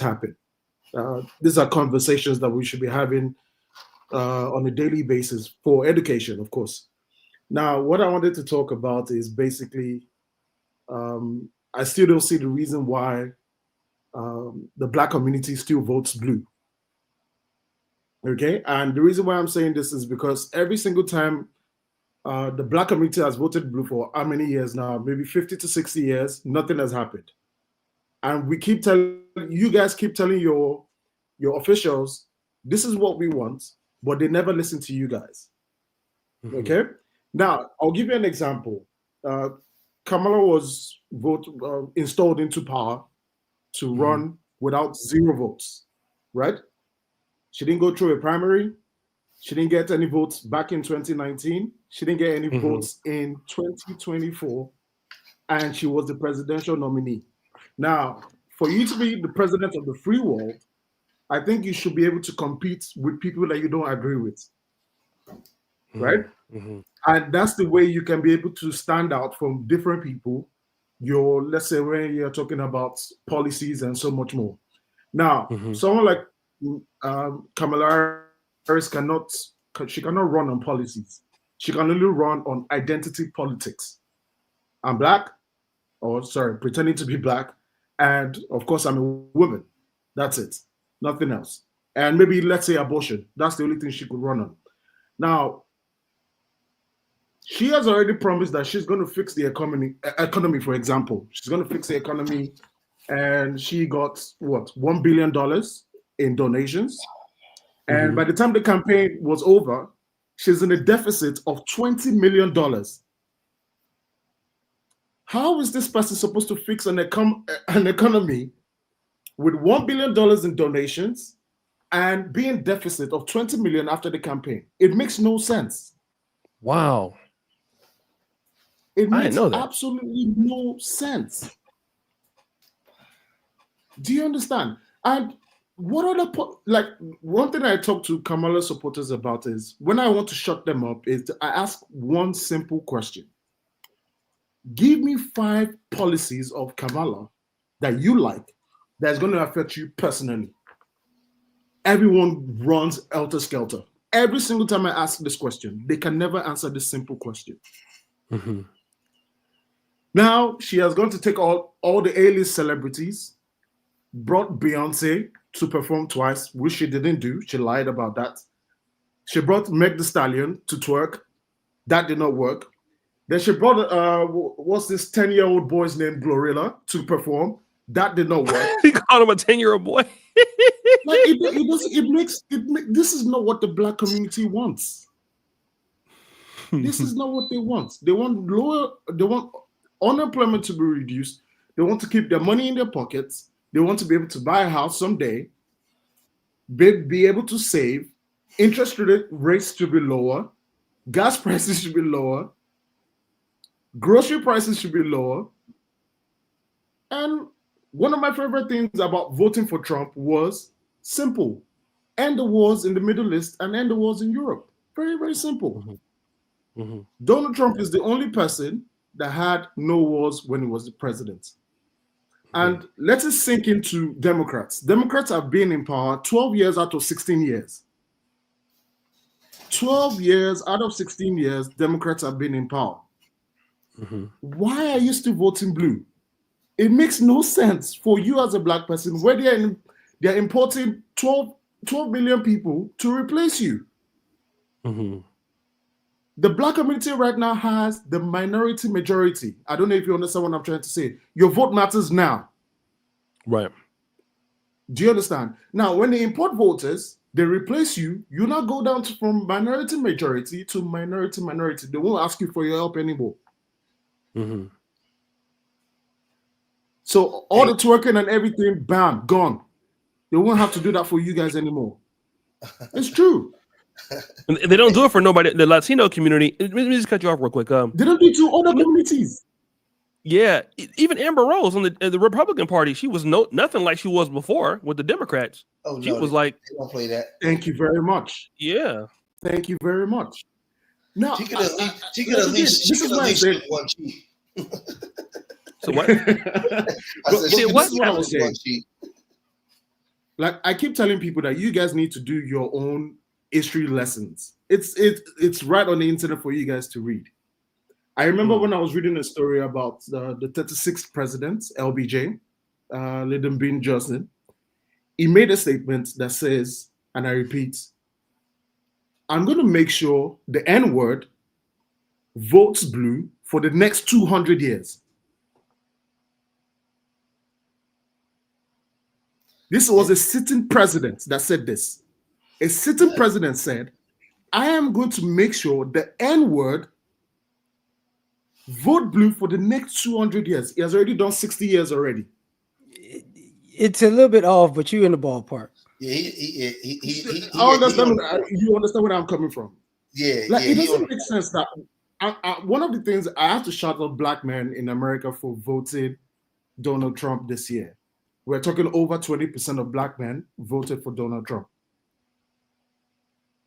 happen. These are conversations that we should be having on a daily basis for education, of course. Now, what I wanted to talk about is basically, I still don't see the reason why the Black community still votes blue. Okay, and the reason why I'm saying this is because every single time the Black community has voted blue for how many years now? Maybe 50 to 60 years, nothing has happened. And we keep telling, you guys keep telling your officials, this is what we want, but they never listen to you guys. Okay, now I'll give you an example. Kamala was installed into power to run without 0 votes, right? She didn't go through a primary. She didn't get any votes back in 2019. She didn't get any votes in 2024. And she was the presidential nominee. Now, for you to be the president of the free world, I think you should be able to compete with people that you don't agree with, right? And that's the way you can be able to stand out from different people. Let's say when you're talking about policies and so much more. Now, someone like Kamala Harris cannot run on policies. She can only run on identity politics. I'm Black, pretending to be Black, and of course I'm a woman. That's it, nothing else. And maybe let's say abortion. That's the only thing she could run on. Now, she has already promised that she's going to fix the economy, for example. She's going to fix the economy, and she got what, $1 billion in donations. And by the time the campaign was over, she's in a deficit of $20 million. How is this person supposed to fix an economy with $1 billion in donations and be in deficit of 20 million after the campaign? It makes no sense. Wow. It makes absolutely no sense. Do you understand? And what other one thing I talk to Kamala supporters about is when I want to shut them up is I ask one simple question. Give me 5 policies of Kamala that you like that's going to affect you personally. Everyone runs helter-skelter. Every single time I ask this question, they can never answer this simple question. Now, she has gone to take all the A-list celebrities, brought Beyonce to perform twice, which she didn't do. She lied about that. She brought Meg Thee Stallion to twerk. That did not work. Then she brought what's this 10-year-old boy's name, Glorilla, to perform. That did not work. He called him a 10-year-old boy. Like this is not what the black community wants. This is not what they want. They want unemployment to be reduced. They want to keep their money in their pockets. They want to be able to buy a house someday, be able to save. Interest rates should be lower. Gas prices should be lower. Grocery prices should be lower. And one of my favorite things about voting for Trump was simple. End the wars in the Middle East and end the wars in Europe. Very, very simple. Mm-hmm. Mm-hmm. Donald Trump is the only person that had no wars when he was the president. And let it sink into Democrats. Democrats have been in power 12 years out of 16 years. 12 years out of 16 years, Democrats have been in power. Mm-hmm. Why are you still voting blue? It makes no sense for you as a black person where they're importing 12 million people to replace you. Mm-hmm. The black community right now has the minority majority. I don't know if you understand what I'm trying to say. Your vote matters now. Right. Do you understand? Now, when they import voters, they replace you. You now go down from minority majority to minority minority. They won't ask you for your help anymore. Mm-hmm. So all the twerking and everything, bam, gone. They won't have to do that for you guys anymore. It's true. And they don't do it for nobody. The Latino community. Let me just cut you off real quick. They don't do it to other communities. Yeah, even Amber Rose on the Republican Party, she was nothing like she was before with the Democrats. Oh, she no, was like, they don't play that. Thank you very much. Yeah. Thank you very much. Now, she could at least show one cheek. So what? This is what I was saying. Like I keep telling people that you guys need to do your own history lessons. It's right on the internet for you guys to read. I remember when I was reading a story about the 36th president, LBJ, Lyndon B. Johnson. He made a statement that says, and I repeat, I'm going to make sure the N-word votes blue for the next 200 years. This was a sitting president that said this. A sitting president said, I am going to make sure the N-word vote blue for the next 200 years. He has already done 60 years already. It's a little bit off, but you're in the ballpark. Yeah, I understand. You understand where I'm coming from. Yeah, like it doesn't make sense that one of the things I have to shout out black men in America for voting Donald Trump this year. We're talking over 20% of black men voted for Donald Trump.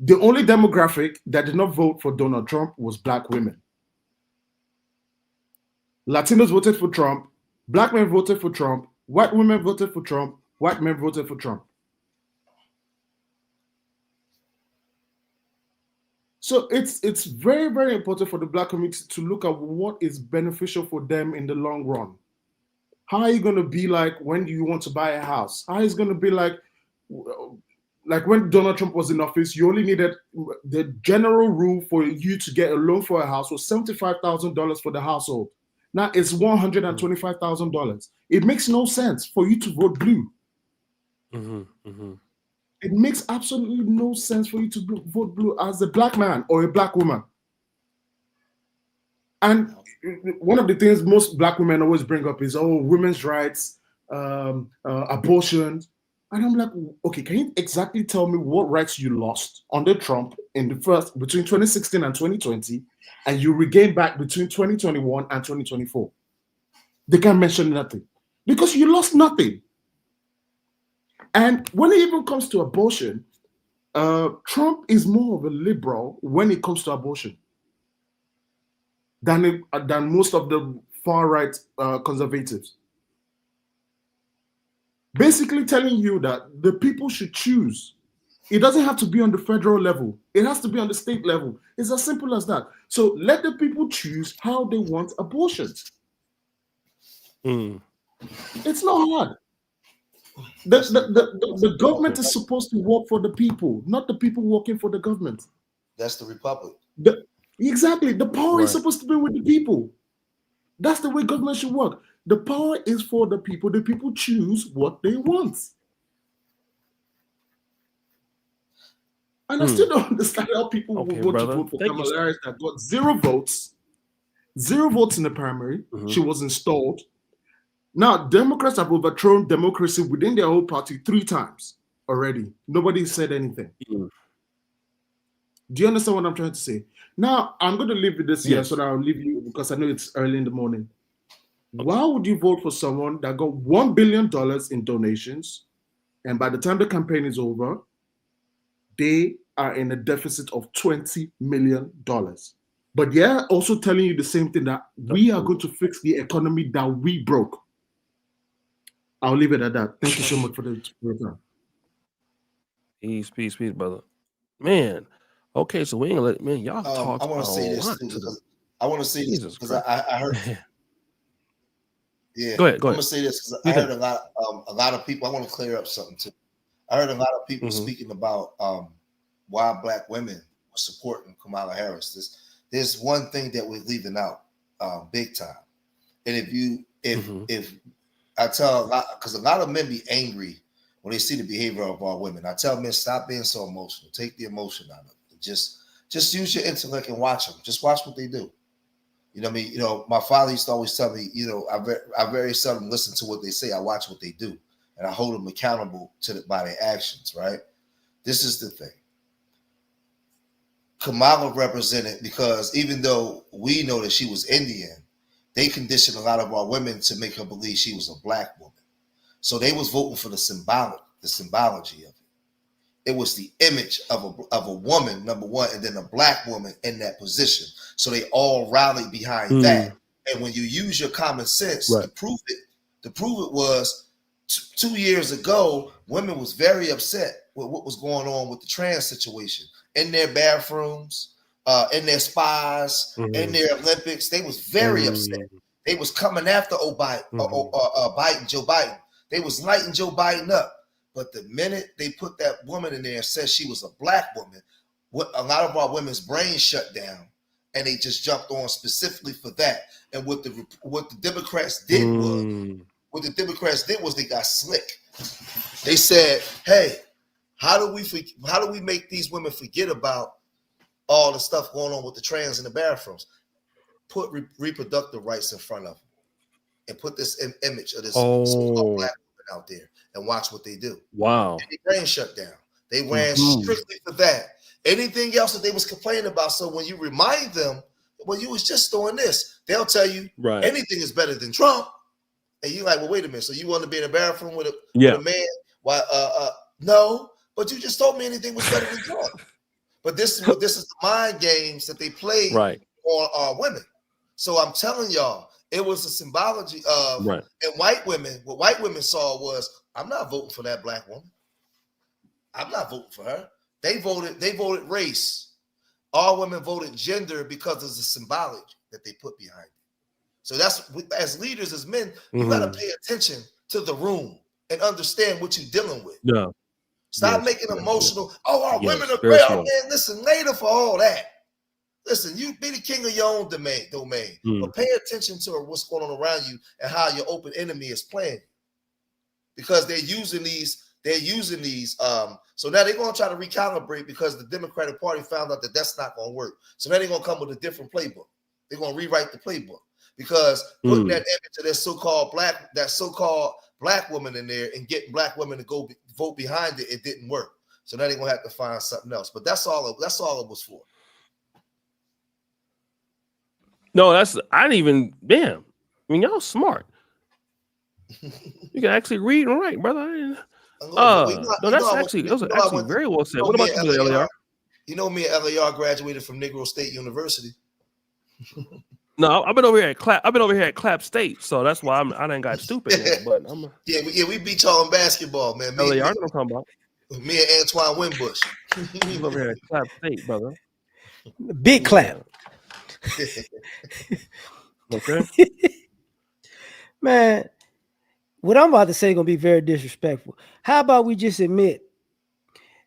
The only demographic that did not vote for Donald Trump was black women. Latinos voted for Trump, black men voted for Trump, white women voted for Trump, white men voted for Trump. So it's very, very important for the black community to look at what is beneficial for them in the long run. How are you going to be like when you want to buy a house? How is it going to be like when Donald Trump was in office, you only needed the general rule for you to get a loan for a house was $75,000 for the household. Now it's $125,000. It makes no sense for you to vote blue. Mm-hmm, mm-hmm. It makes absolutely no sense for you to vote blue as a black man or a black woman. And one of the things most black women always bring up is, oh, women's rights, abortion. And I'm like, okay, can you exactly tell me what rights you lost under Trump in the first between 2016 and 2020, and you regained back between 2021 and 2024? They can't mention nothing because you lost nothing. And when it even comes to abortion, Trump is more of a liberal when it comes to abortion than most of the far-right conservatives. Basically telling you that the people should choose. It doesn't have to be on the federal level. It has to be on the state level. It's as simple as that. So let the people choose how they want abortions. It's not hard. The government is supposed to work for the people, not the people working for the government. That's the republic. Exactly. The power is Right. supposed to be with the people. That's the way government should work. The power is for the people. The people choose what they want. And I still don't understand how people will Okay, vote to brother. vote for Thank you. Kamala Harris that got 0 votes. 0 votes in the primary. She was installed. Now, Democrats have overthrown democracy within their whole party 3 times already. Nobody said anything. Mm. Do you understand what I'm trying to say? Now, I'm going to leave it this year, Yes. so that I'll leave you because I know it's early in the morning. Why would you vote for someone that got $1 billion in donations, and by the time the campaign is over, they are in a deficit of $20 million? But yeah, also telling you the same thing, that we are going to fix the economy that we broke. I'll leave it at that. Thank you so much for the time. Peace, brother. Man. Okay, so we ain't gonna let y'all talk. I want to say this too, because I want to say this because I heard. Yeah, go ahead. I'm gonna say this because I heard a lot of people. I want to clear up something too. I heard a lot of people speaking about why Black women were supporting Kamala Harris. There's one thing that we're leaving out big time, and if I tell a lot, because a lot of men be angry when they see the behavior of our women. I tell men, stop being so emotional. Take the emotion out of it. Just use your intellect and watch them. Just watch what they do. You know what I mean? You know, my father used to always tell me, you know, I very seldom listen to what they say. I watch what they do, and I hold them accountable by their actions, right? This is the thing. Kamala represented, because even though we know that she was Indian, they conditioned a lot of our women to make her believe she was a Black woman. So they was voting for the symbology of it. It was the image of a woman, number one, and then a Black woman in that position. So they all rallied behind that. And when you use your common sense to prove it was 2 years ago, women was very upset with what was going on with the trans situation in their bathrooms, in their spas, in their Olympics. They was very upset. They was coming after Joe Biden. They was lighting Joe Biden up. But the minute they put that woman in there and said she was a Black woman, a lot of our women's brains shut down, and they just jumped on specifically for that. And what the Democrats did was they got slick. They said, "Hey, how do we make these women forget about all the stuff going on with the trans in the bathrooms? Put reproductive rights in front of them, and put this image of this so-called Black woman out there, and watch what they do." Wow. And their brain shut down. They ran strictly for that. Anything else that they was complaining about. So when you remind them, well, you was just doing this, they'll tell you anything is better than Trump. And you're like, well, wait a minute. So you want to be in a bathroom with a man? Why? No. But you just told me anything was better than Trump. But this is the mind games that they play on our women. So I'm telling y'all, it was a symbology of, and white women, what white women saw was, I'm not voting for that Black woman. I'm not voting for her. They voted race. All women voted gender because of the symbology that they put behind it. So that's, as leaders, as men, you got to pay attention to the room and understand what you're dealing with. Yeah. Stop making emotional. Oh, our women are great. Oh, man, listen, later for all that. Listen, you be the king of your own domain, but pay attention to what's going on around you and how your open enemy is playing. Because they're using these. So now they're going to try to recalibrate, because the Democratic Party found out that that's not going to work. So now they're going to come with a different playbook. They're going to rewrite the playbook, because putting that image of that so-called Black woman in there and getting Black women to go vote behind it didn't work. So now they're going to have to find something else. But that's all it was for. No, I didn't even. Damn. I mean, y'all smart. You can actually read and write, brother. No, that's actually very well said. What about you, LAR? You know, me and LAR graduated from Negro State University. No, I've been over here at Clap State, so that's why I done got stupid now. But we beat y'all in basketball, man. LAR, I know what I'm talking about. Me and Antoine Winbush. He's over here at Clap State, brother. Big clap. Okay. Man, what I'm about to say is gonna be very disrespectful. How about we just admit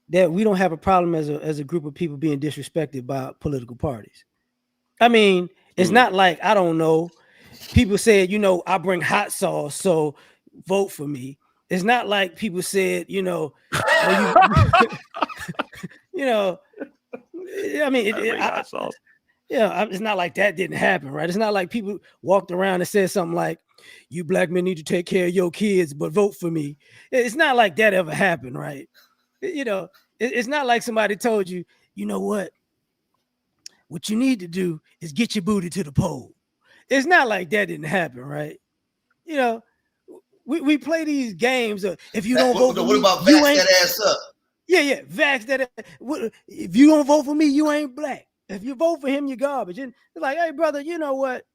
that we don't have a problem as a group of people being disrespected by political parties? I mean, it's not like, I don't know, people said, you know, I bring hot sauce, so vote for me. It's not like people said, you know, oh, you, you know, I mean, hot sauce. Yeah, it's not like that didn't happen, right? It's not like people walked around and said something like, you black men need to take care of your kids, but vote for me. It's not like that ever happened, right? You know, it's not like somebody told you, you know what you need to do is get your booty to the pole. It's not like that didn't happen, right? You know, we play these games of, if you don't vote for me, what about you vax ain't that ass up? Yeah, vax that. If you don't vote for me, you ain't black. If you vote for him, you're garbage. And it's like, hey, brother, you know what?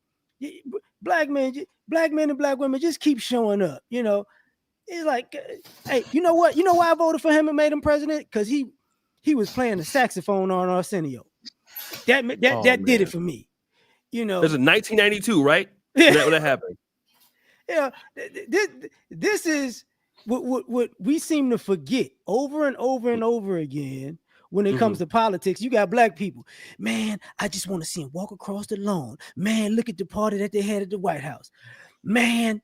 Black men and black women just keep showing up. You know, it's like, hey, you know what? You know why I voted for him and made him president? Because he was playing the saxophone on Arsenio. That did it for me. You know, this is 1992, right? When that happened. Yeah, this is what we seem to forget over and over and over again when it comes to politics. You got black people, man. I just want to see him walk across the lawn. Man, look at the party that they had at the White House. Man,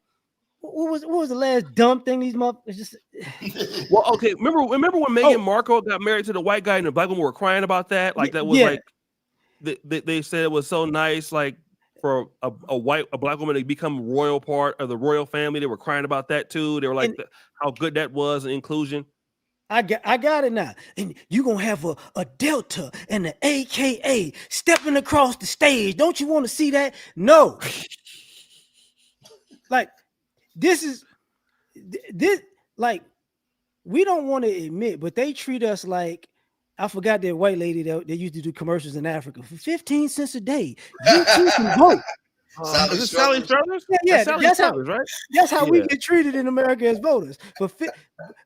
what was the last dumb thing these motherfuckers just? Well, okay. Remember when Meghan Markle got married to the white guy and the black women were crying about that? Like that was like they said it was so nice, like for a black woman to become royal part of the royal family. They were crying about that too. They were like, how good that was, and inclusion. I got it now. And you're gonna have a Delta and an AKA stepping across the stage. Don't you want to see that? No. Like this like, we don't want to admit, but they treat us like, I forgot that white lady that they used to do commercials in Africa for 15 cents a day. You too can vote. Is it Sally Struthers? Yeah, that's how, right? That's how we get treated in America as voters. For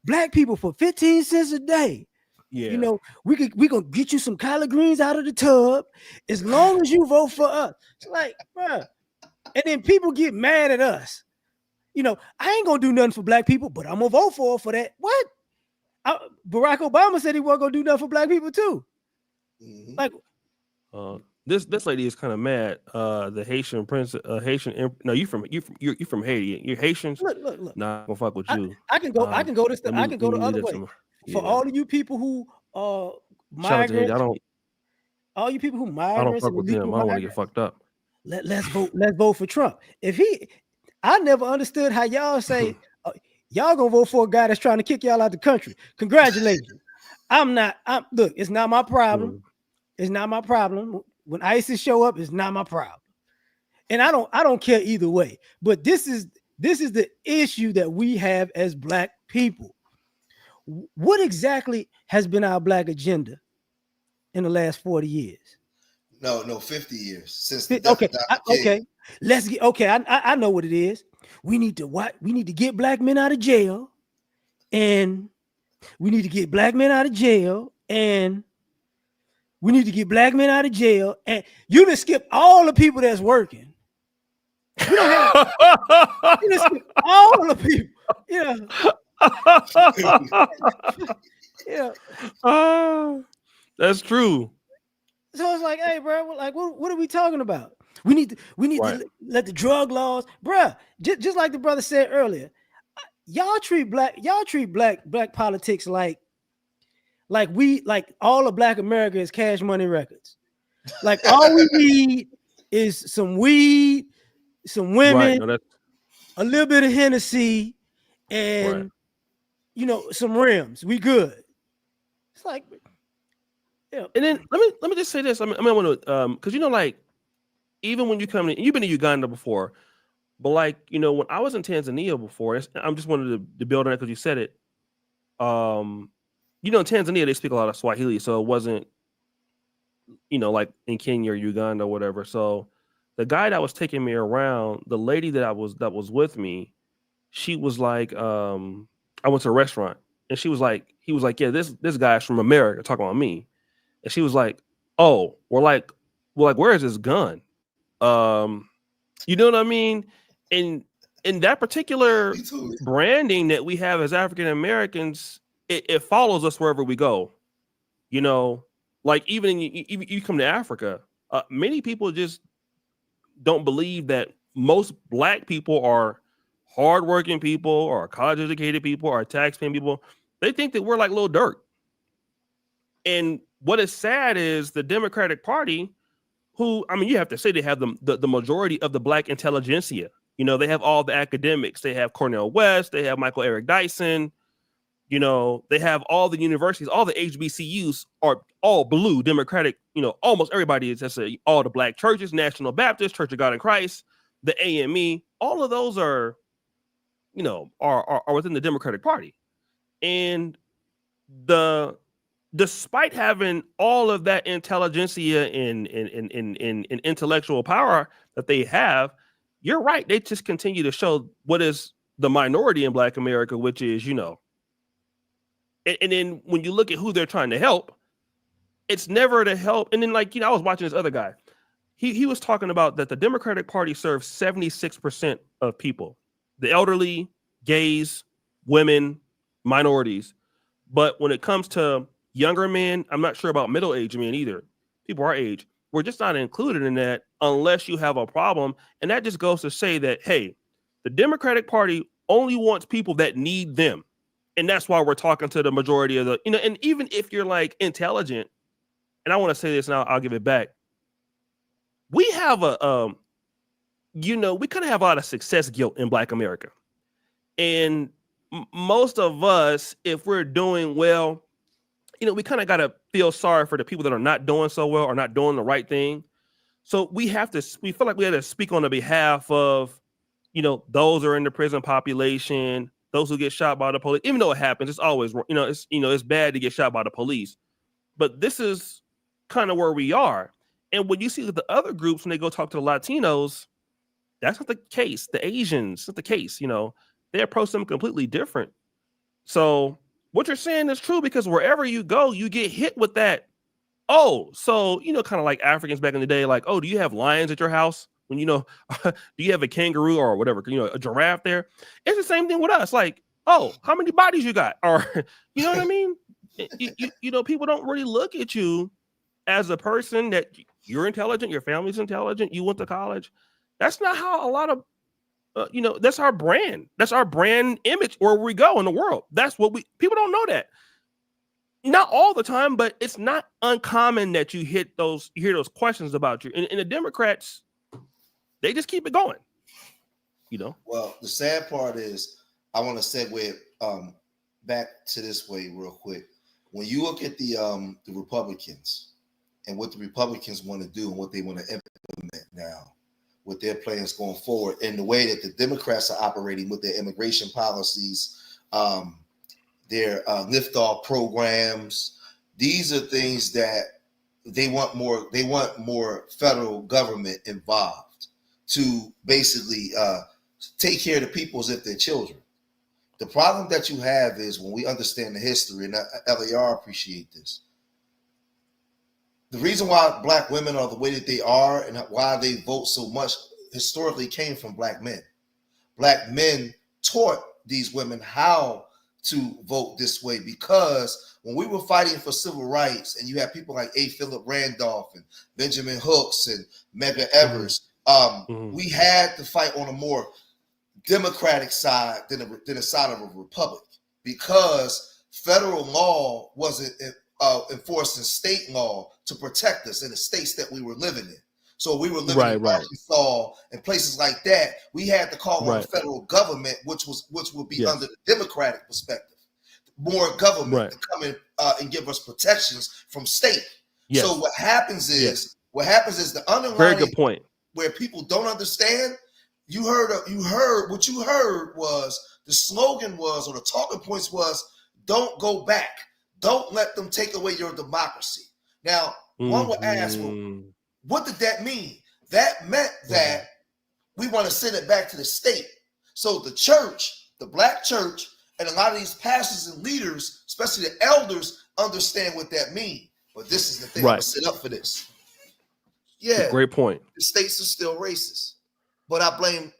black people for 15 cents a day. Yeah, you know, we gonna get you some collard greens out of the tub as long as you vote for us. It's like, bruh. And then people get mad at us. You know, I ain't gonna do nothing for black people, but I'm gonna vote for that. What? Barack Obama said he wasn't gonna do nothing for black people too. Like, this lady is kind of mad. The Haitian prince, no, you from Haiti. You're Haitians. Look. Nah, I'm gonna fuck with you. I can go the other way. For all of you people who migrants, all you people who migrants, I don't fuck with them. I don't want to get fucked up. Let's vote for Trump. I never understood how y'all say y'all gonna vote for a guy that's trying to kick y'all out the country. Congratulations. Look, it's not my problem. It's not my problem. When ISIS show up, it's not my problem. And I don't care either way. But this is the issue that we have as black people. What exactly has been our black agenda in the last 40 years? No, 50 years since. Okay. Let's get I know what it is. We need to get black men out of jail, and we need to get black men out of jail, and we need to get black men out of jail, and you just skip all the people that's working. We don't have you just skip all the people. That's true. So it's like, hey, bro, like, what are we talking about? We need to let the drug laws, bruh. Just like the brother said earlier, y'all treat black politics like all of Black America is Cash Money Records. Like all we need is some weed, some women, a little bit of Hennessy, and some rims. We good. It's like, and then let me just say this. I want to because like, even when you come in, you've been to Uganda before, but like, when I was in Tanzania before, I'm just wanted to build on that because you said it. In Tanzania they speak a lot of Swahili, so it wasn't, like in Kenya or Uganda or whatever. So the guy that was taking me around, the lady that was with me, she was like, I went to a restaurant and he was like, yeah, this guy's from America talking about me, and she was like, oh, we're like, where is this gun? You know what I mean? And in that particular branding that we have as African Americans, it follows us wherever we go. Like even you come to Africa, Many people just don't believe that most black people are hardworking people or college educated people or tax-paying people. They think that we're like little dirt. And what is sad is the Democratic Party, who, I mean, you have to say they have the majority of the black intelligentsia. You know, they have all the academics. They have Cornel West. They have Michael Eric Dyson. You know, they have all the universities, all the HBCUs are all blue, Democratic. You know, almost everybody is. That's all the black churches, National Baptist, Church of God in Christ, the AME. All of those are, you know, are within the Democratic Party. And despite having all of that intelligentsia and intellectual power that they have, you're right. They just continue to show what is the minority in Black America, which is, you know, and then when you look at who they're trying to help, it's never to help. And then, like, you know, I was watching this other guy. He was talking about that the Democratic Party serves 76% of people, the elderly, gays, women, minorities. But when it comes to younger men, I'm not sure about middle-aged men either. People our age, we're just not included in that unless you have a problem. And that just goes to say that, hey, the Democratic Party only wants people that need them. And that's why we're talking to the majority of the, you know, and even if you're like intelligent, and I want to say this now, I'll give it back. We have you know, we kind of have a lot of success guilt in Black America. And most of us, if we're doing well, you know, we kind of got to feel sorry for the people that are not doing so well or not doing the right thing. So we feel like we have to speak on the behalf of, you know, those who are in the prison population, those who get shot by the police. Even though it happens, it's always, you know, it's bad to get shot by the police. But this is kind of where we are. And when you see the other groups, when they go talk to the Latinos, that's not the case. The Asians, not the case. You know, they approach them completely different. So what you're saying is true, because wherever you go, you get hit with that. Oh, so, you know, kind of like Africans back in the day, like, oh, do you have lions at your house? When, you know, do you have a kangaroo or whatever, you know, a giraffe there? It's the same thing with us. Like, oh, how many bodies you got? Or, you know what I mean? You know, people don't really look at you as a person that you're intelligent, your family's intelligent, you went to college. That's not how a lot of, you know, that's our brand. That's our brand image where we go in the world. That's what people don't know that. Not all the time, but it's not uncommon that you hear those questions about you. And the Democrats, they just keep it going, you know? Well, the sad part is, I want to segue back to this way real quick. When you look at the Republicans and what the Republicans want to do and what they want to implement now, with their plans going forward, and the way that the Democrats are operating with their immigration policies, their liftoff programs, these are things that they want more federal government involved to basically take care of the people as if they're children. The problem that you have is, when we understand the history, and LAR appreciate this, the reason why Black women are the way that they are and why they vote so much historically came from Black men. Black men taught these women how to vote this way, because when we were fighting for civil rights, and you have people like A. Philip Randolph and Benjamin Hooks and Medgar Evers, we had to fight on a more democratic side than a side of a republic, because federal law wasn't enforcing state law to protect us in the states that we were living in. So we were living in Arkansas and places like that. We had to call on the federal government, which would be under the Democratic perspective, more government to come in and give us protections from state. So what happens is the underlying, very good point, where people don't understand. You heard what you heard was the slogan was, or the talking points was, don't go back. Don't let them take away your democracy. Now, one would ask, well, what did that mean? That meant that we want to send it back to the state. So the church, the Black church, and a lot of these pastors and leaders, especially the elders, understand what that means. But this is the thing, I'm gonna sit up for this. Yeah, great point. The states are still racist. But I blame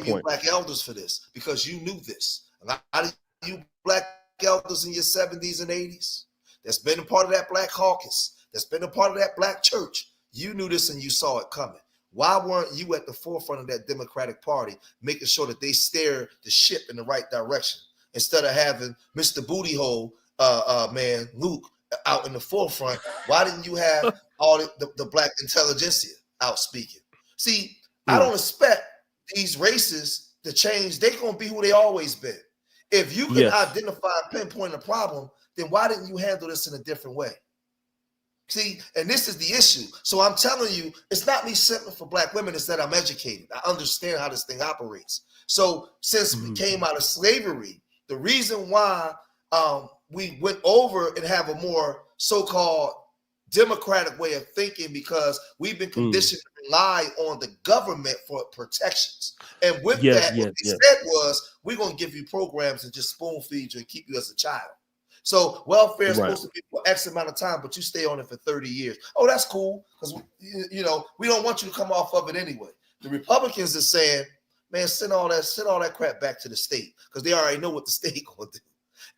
you Black elders for this, because you knew this. A lot of you Black elders in your 70s and 80s that's been a part of that Black caucus, that's been a part of that Black church, You knew this and you saw it coming. Why weren't you at the forefront of that Democratic Party, making sure that they steer the ship in the right direction instead of having Mr. Booty Hole, man, Luke, out in the forefront? Why didn't you have all the black intelligentsia out speaking? See, I don't expect these races to change. They're going to be who they always been. If you can identify and pinpoint a problem, then why didn't you handle this in a different way? See, and this is the issue. So I'm telling you, it's not me simply for black women, it's that I'm educated. I understand how this thing operates. So since we came out of slavery, the reason why we went over and have a more so-called democratic way of thinking, because we've been conditioned to rely on the government for protections. And with that, what they said was, we're going to give you programs and just spoon feed you and keep you as a child. So welfare is supposed to be for X amount of time, but you stay on it for 30 years. Oh, that's cool, because we don't want you to come off of it anyway. The Republicans are saying, man, send all that crap back to the state, because they already know what the state going to do.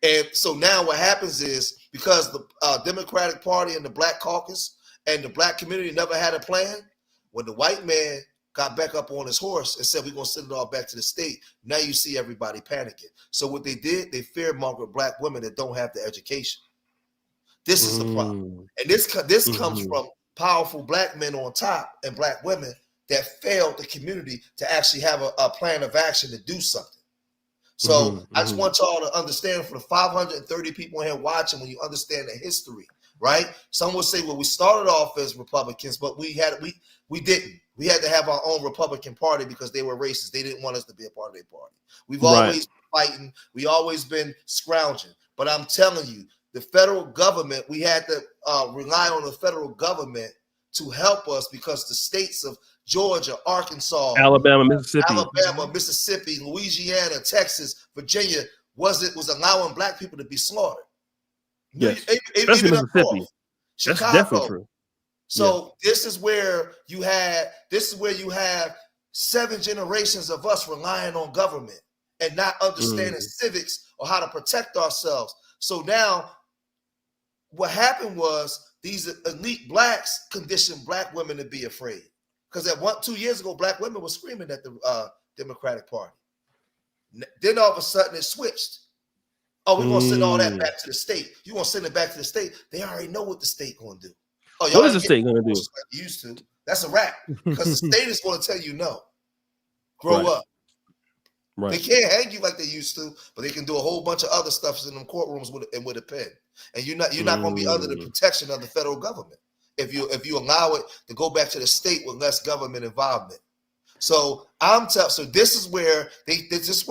And so now what happens is, because the Democratic Party and the Black Caucus and the black community never had a plan, when the white man got back up on his horse and said, we're going to send it all back to the state, now you see everybody panicking. So what they did, they fear-mongered black women that don't have the education. This is the problem. And this comes from powerful black men on top and black women that failed the community to actually have a plan of action to do something. So I just want y'all to understand, for the 530 people here watching, when you understand the history, right? Some will say, well, we started off as Republicans, but we didn't. We had to have our own Republican Party because they were racist. They didn't want us to be a part of their party. We've always been fighting. We always been scrounging. But I'm telling you, the federal government, we had to rely on the federal government to help us, because the states of Georgia, Arkansas, Alabama, Mississippi, Louisiana, Texas, Virginia was allowing black people to be slaughtered. Yes, even up Mississippi. north, Chicago. That's definitely true. So this is where you have 7 generations of us relying on government and not understanding civics or how to protect ourselves. So now what happened was, these elite blacks conditioned black women to be afraid. Because at 2 years ago, black women were screaming at the Democratic Party. Then all of a sudden it switched. Oh, we're going to send all that back to the state. You want to send it back to the state? They already know what the state going to do. Oh, y'all what is the state going to do? Like used to. That's a wrap. Because the state is going to tell you no. Grow up. Right. They can't hang you like they used to, but they can do a whole bunch of other stuff in them courtrooms with a pen. And you're not going to be under the protection of the federal government if you allow it to go back to the state with less government involvement. So so this is where this is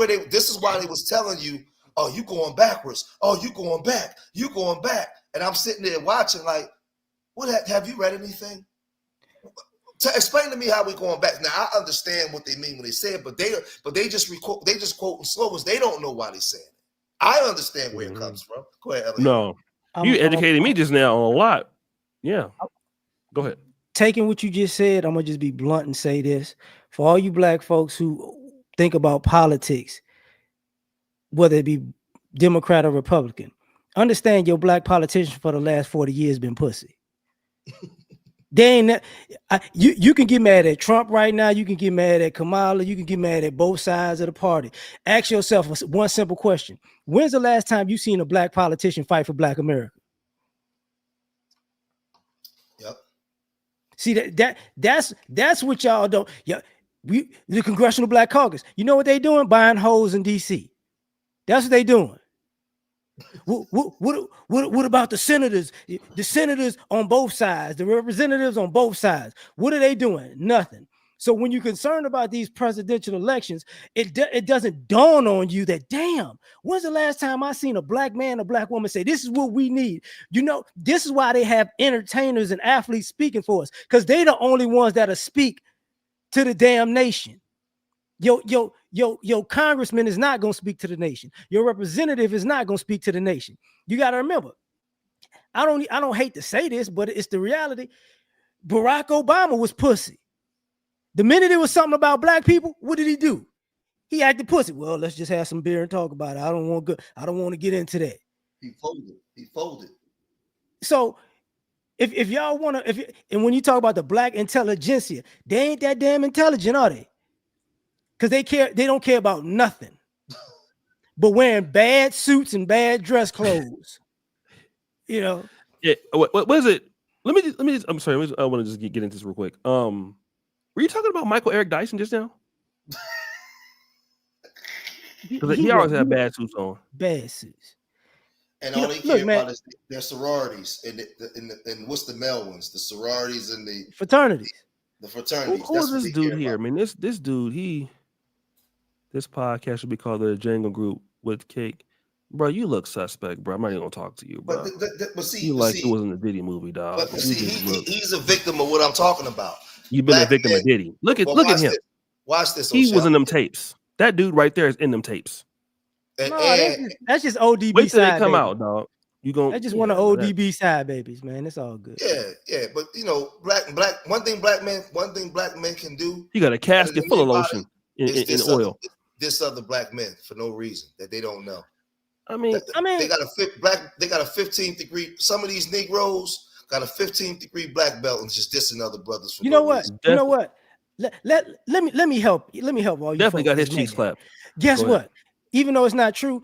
why they was telling you, oh, you going backwards. Oh, you going back. You going back. And I'm sitting there watching like, have you read anything? Explain to me how we're going back. Now I understand what they mean when they say it, but they just quoting slogans. They don't know why they're saying it. I understand where it comes from. Go ahead, Elliot. No, you educated me just now on a lot. Yeah, go ahead. Taking what you just said, I'm gonna just be blunt and say this: for all you black folks who think about politics, whether it be Democrat or Republican, understand your black politicians for the last 40 years been pussy. They ain't you can get mad at Trump right now. You can get mad at Kamala. You can get mad at both sides of the party. Ask yourself one simple question: when's the last time you seen a black politician fight for Black America? Yep. See that's what y'all don't. Yeah, the Congressional Black Caucus. You know what they doing? Buying hoes in DC. That's what they doing. What about the senators? The senators on both sides, the representatives on both sides. What are they doing? Nothing. So when you're concerned about these presidential elections, it doesn't dawn on you that, damn, when's the last time I seen a black man or black woman say, this is what we need? You know, this is why they have entertainers and athletes speaking for us, because they're the only ones that'll speak to the damn nation. Your congressman is not going to speak to the nation. Your representative is not going to speak to the nation. You got to remember, I don't hate to say this, but it's the reality. Barack Obama was pussy. The minute it was something about black people, what did he do? He acted pussy. Well, let's just have some beer and talk about it. I don't want to get into that. He folded. So if y'all want to, and when you talk about the black intelligentsia, they ain't that damn intelligent, are they? Because they don't care about nothing but wearing bad suits and bad dress clothes. You know. Yeah. What is it? Let me just. I'm sorry. I want to just get into this real quick. Were you talking about Michael Eric Dyson just now? Because he always had bad suits on. Bad suits. And all they care about is their sororities and what's the male ones? The sororities and the fraternities. The fraternities. Who is this dude here? I mean, this dude, this podcast should be called the Jangle Group with Cake. Bro, you look suspect, bro. I'm not even gonna talk to you, bro. But see, you like it was in the Diddy movie, dog. But see, he's a victim of what I'm talking about. You've been a victim of Diddy. Look at him. This. Watch this. He was in them tapes. That dude right there is in them tapes. That's just ODB wait till side. They come baby. out, dog. You gonna? I just want an ODB side, babies, man. It's all good. Yeah. But you know, one thing black men can do. You got a casket full of lotion in oil. This other black men for no reason that they don't know. I mean, they got a 15th degree. Some of these Negroes got a 15th degree black belt and just dissing other brothers. For you know what? Reason. You know what? Let me help. Let me help all you. Definitely got his cheeks clapped. Guess what? Even though it's not true,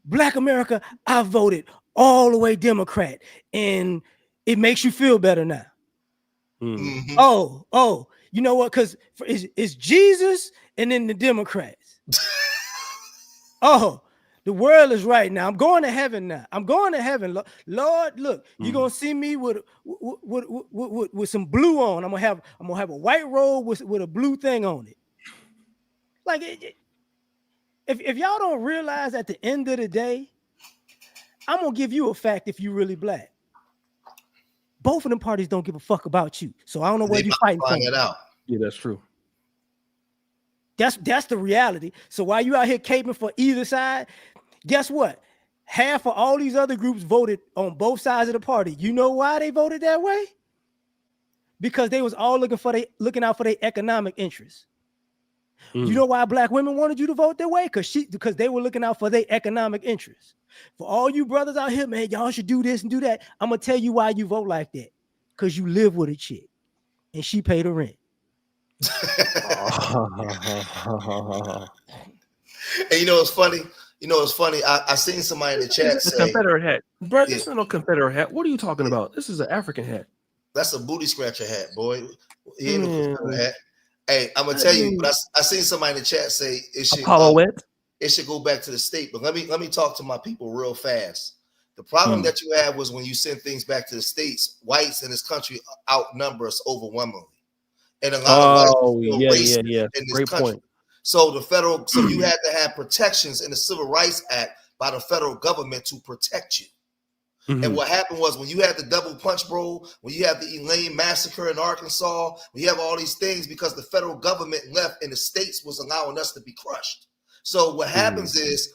Black America, I voted all the way Democrat, and it makes you feel better now. Mm-hmm. Oh, you know what? Because it's Jesus and then the Democrats. The world is right now. I'm going to heaven now. I'm going to heaven. Lord, look, you're gonna see me with some blue on. I'm gonna have a white robe with a blue thing on it. Like if y'all don't realize at the end of the day, I'm gonna give you a fact if you really black. Both of them parties don't give a fuck about you. So I don't know where you're fighting for. Yeah, that's true. That's the reality. So while you out here caping for either side, guess what? Half of all these other groups voted on both sides of the party. You know why they voted that way? Because they was all looking out for their economic interests. You know why black women wanted you to vote their way? Because they were looking out for their economic interests. For all you brothers out here, man, y'all should do this and do that. I'm gonna tell you why you vote like that. Because you live with a chick and she paid the rent. And you know it's funny. I seen somebody in the chat say Confederate hat. Bro, this is no Confederate hat. What are you talking about? This is an African hat. That's a booty scratcher hat, boy. He ain't no Confederate hat. Hey, I'm gonna tell you, but I seen somebody in the chat say it should go back to the state. But let me talk to my people real fast. The problem that you have was when you send things back to the states, whites in this country outnumber us overwhelmingly. And a lot of whites feel racist in this Great country. point. So you had to have protections in the Civil Rights Act by the federal government to protect you. Mm-hmm. And what happened was when you had the double punch bowl, when you have the Elaine massacre in Arkansas, when you have all these things because the federal government left and the states was allowing us to be crushed. So what happens is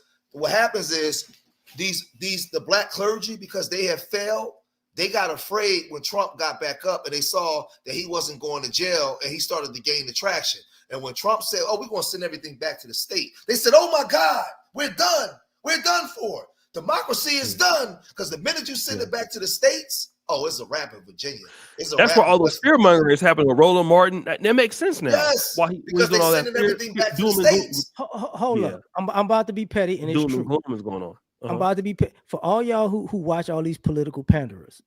the black clergy, because they have failed, they got afraid when Trump got back up and they saw that he wasn't going to jail and he started to gain the traction. And when Trump said, "Oh, we're going to send everything back to the state," they said, "Oh my God, we're done. We're done for. Democracy is done." Because the minute you send it back to the states, it's a wrap in Virginia. That's where all those fear mongering is happening with Roland Martin. That makes sense now. Yes, because they're sending everything back to the states. Hold up. I'm about to be petty, and it's true. Is going on. I'm about to be for all y'all who watch all these political panderers,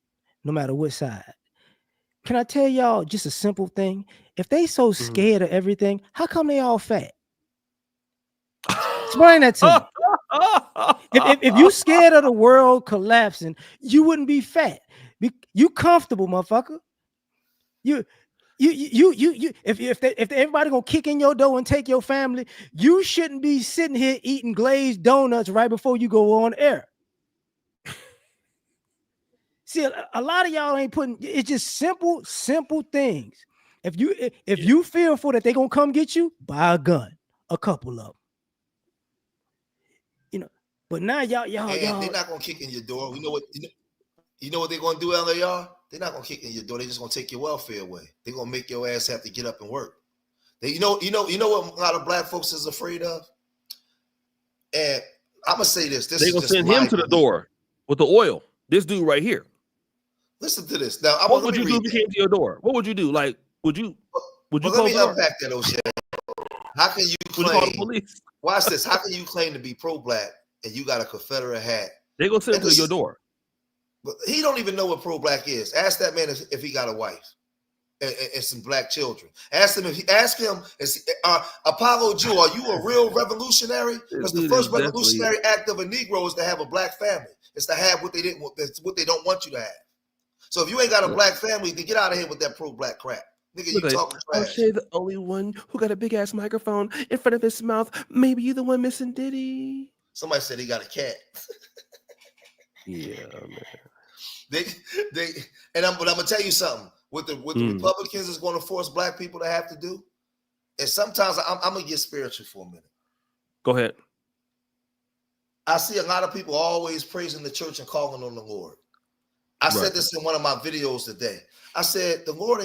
no matter what side. Can I tell y'all just a simple thing? If they so scared of everything, how come they all fat? Explain that to me. If you scared of the world collapsing, you wouldn't be fat. You comfortable, motherfucker. If everybody gonna kick in your door and take your family, you shouldn't be sitting here eating glazed donuts right before you go on air. See, a lot of y'all ain't putting. It's just simple things. If you fearful that they gonna come get you, buy a gun, a couple of them. You know, but now y'all, they're not gonna kick in your door. You know what they're gonna do, LAR? They're not gonna kick in your door. They're just gonna take your welfare away. They're gonna make your ass have to get up and work. You know what a lot of black folks is afraid of? And I'm gonna say this. They're gonna send him to the door with the oil. This dude right here. Listen to this. Now, what would you do if he came to your door? What would you do? Like, would you let close me the door? unpack that, O'Shea. How can you Would you call the claim? police? Watch this. How can you claim to be pro-black and you got a Confederate hat? They go send him to your door. But he don't even know what pro-black is. Ask that man if he got a wife and some black children. Ask him Apollo Jew, are you a real revolutionary? Because the first revolutionary act of a Negro is to have a black family. It's to have what they didn't want. That's what they don't want you to have. So if you ain't got a black family, then get out of here with that pro-black crap. Nigga, you talking trash. O'Shea, the only one who got a big ass microphone in front of his mouth. Maybe you the one missing Diddy. Somebody said he got a cat. Yeah, man. But I'm gonna tell you something. What the Republicans is going to force black people to have to do, and sometimes I'm gonna get spiritual for a minute. Go ahead. I see a lot of people always praising the church and calling on the Lord. I said this in one of my videos today. I said the Lord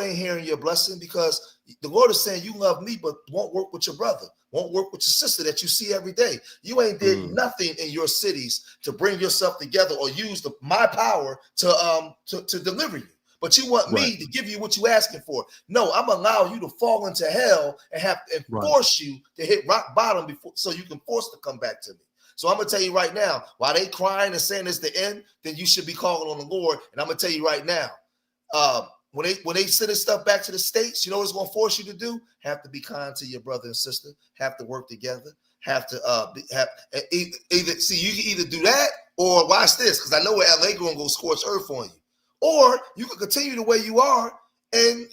ain't hearing your blessing because the Lord is saying you love me, but won't work with your brother, won't work with your sister that you see every day. You ain't did nothing in your cities to bring yourself together or use my power to deliver you. But you want me to give you what you asking for. No, I'm allowing you to fall into hell and force you to hit rock bottom before so you can force to come back to me. So I'm gonna tell you right now, while they crying and saying it's the end, then you should be calling on the Lord. And I'm gonna tell you right now, when they send this stuff back to the states, you know what it's gonna force you to do? Have to be kind to your brother and sister. Have to work together. Have to you can either do that or watch this because I know where LA gonna go scorch earth on you, or you can continue the way you are and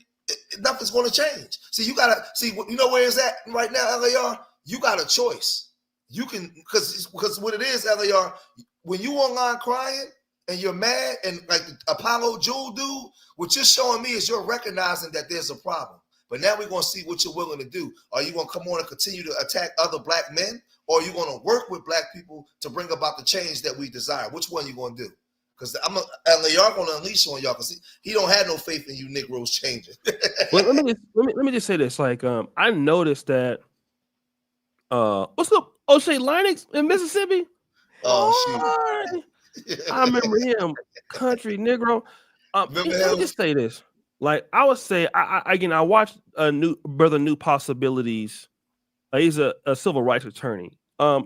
nothing's gonna change. See, you gotta see. You know where it's at right now, LAR. You got a choice. You can because what it is, LAR, when you online crying and you're mad and like the Apollo Jewel dude, what you're showing me is you're recognizing that there's a problem. But now we're going to see what you're willing to do. Are you going to come on and continue to attack other black men? Or are you going to work with black people to bring about the change that we desire? Which one are you going to do? Because LAR going to unleash on y'all because he don't have no faith in you Negroes changing. Well, let me just say this. Like, I noticed that what's up, O'Shea Linux in Mississippi? Oh, shoot. I remember him, country Negro. Let me just say this. Like I would say, I watched New Possibilities. He's a civil rights attorney.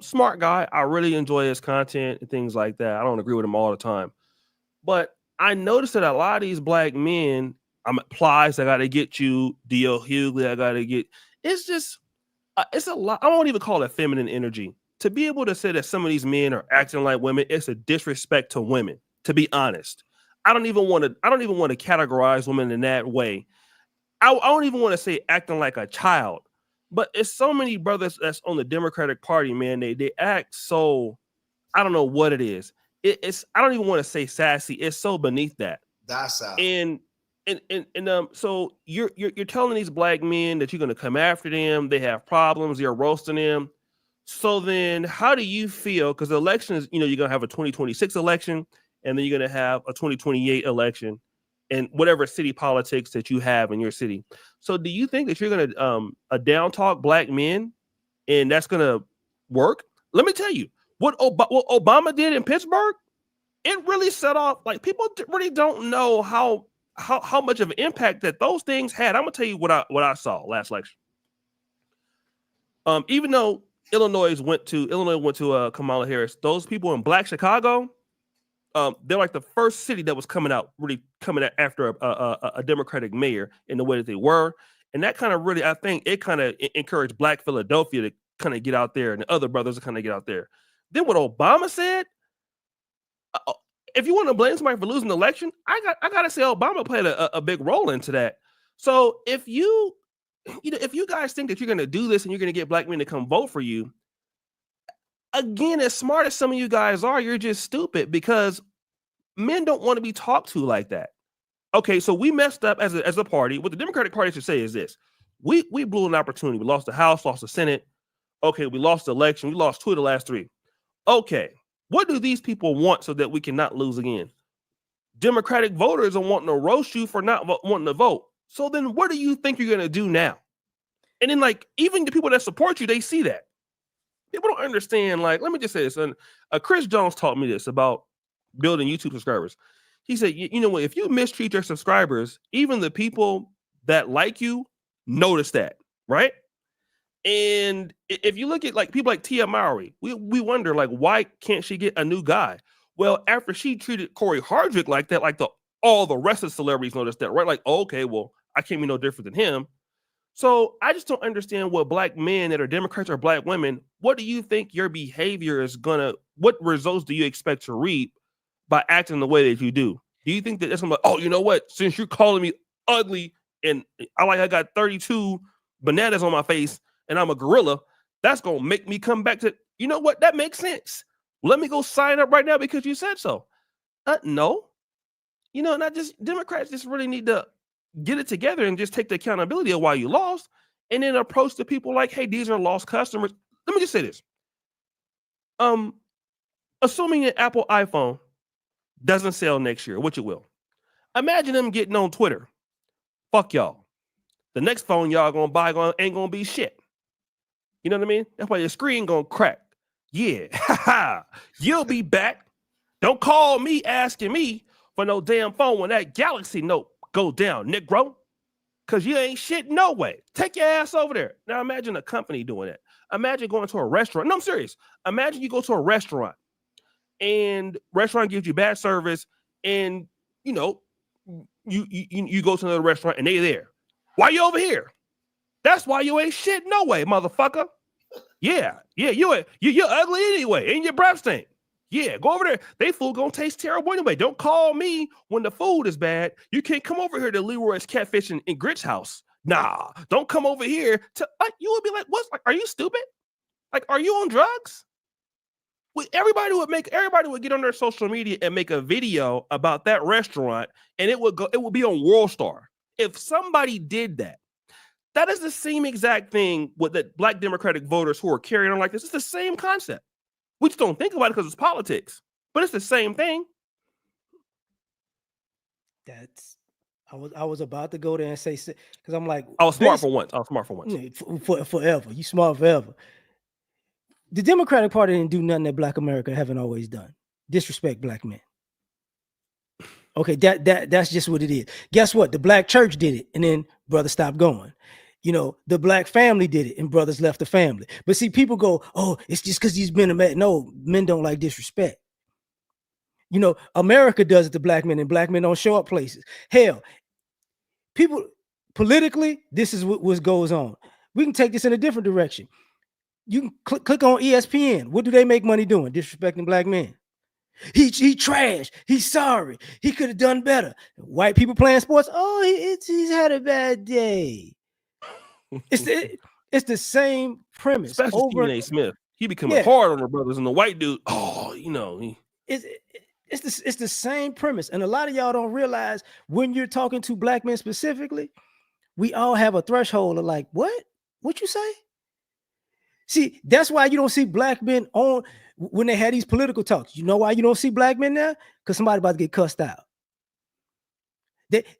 Smart guy. I really enjoy his content and things like that. I don't agree with him all the time, but I noticed that a lot of these black men, Plies, I got to get you, D.L. Hughley, I got to get. It's just. It's a lot. I won't even call it feminine energy. To be able to say that some of these men are acting like women, it's a disrespect to women. To be honest, I don't even want to categorize women in that way. I don't even want to say acting like a child. But it's so many brothers that's on the Democratic Party, man. They act so. I don't know what it is. It's. I don't even want to say sassy. It's so beneath that. Docile. So you're telling these black men that you're going to come after them. They have problems. You're roasting them. So then how do you feel? Because the election is, you're going to have a 2026 election and then you're going to have a 2028 election and whatever city politics that you have in your city. So do you think that you're going to down talk black men and that's going to work? Let me tell you what Obama did in Pittsburgh. It really set off, like people really don't know how much of an impact that those things had. I'm gonna tell you what I saw last election. Even though Illinois went to Kamala Harris, those people in Black Chicago, they're like the first city that was coming out after a Democratic mayor in the way that they were, and that kind of really, I think, it kind of encouraged Black Philadelphia to kind of get out there, and the other brothers to kind of get out there. Then what Obama said. If you want to blame somebody for losing the election, I gotta say Obama played a big role into that. So if you guys think that you're gonna do this and you're gonna get black men to come vote for you, again, as smart as some of you guys are, you're just stupid because men don't want to be talked to like that. Okay, so we messed up as a party. What the Democratic Party should say is this: we blew an opportunity. We lost the House, lost the Senate. Okay, we lost the election. We lost 2 of the last 3. Okay. What do these people want so that we cannot lose again? Democratic voters are wanting to roast you for not wanting to vote. So then what do you think you're going to do now? And then like, even the people that support you, they see that. People don't understand. Like, let me just say this. And Chris Jones taught me this about building YouTube subscribers. He said, you know what? If you mistreat your subscribers, even the people that like you notice that, right? And if you look at like people like Tia Mowry, we wonder like why can't she get a new guy? Well, after she treated Corey Hardrick like that, like all the rest of the celebrities noticed that, right? Like, oh, okay, well, I can't be no different than him. So I just don't understand what black men that are Democrats or black women, what do you think your behavior is gonna, what results do you expect to reap by acting the way that you do? Do you think that it's gonna be, oh, you know what? Since you're calling me ugly and I got 32 bananas on my face and I'm a gorilla, that's gonna make me come back to, you know what? That makes sense. Let me go sign up right now because you said so. No, you know, not just Democrats just really need to get it together and just take the accountability of why you lost and then approach the people like, hey, these are lost customers. Let me just say this. Assuming an Apple iPhone doesn't sell next year, which it will. Imagine them getting on Twitter. Fuck y'all. The next phone y'all gonna buy ain't gonna be shit. You know what I mean? That's why your screen gonna crack. Yeah, you'll be back. Don't call me asking me for no damn phone when that Galaxy Note go down, Negro. Because you ain't shit no way. Take your ass over there. Now imagine a company doing that. Imagine going to a restaurant. No, I'm serious. Imagine you go to a restaurant and restaurant gives you bad service and, you know, you go to another restaurant and they there. Why you over here? That's why you ain't shit no way, motherfucker. Yeah, you're ugly anyway, and your breath stink. Yeah, go over there. They food gonna taste terrible anyway. Don't call me when the food is bad. You can't come over here to Leroy's Catfish and Grits house. Nah, don't come over here to. You would be like, what's like? Are you stupid? Like, are you on drugs? Everybody would get on their social media and make a video about that restaurant, and it would be on World Star. If somebody did that. That is the same exact thing with the black Democratic voters who are carrying on like this. It's the same concept. We just don't think about it because it's politics, but it's the same thing. I was about to go there and say, because I'm like, I was smart for once. Forever. You smart forever. The Democratic Party didn't do nothing that Black America haven't always done. Disrespect black men. Okay, that's just what it is. Guess what? The black church did it, and then brothers stopped going. You know, the black family did it, and brothers left the family. But see, people go, oh, it's just because these men are mad. No, men don't like disrespect. You know, America does it to black men, and black men don't show up places. Hell, people, politically, this is what goes on. We can take this in a different direction. You can click on ESPN. What do they make money doing? Disrespecting black men. He trash. He's sorry. He could have done better. White people playing sports. Oh, he's had a bad day. It's the same premise. Especially Stephen A. Smith. He becoming hard on the brothers, and the white dude. Oh, you know, it's the same premise. And a lot of y'all don't realize when you're talking to black men specifically, we all have a threshold of like, what you say? See, that's why you don't see black men on when they had these political talks. You know why you don't see black men there? Because somebody about to get cussed out.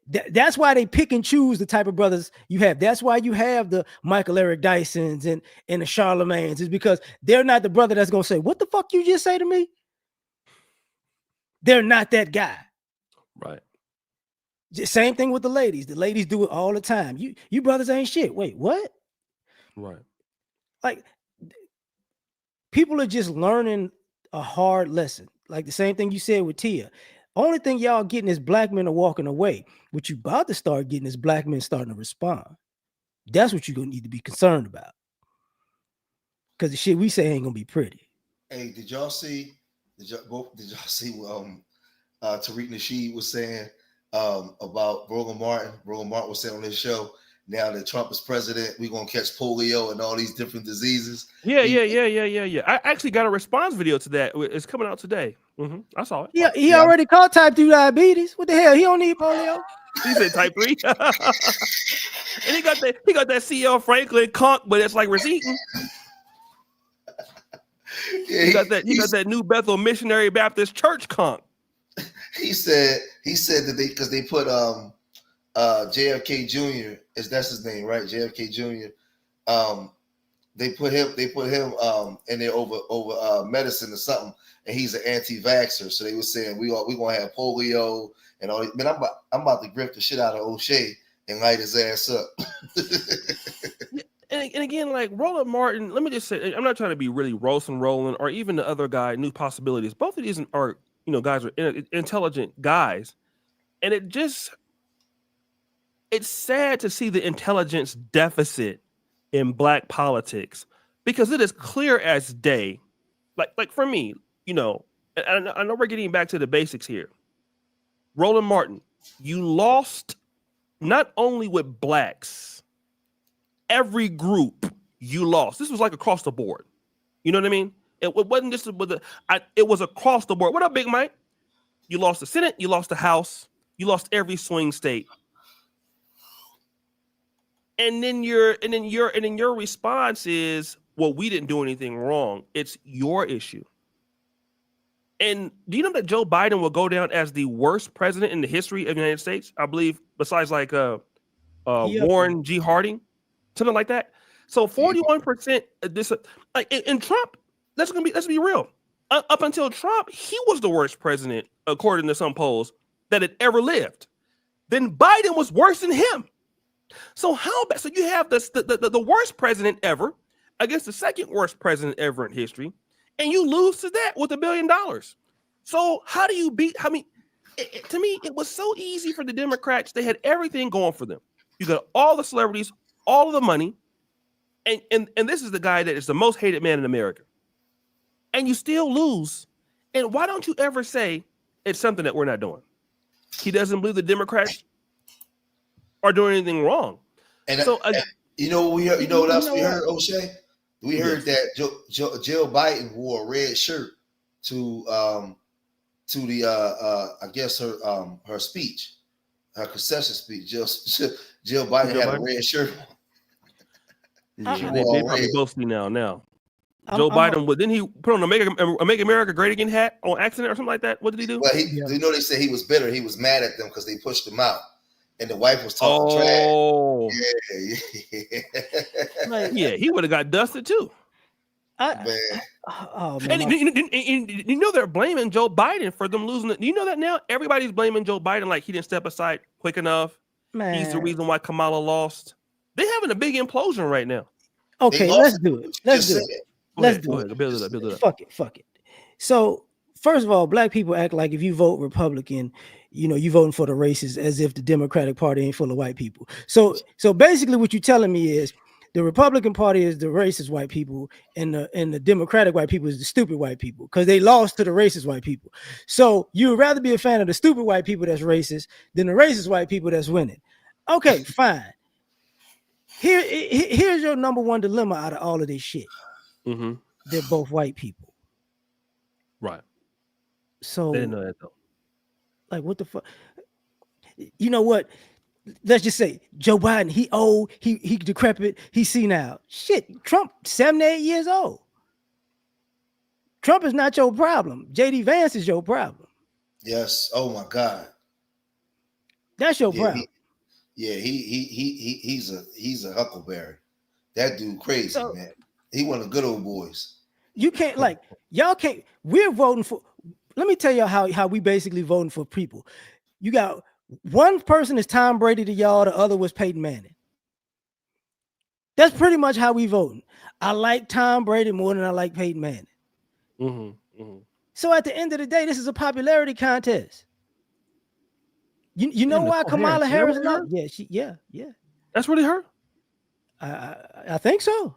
That's why they pick and choose the type of brothers you have. That's why you have the Michael Eric Dysons and the Charlemagnes, is because they're not the brother that's gonna say, what the fuck you just say to me? They're not that guy. Right. Same thing with the ladies. The ladies do it all the time. You brothers ain't shit. Wait, what? Right. Like, people are just learning a hard lesson. Like the same thing you said with Tia. Only thing y'all getting is black men are walking away. What you about to start getting is black men starting to respond. That's what you're gonna need to be concerned about. Because the shit we say ain't gonna be pretty. Hey, did y'all see Tariq Nasheed was saying about Roland Martin? Roland Martin was saying on his show, now that Trump is president, we're gonna catch polio and all these different diseases. Yeah. I actually got a response video to that. It's coming out today. I saw it. Yeah, he already caught type 2 diabetes. What the hell? He don't need polio. He said type 3. And he got that C.L. Franklin conch, but it's like receipting. Yeah, he got that New Bethel Missionary Baptist Church conch. He said that they put JFK Jr. that's his name, right? JFK Jr. They put him in there over medicine or something, and he's an anti-vaxxer. So they were saying we gonna have polio and all. Man, I'm about to grip the shit out of O'Shea and light his ass up. And again, like Roland Martin, let me just say, I'm not trying to be really roasting Roland or even the other guy, New Possibilities. Both of these are, guys are intelligent guys. And it's sad to see the intelligence deficit in Black politics, because it is clear as day. Like for me, and I know we're getting back to the basics here. Roland Martin, you lost not only with Blacks, every group you lost. This was like across the board. You know what I mean? It wasn't just it was across the board. What up, Big Mike? You lost the Senate, you lost the House, you lost every swing state. And then your response is, well, we didn't do anything wrong. It's your issue. And do you know that Joe Biden will go down as the worst president in the history of the United States? I believe, besides like Warren G. Harding. Something like that. So 41%. This like in Trump. Let's be real. Up until Trump, he was the worst president according to some polls that had ever lived. Then Biden was worse than him. So how bad? So you have the worst president ever against the second worst president ever in history, and you lose to that with $1 billion. So how do you beat? I mean, to me, it was so easy for the Democrats. They had everything going for them. You got all the celebrities, all of the money, and this is the guy that is the most hated man in America. And you still lose. And why don't you ever say it's something that we're not doing? He doesn't believe the Democrats are doing anything wrong. And so, what else we heard, O'Shea? We heard that Jill Biden wore a red shirt to the I guess her speech, her concession speech. Jill Biden had a red shirt. Yeah, they probably boasting now. Joe Biden, didn't he put on a Make America Great Again hat on accident or something like that? What did he do? Well, they said he was bitter. He was mad at them because they pushed him out, and the wife was talking trash. Yeah, he would have got dusted too. Man. And they're blaming Joe Biden for them losing it. You know that now everybody's blaming Joe Biden like he didn't step aside quick enough. Man. He's the reason why Kamala lost. They're having a big implosion right now. Okay, let's do it. Let's do it. Build it up. Fuck it. So, first of all, Black people act like if you vote Republican, you voting for the racists, as if the Democratic Party ain't full of white people. So basically what you're telling me is the Republican Party is the racist white people, and the Democratic white people is the stupid white people, because they lost to the racist white people. So you would rather be a fan of the stupid white people that's racist than the racist white people that's winning. Okay, fine. Here's your number one dilemma out of all of this shit. Mm-hmm. They're both white people. Right. So they didn't know that though. Like, what the fuck? You know what? Let's just say Joe Biden, he old, he decrepit, he's senile. Shit, Trump, 78 years old. Trump is not your problem. JD Vance is your problem. Yes. Oh my God. That's your problem. He's a huckleberry. That dude crazy, man. He one of the good old boys. You can't y'all can't. We're voting for. Let me tell you how we basically voting for people. You got one person is Tom Brady to y'all, the other was Peyton Manning. That's pretty much how we voting. I like Tom Brady more than I like Peyton Manning. Mm-hmm, mm-hmm. So at the end of the day, this is a popularity contest. You know why Kamala Harris? Yeah. That's really her. I think so.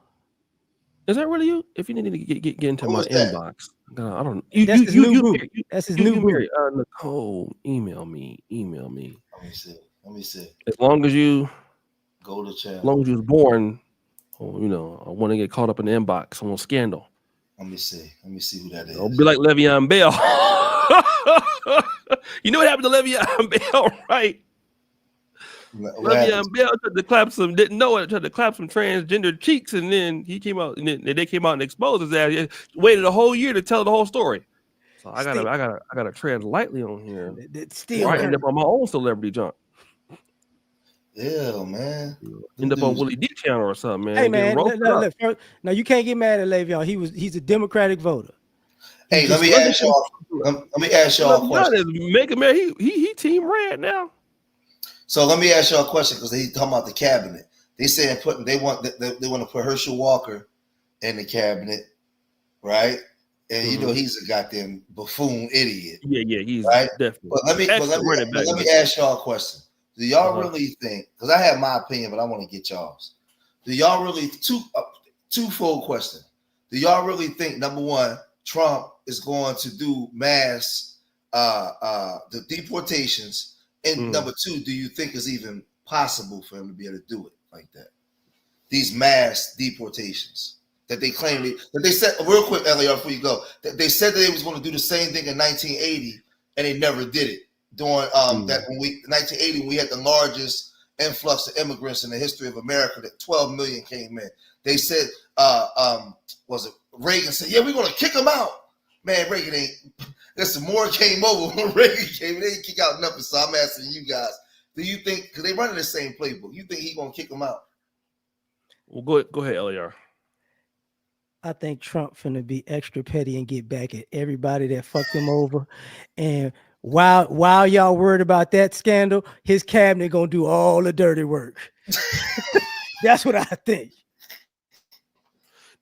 Is that really you? If you need to get into my inbox, I don't. That's his new boo. That's his new boo. Nicole, email me. Let me see. As long as you go to chat. As long as you was born, I want to get caught up in the inbox on scandal. Let me see who that is. Don't be like Le'Veon Bell. You know what happened to Le'Veon Bell, right? Le'Veon Bell tried to clap some, didn't know it, tried to clap some transgender cheeks, and then he came out, and then they came out and exposed his ass. He waited a whole year to tell the whole story. So I gotta tread lightly on here. Still, I end up on my own celebrity junk. Yeah, man. End up on Willie D channel or something, man. Hey man, Look, first, now you can't get mad at Le'Veon. He's a Democratic voter. Hey, let me ask y'all. Let me ask y'all a question. Make him, man. He team red now. So let me ask y'all a question because they talking about the cabinet. They saying they want to put Herschel Walker in the cabinet, right? And you know he's a goddamn buffoon idiot. Yeah, he's right. definitely. But let me ask y'all a question. Do y'all really think? Because I have my opinion, but I want to get y'all's. Do y'all really twofold question? Do y'all really think, number one, Trump is going to do mass the deportations, and number two, do you think it's even possible for him to be able to do it like that? These mass deportations that they claim that they said real quick, Eliar, before you go, that they said that they was going to do the same thing in 1980, and they never did it. During that 1980, we had the largest influx of immigrants in the history of America, that 12 million came in. They said, was it Reagan said, yeah, we're going to kick them out. Man, Reagan ain't. Listen, more came over when Reagan came. They didn't kick out nothing. So I'm asking you guys, do you think, because they running the same playbook, you think he's going to kick them out? Well, go ahead, LAR. I think Trump finna be extra petty and get back at everybody that fucked him over. And while y'all worried about that scandal, his cabinet gonna do all the dirty work. That's what I think.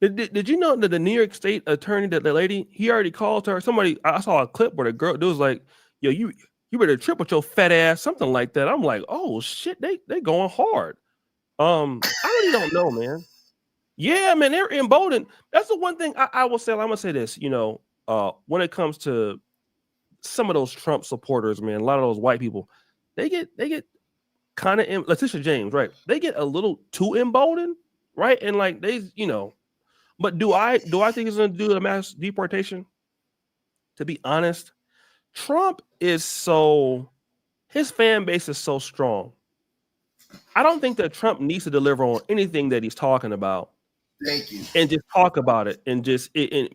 Did you know that the New York State attorney, that the lady, he already called her? I saw a clip where the girl, it was like, yo, you better trip with your fat ass, something like that. I'm like, oh shit, they going hard. I really don't know, man. Yeah, man, they're emboldened. That's the one thing I will say. I'm gonna say this, when it comes to some of those Trump supporters, man, a lot of those white people, they get kind of Letitia James, right? They get a little too emboldened, right? And like but do I think he's gonna do a mass deportation? To be honest, Trump is his fan base is so strong. I don't think that Trump needs to deliver on anything that he's talking about. Thank you. And just talk about it, and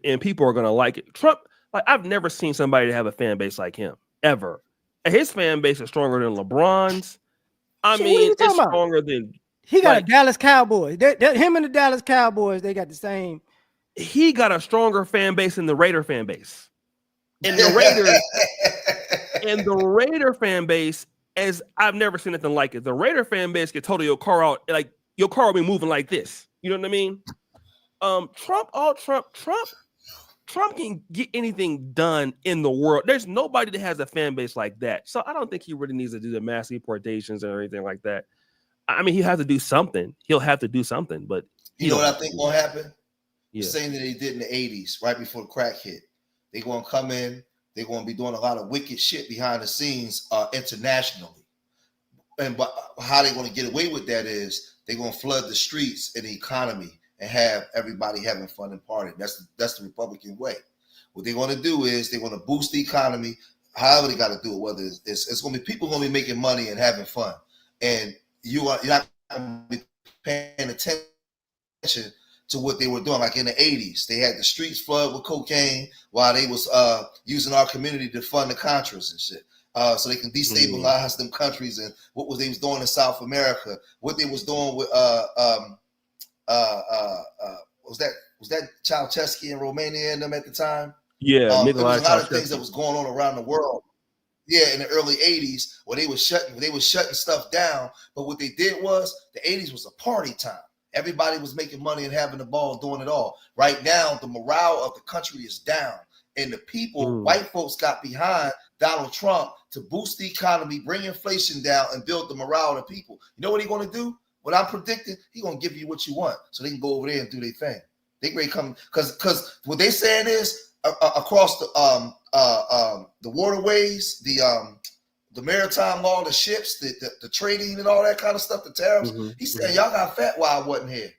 and people are gonna like it. Trump, like I've never seen somebody have a fan base like him ever. And his fan base is stronger than LeBron's. I mean, it's stronger than he got a Dallas Cowboys. Him and the Dallas Cowboys, they got the same. He got a stronger fan base than the Raider fan base, and the Raider fan base, as I've never seen anything like it. The Raider fan base could total your car out, like your car will be moving like this. You know what I mean? Trump can get anything done in the world. There's nobody that has a fan base like that. So I don't think he really needs to do the mass deportations or anything like that. I mean, he'll have to do something. But you know what I think will happen? Yeah. Same that they did in the 80s, right before the crack hit. They're gonna come in, they're gonna be doing a lot of wicked shit behind the scenes internationally. But how they're gonna get away with that is they're gonna flood the streets and the economy and have everybody having fun and partying. That's the Republican way. What they're going to do is they're going to boost the economy, however they got to do it, whether it's going to be people going to be making money and having fun. And you're not going to be paying attention to what they were doing. Like in the 80s, they had the streets flooded with cocaine while they was using our community to fund the Contras and shit. So they can destabilize them countries, and what they was doing in South America, what they was doing with was that Ceausescu in Romania and them at the time? Yeah, there was a lot of things that was going on around the world. Yeah, in the early 80s, where they was shutting stuff down. But what they did was the 80s was a party time. Everybody was making money and having the ball, doing it all. Right now, the morale of the country is down. And the people, white folks, got behind Donald Trump to boost the economy, bring inflation down, and build the morale of the people. You know what he's going to do? What I'm predicting, he's going to give you what you want so they can go over there and do their thing. They ready come because what they saying is across the waterways, the maritime law, the ships, the trading and all that kind of stuff, the tariffs. He's saying y'all got fat while I wasn't here.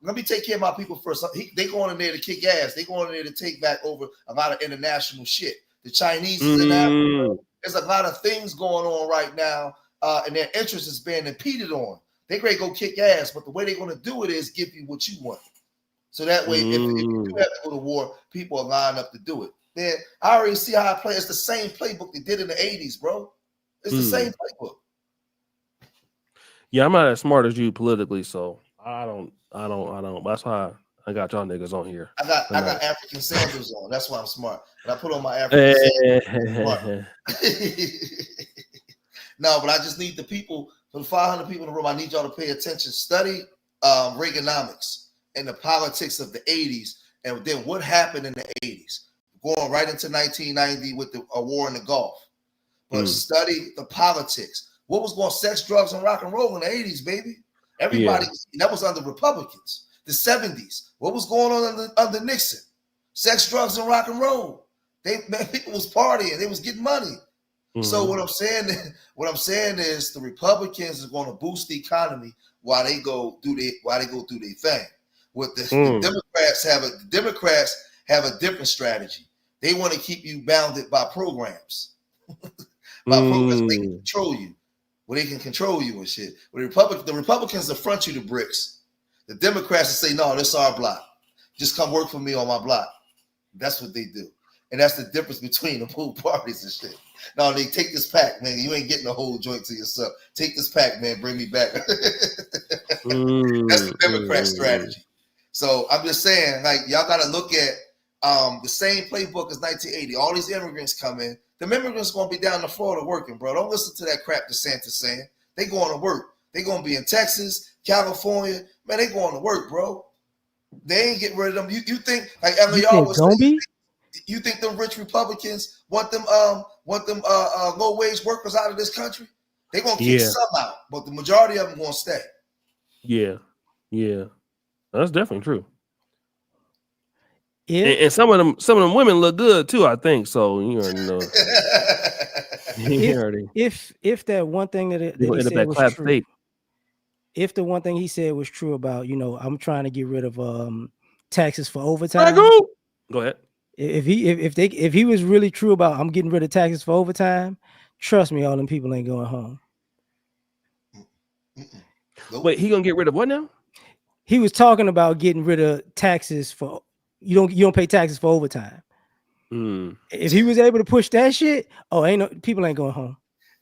Let me take care of my people first. They going in there to kick ass. They going in there to take back over a lot of international shit. The Chinese is in Africa. There's a lot of things going on right now, and their interest is being impeded on. They're going to go kick ass, but the way they're going to do it is give you what you want. So that way, if you do have to go to war, people are lined up to do it. Then I already see how I play. It's the same playbook they did in the 80s, bro. It's the same playbook. Yeah, I'm not as smart as you politically, so I don't. That's why I got y'all niggas on here. I got African sandals on. That's why I'm smart. But I put on my African sandals. No, but I just need the people, for the 500 people in the room, I need y'all to pay attention. Study Reaganomics and the politics of the 80s, and then what happened in the 80s, going right into 1990 with the war in the Gulf. But study the politics. What was going sex, drugs, and rock and roll in the 80s, baby? Everybody, that was under Republicans. The 70s, what was going on under Nixon? Sex, drugs, and rock and roll. People was partying. They was getting money. So what I'm saying is the Republicans is going to boost the economy while they go do their thing. What the Democrats have a different strategy. They want to keep you bounded by programs. By programs they can control you. Where they can control you and shit. Well, the Republicans affront you to bricks. The Democrats say, no, this is our block. Just come work for me on my block. That's what they do. And that's the difference between the two parties and shit. No, they take this pack, man. You ain't getting a whole joint to yourself. Take this pack, man. Bring me back. That's the Democrat strategy. So I'm just saying, like, y'all got to look at the same playbook as 1980. All these immigrants come in. The immigrants going to be down in Florida working, bro. Don't listen to that crap DeSantis saying. They going to work. They going to be in Texas, California. Man, they going to work, bro. They ain't getting rid of them. You think, like y'all was saying, you think them rich Republicans want them low wage workers out of this country? They're gonna kick some out, but the majority of them gonna stay. Yeah, that's definitely true. Yeah, and some of them women look good too. I think so. You already know. If that one thing that he said was true, if the one thing he said was true about, I'm trying to get rid of taxes for overtime. Go ahead. If he was really true about I'm getting rid of taxes for overtime, trust me, all them people ain't going home. Wait, he gonna get rid of what now? He was talking about getting rid of taxes for you don't pay taxes for overtime. If he was able to push that shit, people ain't going home.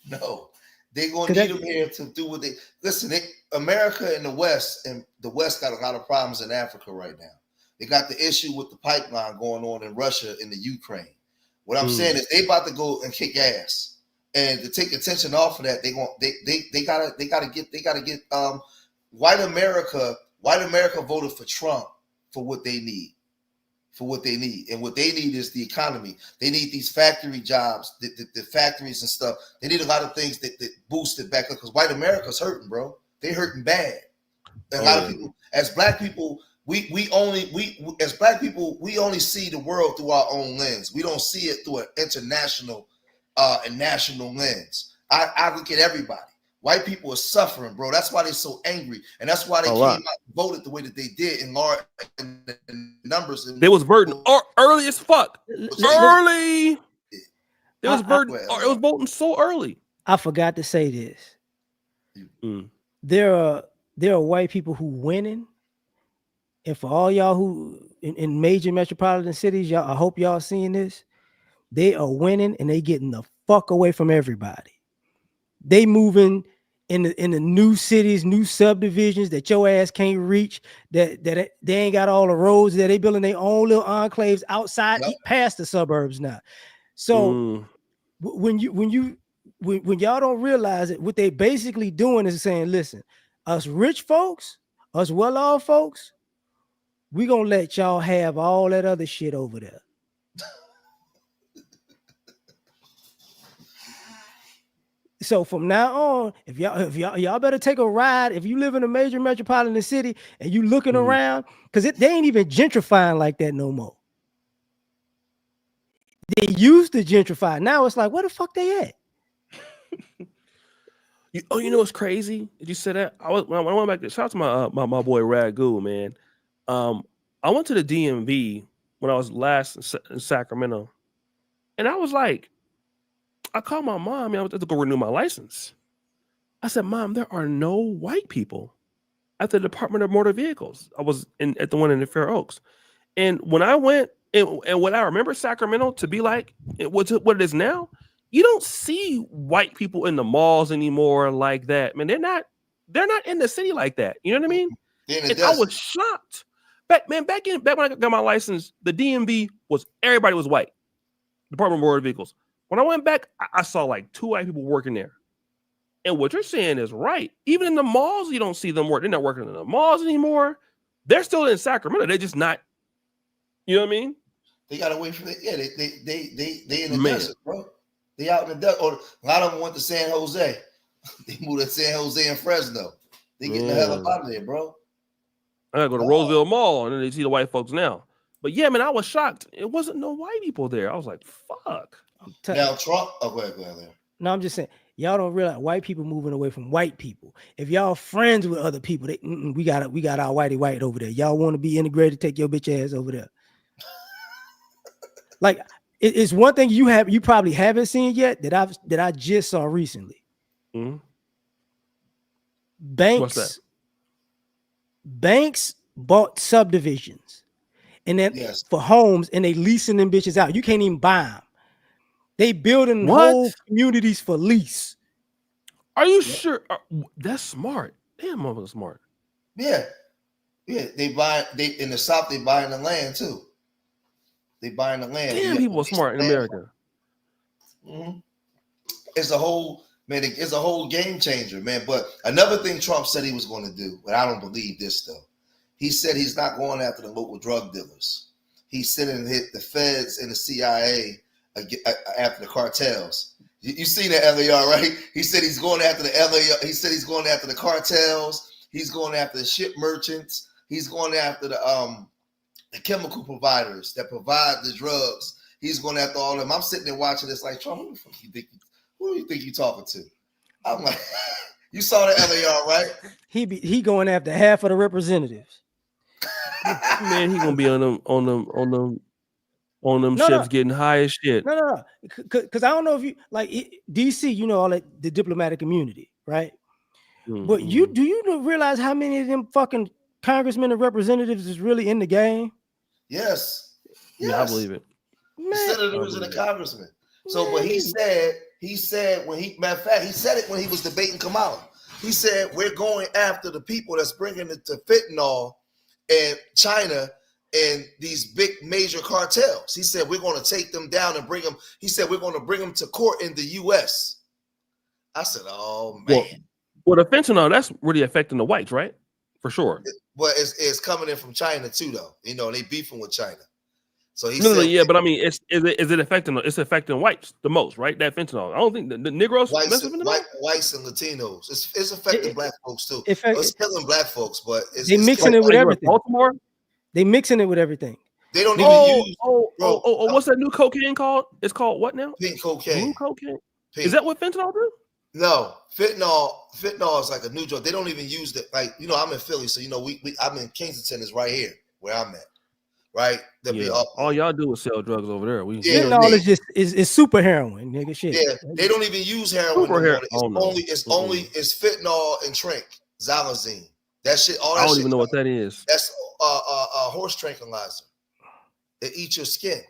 No, they gonna need them here to do what they listen. America and the West got a lot of problems in Africa right now. They got the issue with the pipeline going on in Russia and the Ukraine. What I'm saying is they about to go and kick ass, and to take attention off of that, they gotta get white America voted for Trump for what they need, and what they need is the economy. They need these factory jobs, the factories and stuff. They need a lot of things that boost it back up because white America's hurting, bro. They hurting bad. And a lot of people, as black people. We only see the world through our own lens. We don't see it through an international and national lens. I look at everybody. White people are suffering, bro. That's why they're so angry, and that's why they came out and voted the way that they did in large numbers. They was voting early as fuck. Early. It was voting so early. I forgot to say this. There are white people who winning. And for all y'all who in major metropolitan cities, I hope y'all seeing this. They are winning and they getting the fuck away from everybody. They moving in the new cities, new subdivisions that your ass can't reach. That they ain't got all the roads. That they building their own little enclaves outside, past the suburbs now. So when y'all don't realize it, what they basically doing is saying, listen, us rich folks, us well-off folks. We gonna let y'all have all that other shit over there. So from now on, if y'all better take a ride. If you live in a major metropolitan city and you looking around, because they ain't even gentrifying like that no more. They used to gentrify. Now it's like, where the fuck they at? You know what's crazy? Did you say that? When I went back to shout out to my boy Ragu, man. I went to the DMV when I was last in Sacramento, and I was like, I called my mom. I had to go renew my license. I said, "Mom, there are no white people at the Department of Motor Vehicles." I was at the one in the Fair Oaks, and when I went, and what I remember Sacramento to be like, what it is now, you don't see white people in the malls anymore like that. Man, they're not. they're not in the city like that. You know what I mean? And I was shocked. Back when I got my license, the DMV everybody was white. Department of Motor Vehicles. When I went back, I saw like 2 white people working there. And what you're saying is right. Even in the malls, you don't see them work. They're not working in the malls anymore. They're still in Sacramento. They're just not. You know what I mean? They got away from it. Yeah, they in the desert, bro. They out in the desert. Or a lot of them went to San Jose. They moved to San Jose and Fresno. They getting the hell up out of there, bro. I gotta go to Roseville Mall, and then they see the white folks now. But yeah, man, I was shocked. It wasn't no white people there. I was like, fuck. Now Trump. Oh, go ahead there. No, I'm just saying, y'all don't realize white people moving away from white people. If y'all friends with other people, we got our whitey white over there. Y'all want to be integrated, take your bitch ass over there. Like it's one thing you probably haven't seen yet that I just saw recently. Mm-hmm. Banks bought subdivisions and then for homes, and they leasing them bitches out. You can't even buy them. They building whole communities for lease. Are you sure? That's smart. Damn, motherfucker, smart. Yeah. They in the South, they buying the land too. They buying the land. Damn, people are smart in America. Mm-hmm. It's a whole game changer, man. But another thing Trump said he was going to do, but I don't believe this though. He said he's not going after the local drug dealers. He said and hit the feds and the CIA after the cartels. You see that, LAR, right? He said he's going after the LAR. He said he's going after the cartels. He's going after the ship merchants. He's going after the chemical providers that provide the drugs. He's going after all of them. I'm sitting there watching this like, Trump, who do you think you're talking to? I'm like, you saw the LAR, right? He going after half of the representatives. Man, he gonna be on them ships getting high as shit. No. Because I don't know if you like DC, you know, all that the diplomatic immunity, right? Mm-hmm. But do you realize how many of them fucking congressmen and representatives is really in the game? Yes. Yeah, I believe it. The senators and the congressmen. So, but he said when matter of fact, he said it when he was debating Kamala. He said, we're going after the people that's bringing it to fentanyl and China and these big major cartels. He said, we're going to take them down and bring them. He said, we're going to bring them to court in the U.S. I said, oh, man. Well, the fentanyl, that's really affecting the whites, right? For sure. But it's coming in from China too, though. You know, they beefing with China. So he said, yeah, but I mean, is it affecting? It's affecting whites the most, right? That fentanyl. I don't think the Negroes, whites and Latinos. It's affecting black folks too. It's killing black folks, but they mixing it with everything. Baltimore, they mixing it with everything. They don't even use. What's that new cocaine called? It's called what now? Pink cocaine. Blue cocaine. Pink. Is that what fentanyl do? No, fentanyl is like a new drug. They don't even use it. Like, you know, I'm in Philly, so you know, I'm in Kensington, is right here where I'm at. Right? All y'all do is sell drugs over there. Fentanyl is just is super heroin, nigga. Shit. Yeah, they don't even use heroin. It's fentanyl and xylazine. That shit. All that I don't even know what that is. That's a horse tranquilizer. They eat your skin.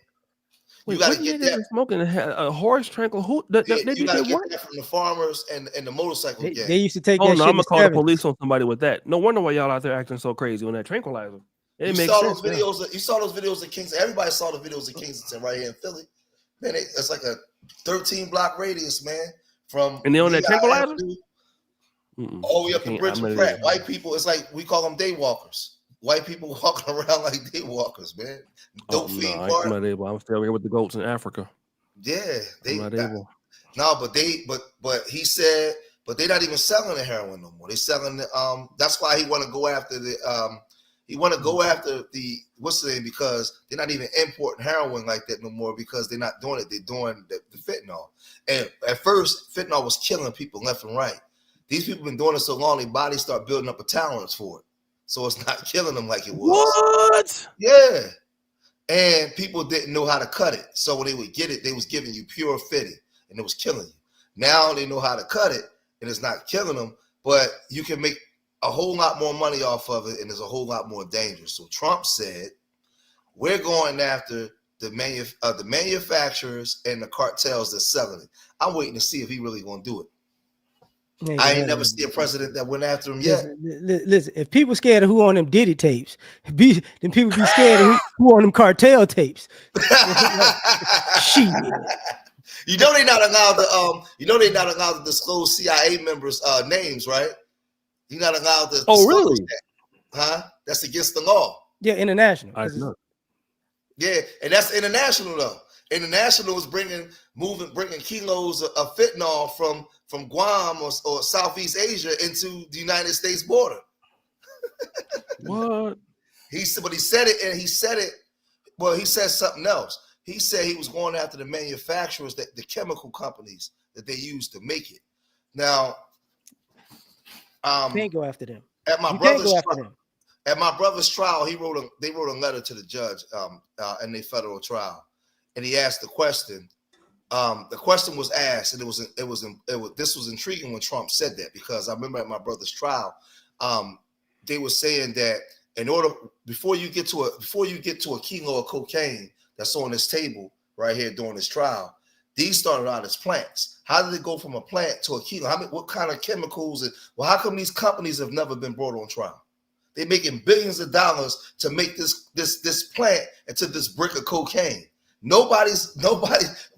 You gotta get that. Smoking a horse tranquilizer. You gotta get that from the farmers and the motorcycle gang. They used to take. Oh no, I'm gonna call the police on somebody with that. No wonder why y'all out there acting so crazy on that tranquilizer. You saw those videos of Kingston. Everybody saw the videos of Kingston right here in Philly. Man, it's like a 13 block radius, man. And they on that tranquilizer? All the way up to Bridge and Pratt. White people, it's like we call them daywalkers. White people walking around like daywalkers, man. I'm not able. I'm still here with the goats in Africa. Yeah, I'm not able. No, but he said, but they're not even selling the heroin no more. They're selling the that's why he want to go after the what's the name, because they're not even importing heroin like that no more, because they're not doing it. They're doing the fentanyl. And at first, fentanyl was killing people left and right. These people been doing it so long, their bodies start building up a tolerance for it. So it's not killing them like it was. What? Yeah. And people didn't know how to cut it. So when they would get it, they was giving you pure 50 and it was killing you. Now they know how to cut it and it's not killing them, but you can make a whole lot more money off of it, and there's a whole lot more dangerous. So Trump said, we're going after the manufacturers and the cartels that's selling it. I'm waiting to see if he really going to do it. I ain't never see a president that went after him yet. Listen, if people scared of who on them Diddy tapes, then people be scared of who on them cartel tapes. Shit. You know they're not allowed to disclose CIA members' names, right? You're not allowed to. Oh, really? That. Huh? That's against the law. Yeah, international. I know. Yeah, and that's international though. International is bringing kilos of fentanyl from Guam or Southeast Asia into the United States border. What? He said it. Well, he said something else. He said he was going after the manufacturers, the chemical companies that they use to make it. Now, can't go after them. At my brother's trial, they wrote a letter to the judge in their federal trial, and he asked the question. The question was asked, and this was intriguing when Trump said that, because I remember at my brother's trial, they were saying that before you get to a kilo of cocaine that's on this table right here during this trial, these started out as plants. How did it go from a plant to a kilo? What kind of chemicals? How come these companies have never been brought on trial? They're making billions of dollars to make this plant into this brick of cocaine. Nobody.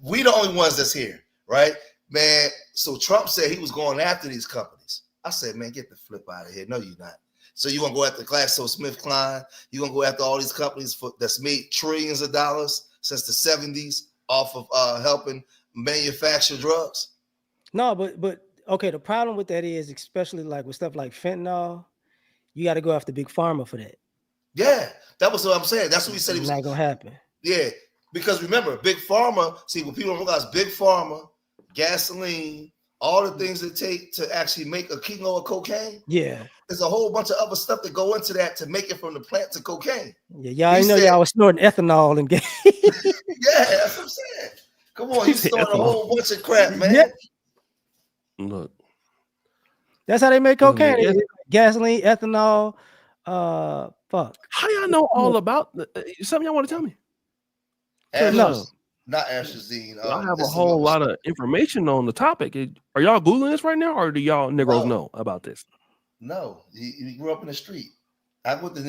We the only ones that's here, right, man? So Trump said he was going after these companies. I said, man, get the flip out of here. No, you're not. So you gonna go after GlaxoSmithKline? You gonna go after all these companies that's made trillions of dollars since the 70s off of helping manufacture drugs? No, but okay. The problem with that is, especially like with stuff like fentanyl, you got to go after big pharma for that. Yeah, that was what I'm saying. That's what he said. It's not gonna happen. Yeah, because remember, big pharma. See, when people realize big pharma, gasoline, all the things it take to actually make a kilo of cocaine. Yeah, there's a whole bunch of other stuff that go into that to make it from the plant to cocaine. Yeah, I know y'all was snorting ethanol and yeah, that's what I'm saying. Come on, you snorting a whole bunch of crap, man. Yeah. Look, that's how they make cocaine. Gasoline, ethanol. Fuck. How y'all know all about something y'all want to tell me? Not atrazine. I have a whole lot of information on the topic. Are y'all Googling this right now, or do y'all Negroes know about this? No, he grew up in the street. I told you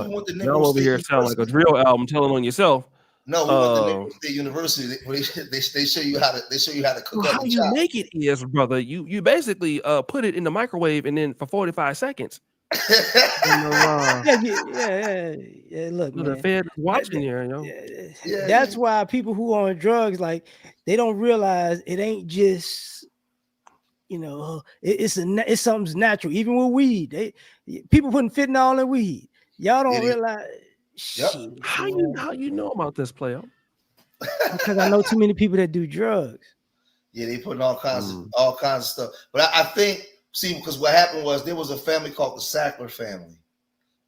we went to Negro y'all over State here sound like a drill album telling on yourself. No, we went to Negro State University. They show you how to cook. How you make it is, brother. You basically put it in the microwave and then for 45 seconds. Yeah. Look, the Fed watching here, that's why people who are on drugs, like, they don't realize it ain't just, it's something's natural. Even with weed, people putting fentanyl in weed. Y'all don't realize. Yep. How you know about this, player? Because I know too many people that do drugs. Yeah, they putting all kinds of stuff. But I think. See, because what happened was there was a family called the Sackler family,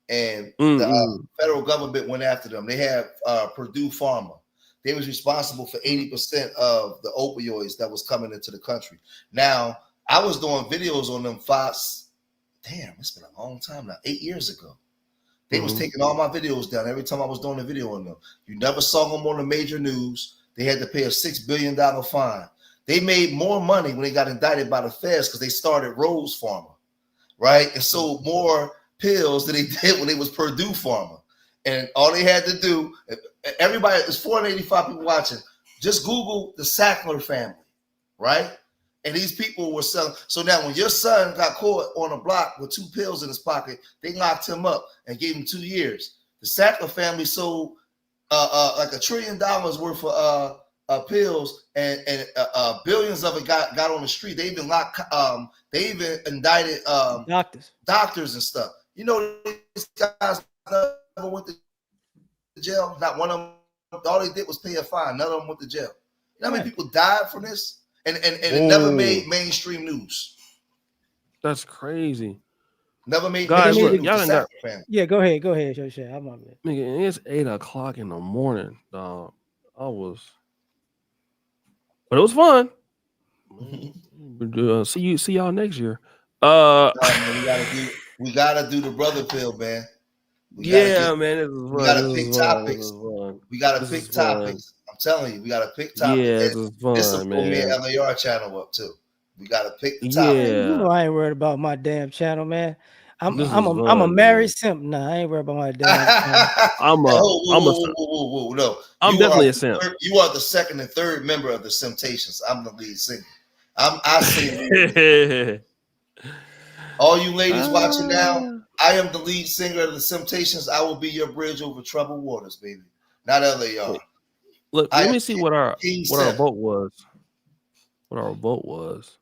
and the federal government went after them. They had Purdue Pharma. They was responsible for 80% of the opioids that was coming into the country. Now, I was doing videos on them it's been a long time now, 8 years ago. They was taking all my videos down every time I was doing a video on them. You never saw them on the major news. They had to pay a $6 billion fine. They made more money when they got indicted by the feds because they started Rose Pharma, right? And sold more pills than they did when they was Purdue Pharma. And all they had to do, everybody, there's 485 people watching, just Google the Sackler family, right? And these people were selling. So now when your son got caught on a block with 2 pills in his pocket, they locked him up and gave him 2 years. The Sackler family sold like $1 trillion worth of pills, and billions of it got on the street. They even indicted doctors and stuff. These guys never went to jail. Not one of them. All they did was pay a fine. None of them went to jail. You know how many people died from this? And it never made mainstream news. That's crazy. Never made guys. Look, news. Y'all got, yeah, go ahead, Shoshay. I'm on it. It's 8 o'clock in the morning. But it was fun. See y'all next year. We gotta do the brother pill, man. Man. This is fun. We gotta pick topics. We gotta pick topics. I'm telling you, we gotta pick topics. Yeah, this is fun, this will pull man. me an LAR channel up too. We got to pick the Yeah. topic. Man, you know I ain't worried about my damn channel, man. I'm This I'm is a, I'm a fun, married man. simp. Nah, I ain't worried about my damn channel. No, I'm definitely a simp. You are the second and third member of the Temptations. I'm the lead singer. I sing. All you ladies watching now, I am the lead singer of the Temptations. I will be your bridge over troubled waters, baby. Not LAR. Look, let me see what our Simp. vote was. What our vote was.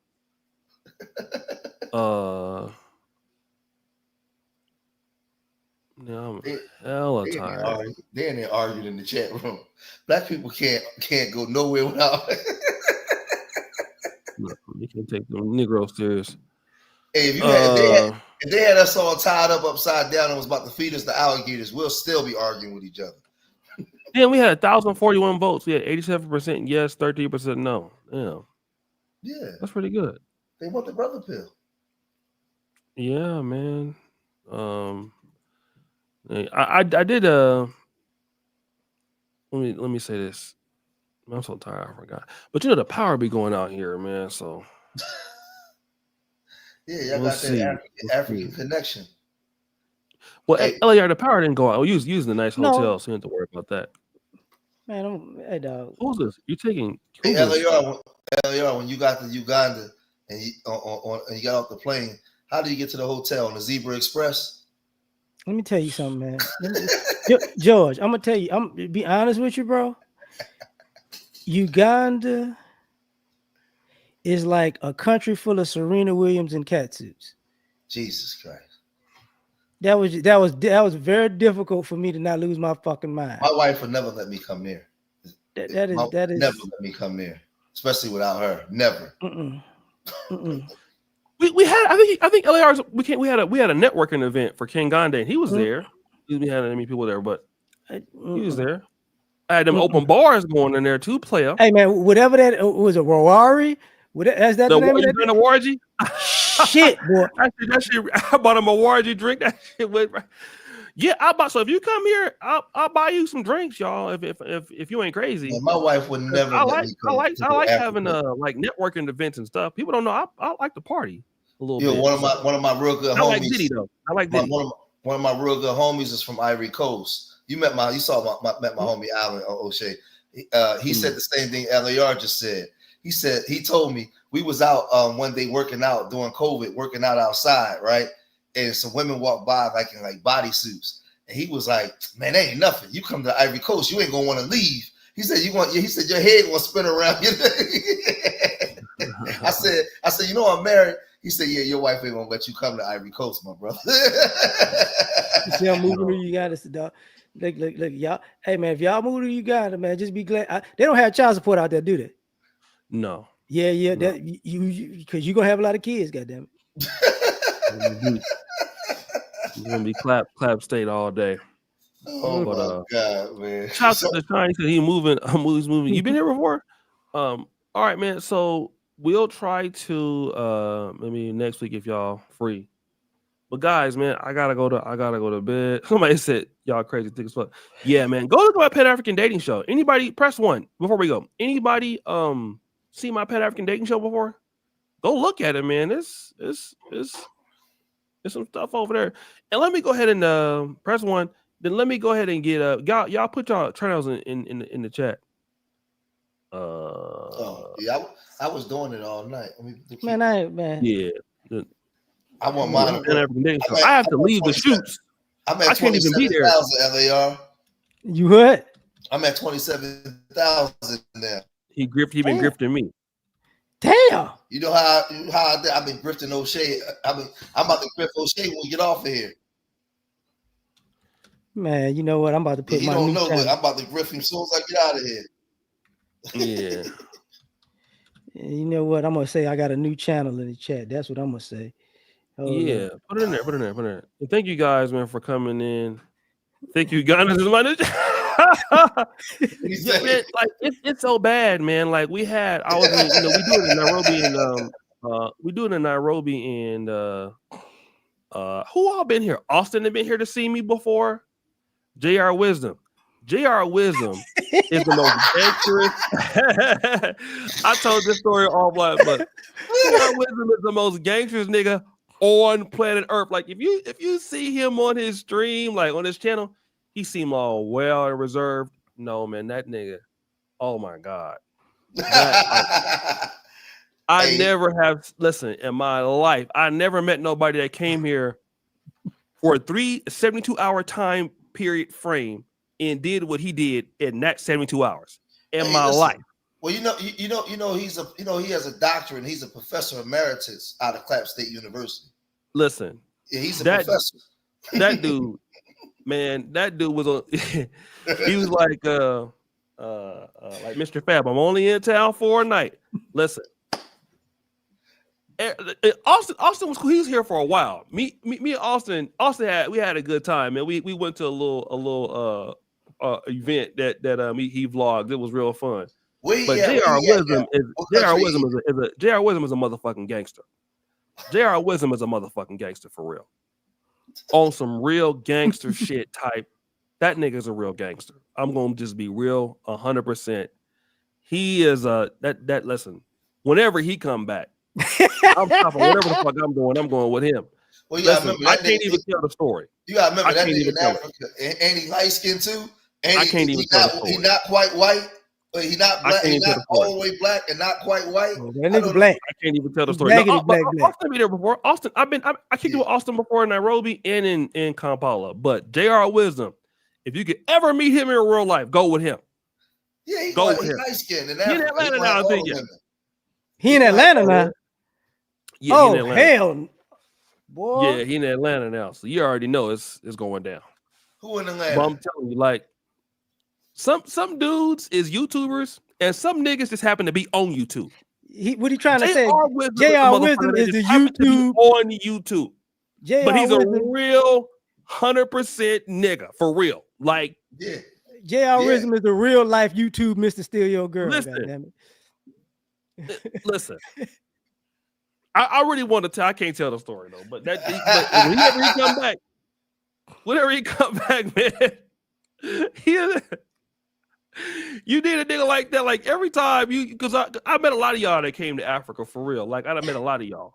No, I'm hella tired. They in there arguing in the chat room. Black people can't go nowhere without. No, you can't take them Negroes serious. Hey, if they had us all tied up upside down and was about to feed us the alligators, we'll still be arguing with each other. Then we had 1,041 votes. We had 87% yes, 13% no. Yeah, that's pretty good. They want the brother pill. Yeah, man. I did let me say this. I'm so tired, I forgot. But the power be going out here, man. So yeah, y'all got that African connection. Well, hey, LAR, the power didn't go out. Using the nice hotel, so you don't have to worry about that. Man, hey dog. Who's this? You taking? Hey, LAR, when you got to Uganda and you got off the plane, how do you get to the hotel on the Zebra Express? Let me tell you something, man. George, I'm gonna tell you. I'm be honest with you, bro. Uganda is like a country full of Serena Williams and catsuits. Jesus Christ. That was very difficult for me to not lose my fucking mind. My wife would never let me come near. That is never let me come near, especially without her. Never. We had I think LAR's we had a networking event for King Gandhi, and he was there. We had any people there, but he was there. I had them open bars going in there too, player. Hey man, whatever that was, a Rowari. Is that the name of that? A Wargy? Shit, boy. That shit. I bought him a Wargy drink. That shit went right. Yeah, so if you come here, I'll buy you some drinks, y'all. If you ain't crazy. Yeah, my wife would never. I like having like networking events and stuff. People don't know. I like to party a little bit. One of my real good homies. I like Diddy though. I like Diddy. One of my real good homies is from Ivory Coast. You met my homie Alan O'Shea. He said the same thing LAR just said. He told me we was out one day working out during COVID, working out outside, right? And some women walked by in bodysuits. And he was like, man, that ain't nothing. You come to Ivory Coast, you ain't gonna want to leave. He said your head gonna spin around. I said, you know I'm married. He said, yeah, your wife ain't gonna let you come to Ivory Coast, my brother. You see, I'm moving to Uganda, dog. Look, y'all. Hey man, if y'all move to Uganda, man, just be glad. They don't have child support out there, do they? No. Yeah. No. That you because you're gonna have a lot of kids, goddamn it. You're gonna be clap state all day. Oh my God, man! Shout out to Shiny because he's moving. He's moving. You been here before? All right, man. So we'll try to maybe next week if y'all free. But guys, man, I gotta go to bed. Somebody said y'all crazy thick as fuck. Yeah, man. Go look at my Pet African Dating Show. Anybody press 1 before we go. Anybody see my Pet African Dating Show before? Go look at it, man. It's some stuff over there. And let me go ahead and press 1. Then let me go ahead and get y'all put y'all channels in the chat. Yeah, I was doing it all night. Man. Yeah. I want mine. I have to leave the shoots. I'm at 27,000 LAR. You what? I'm at 27,000 now. He been grifting me. Damn. You know how I've been grifting O'Shea. I'm about to grift O'Shea when we get off of here. Man, you know what? I'm about to put my new channel. I'm about to grift him as soon as I get out of here. Yeah. You know what? I'm gonna say I got a new channel in the chat. That's what I'm gonna say. Put it in there. And thank you guys, man, for coming in. Thank you, Ghana. Yeah, man, like it's so bad, man. Like we do it in Nairobi and who all been here? Austin have been here to see me before. JR Wisdom. J.R. Wisdom is the most gangsterous. I told this story all black, but J.R. Wisdom is the most gangsterous nigga on planet Earth. Like if you see him on his stream, like on his channel, he seem all well and reserved. No, man, that nigga. Oh my God. I never have listen in my life. I never met nobody that came here for a 72-hour time period frame and did what he did in that 72 hours in my life. Well, he has a doctorate. He's a professor emeritus out of Clap State University. Listen, yeah, he's a professor. That dude, man, that dude was on. He was like Mr. Fab. I'm only in town for a night. Listen, Austin was cool. He was here for a while. Me and Austin had a good time, man. We went to a little event that he vlogged. It was real fun. But J.R. Wisdom is a motherfucking gangster. J.R. Wisdom is a motherfucking gangster for real. On some real gangster shit type. That nigga's a real gangster. I'm gonna just be real 100%. He is listen, whenever he come back, I'm stopping whatever the fuck I'm going with him. Well, you gotta remember, I can't even tell the story. You gotta remember that nigga in Africa, and he light skinned too. And I can't even tell the story. He's not quite white. He's not black. He's not all the way black and not quite white. That nigga black. I can't even tell the story. Austin be there before. Austin, I kicked with Austin before in Nairobi and in Kampala. But J.R. Wisdom, if you could ever meet him in real life, go with him. Yeah, he's light skinned. He in Atlanta now, I think. He in Atlanta now. Yeah, oh hell, boy. Yeah, he in Atlanta now, so you already know it's going down. Who in Atlanta? But I'm telling you, like some dudes is YouTubers, and some niggas just happen to be on YouTube. What he trying to say? J.R. Wisdom is the YouTube on YouTube, but he's a real 100% nigga for real. Like, yeah, J.R. Wisdom is the real life YouTube Mr. Steal Your Girl. Listen. I really want to tell. I can't tell the story though, but whenever he come back, man, you need a nigga like that. Like every time because I met a lot of y'all that came to Africa for real. Like I met a lot of y'all.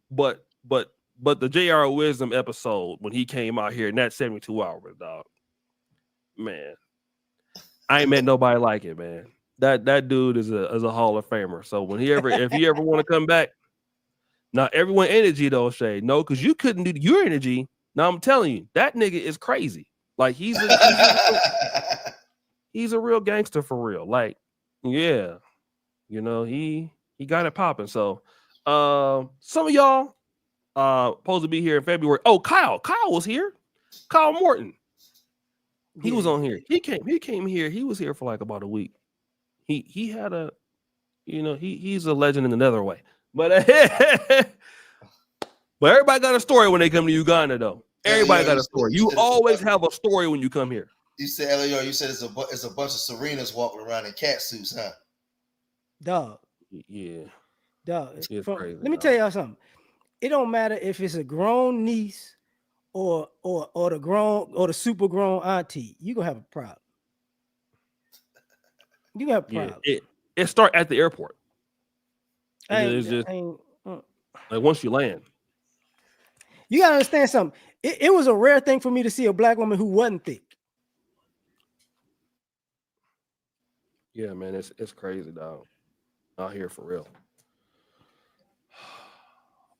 But the J.R. Wisdom episode when he came out here in that 72 hours, dog, man, I ain't met nobody like it, man. That dude is a Hall of Famer. So if he ever want to come back, not everyone energy though, Shay. No, because you couldn't do your energy. Now I'm telling you, that nigga is crazy. Like he's a real gangster for real. Like, yeah, he got it popping. So some of y'all supposed to be here in February. Oh, Kyle was here. Kyle Morton. He was on here. He came here. He was here for like about a week. He had a, he's a legend in another way. But everybody got a story when they come to Uganda, though. Everybody got a story. You always have a story when you come here. You said earlier, it's a bunch of Serenas walking around in cat suits, huh? Dog. Yeah. Dog. It's crazy, let me tell y'all something. It don't matter if it's a grown niece or the super grown auntie. You gonna have a problem. You got a problem. Yeah, it start at the airport. Like once you land. You gotta understand something. It was a rare thing for me to see a black woman who wasn't thick. Yeah, man, it's crazy, dog. Out here for real.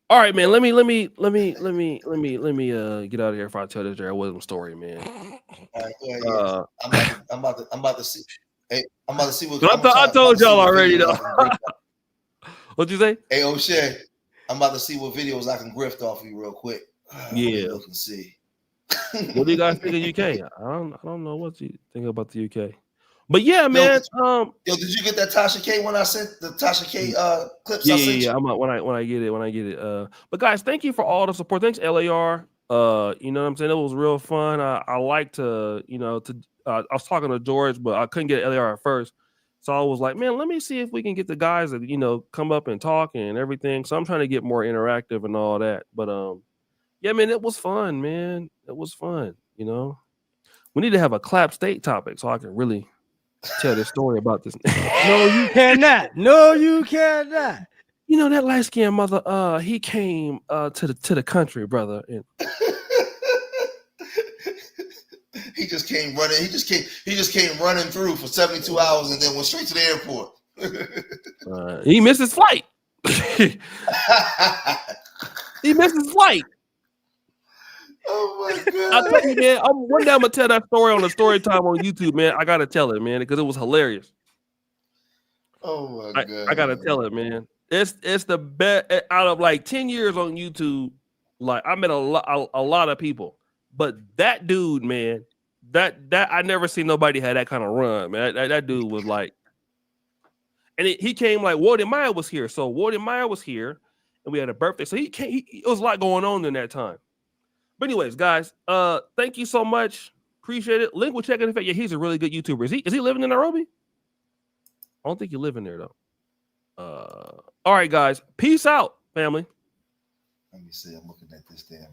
All right, man. Let me get out of here if I tell this J.R. Wisdom story, man. All right, I'm about to see. Hey, I'm about to see what. I told y'all already, though. What'd you say? Hey, O'Shea, I'm about to see what videos I can grift off you real quick. Yeah, look and see. What do you guys think of UK? I don't know what you think about the UK, but yeah, man. Yo, did you get that Tasha K when I sent the Tasha K clips? Yeah. I'm when I get it. But guys, thank you for all the support. Thanks, LAR. You know what I'm saying? It was real fun. I like to, I was talking to George, but I couldn't get LAR at first. So I was like, man, let me see if we can get the guys that, come up and talk and everything. So I'm trying to get more interactive and all that. But yeah, man, it was fun, man. It was fun, We need to have a clap state topic so I can really tell this story about this. No, you cannot. No, you cannot. You know that light skinned mother. He came to the country, brother, and he just came running. He just came running through for 72 hours and then went straight to the airport. He missed his flight. He missed his flight. Oh my god! I'll tell you, man. One day I'm gonna tell that story on the story time on YouTube, man. I gotta tell it, man, because it was hilarious. Oh my god! I gotta tell it, man. It's the best out of like 10 years on YouTube. Like I met a lot of people, but that dude, man, that I never seen nobody had that kind of run, man. That dude was like, and he came like Wardy Meyer was here, so Wardy Meyer was here, and we had a birthday, so he came. It was a lot going on in that time. But anyways, guys, thank you so much. Appreciate it. Link will check in. Yeah, he's a really good YouTuber. Is he living in Nairobi? I don't think you live in there though. All right, guys. Peace out, family. Let me see. I'm looking at this damn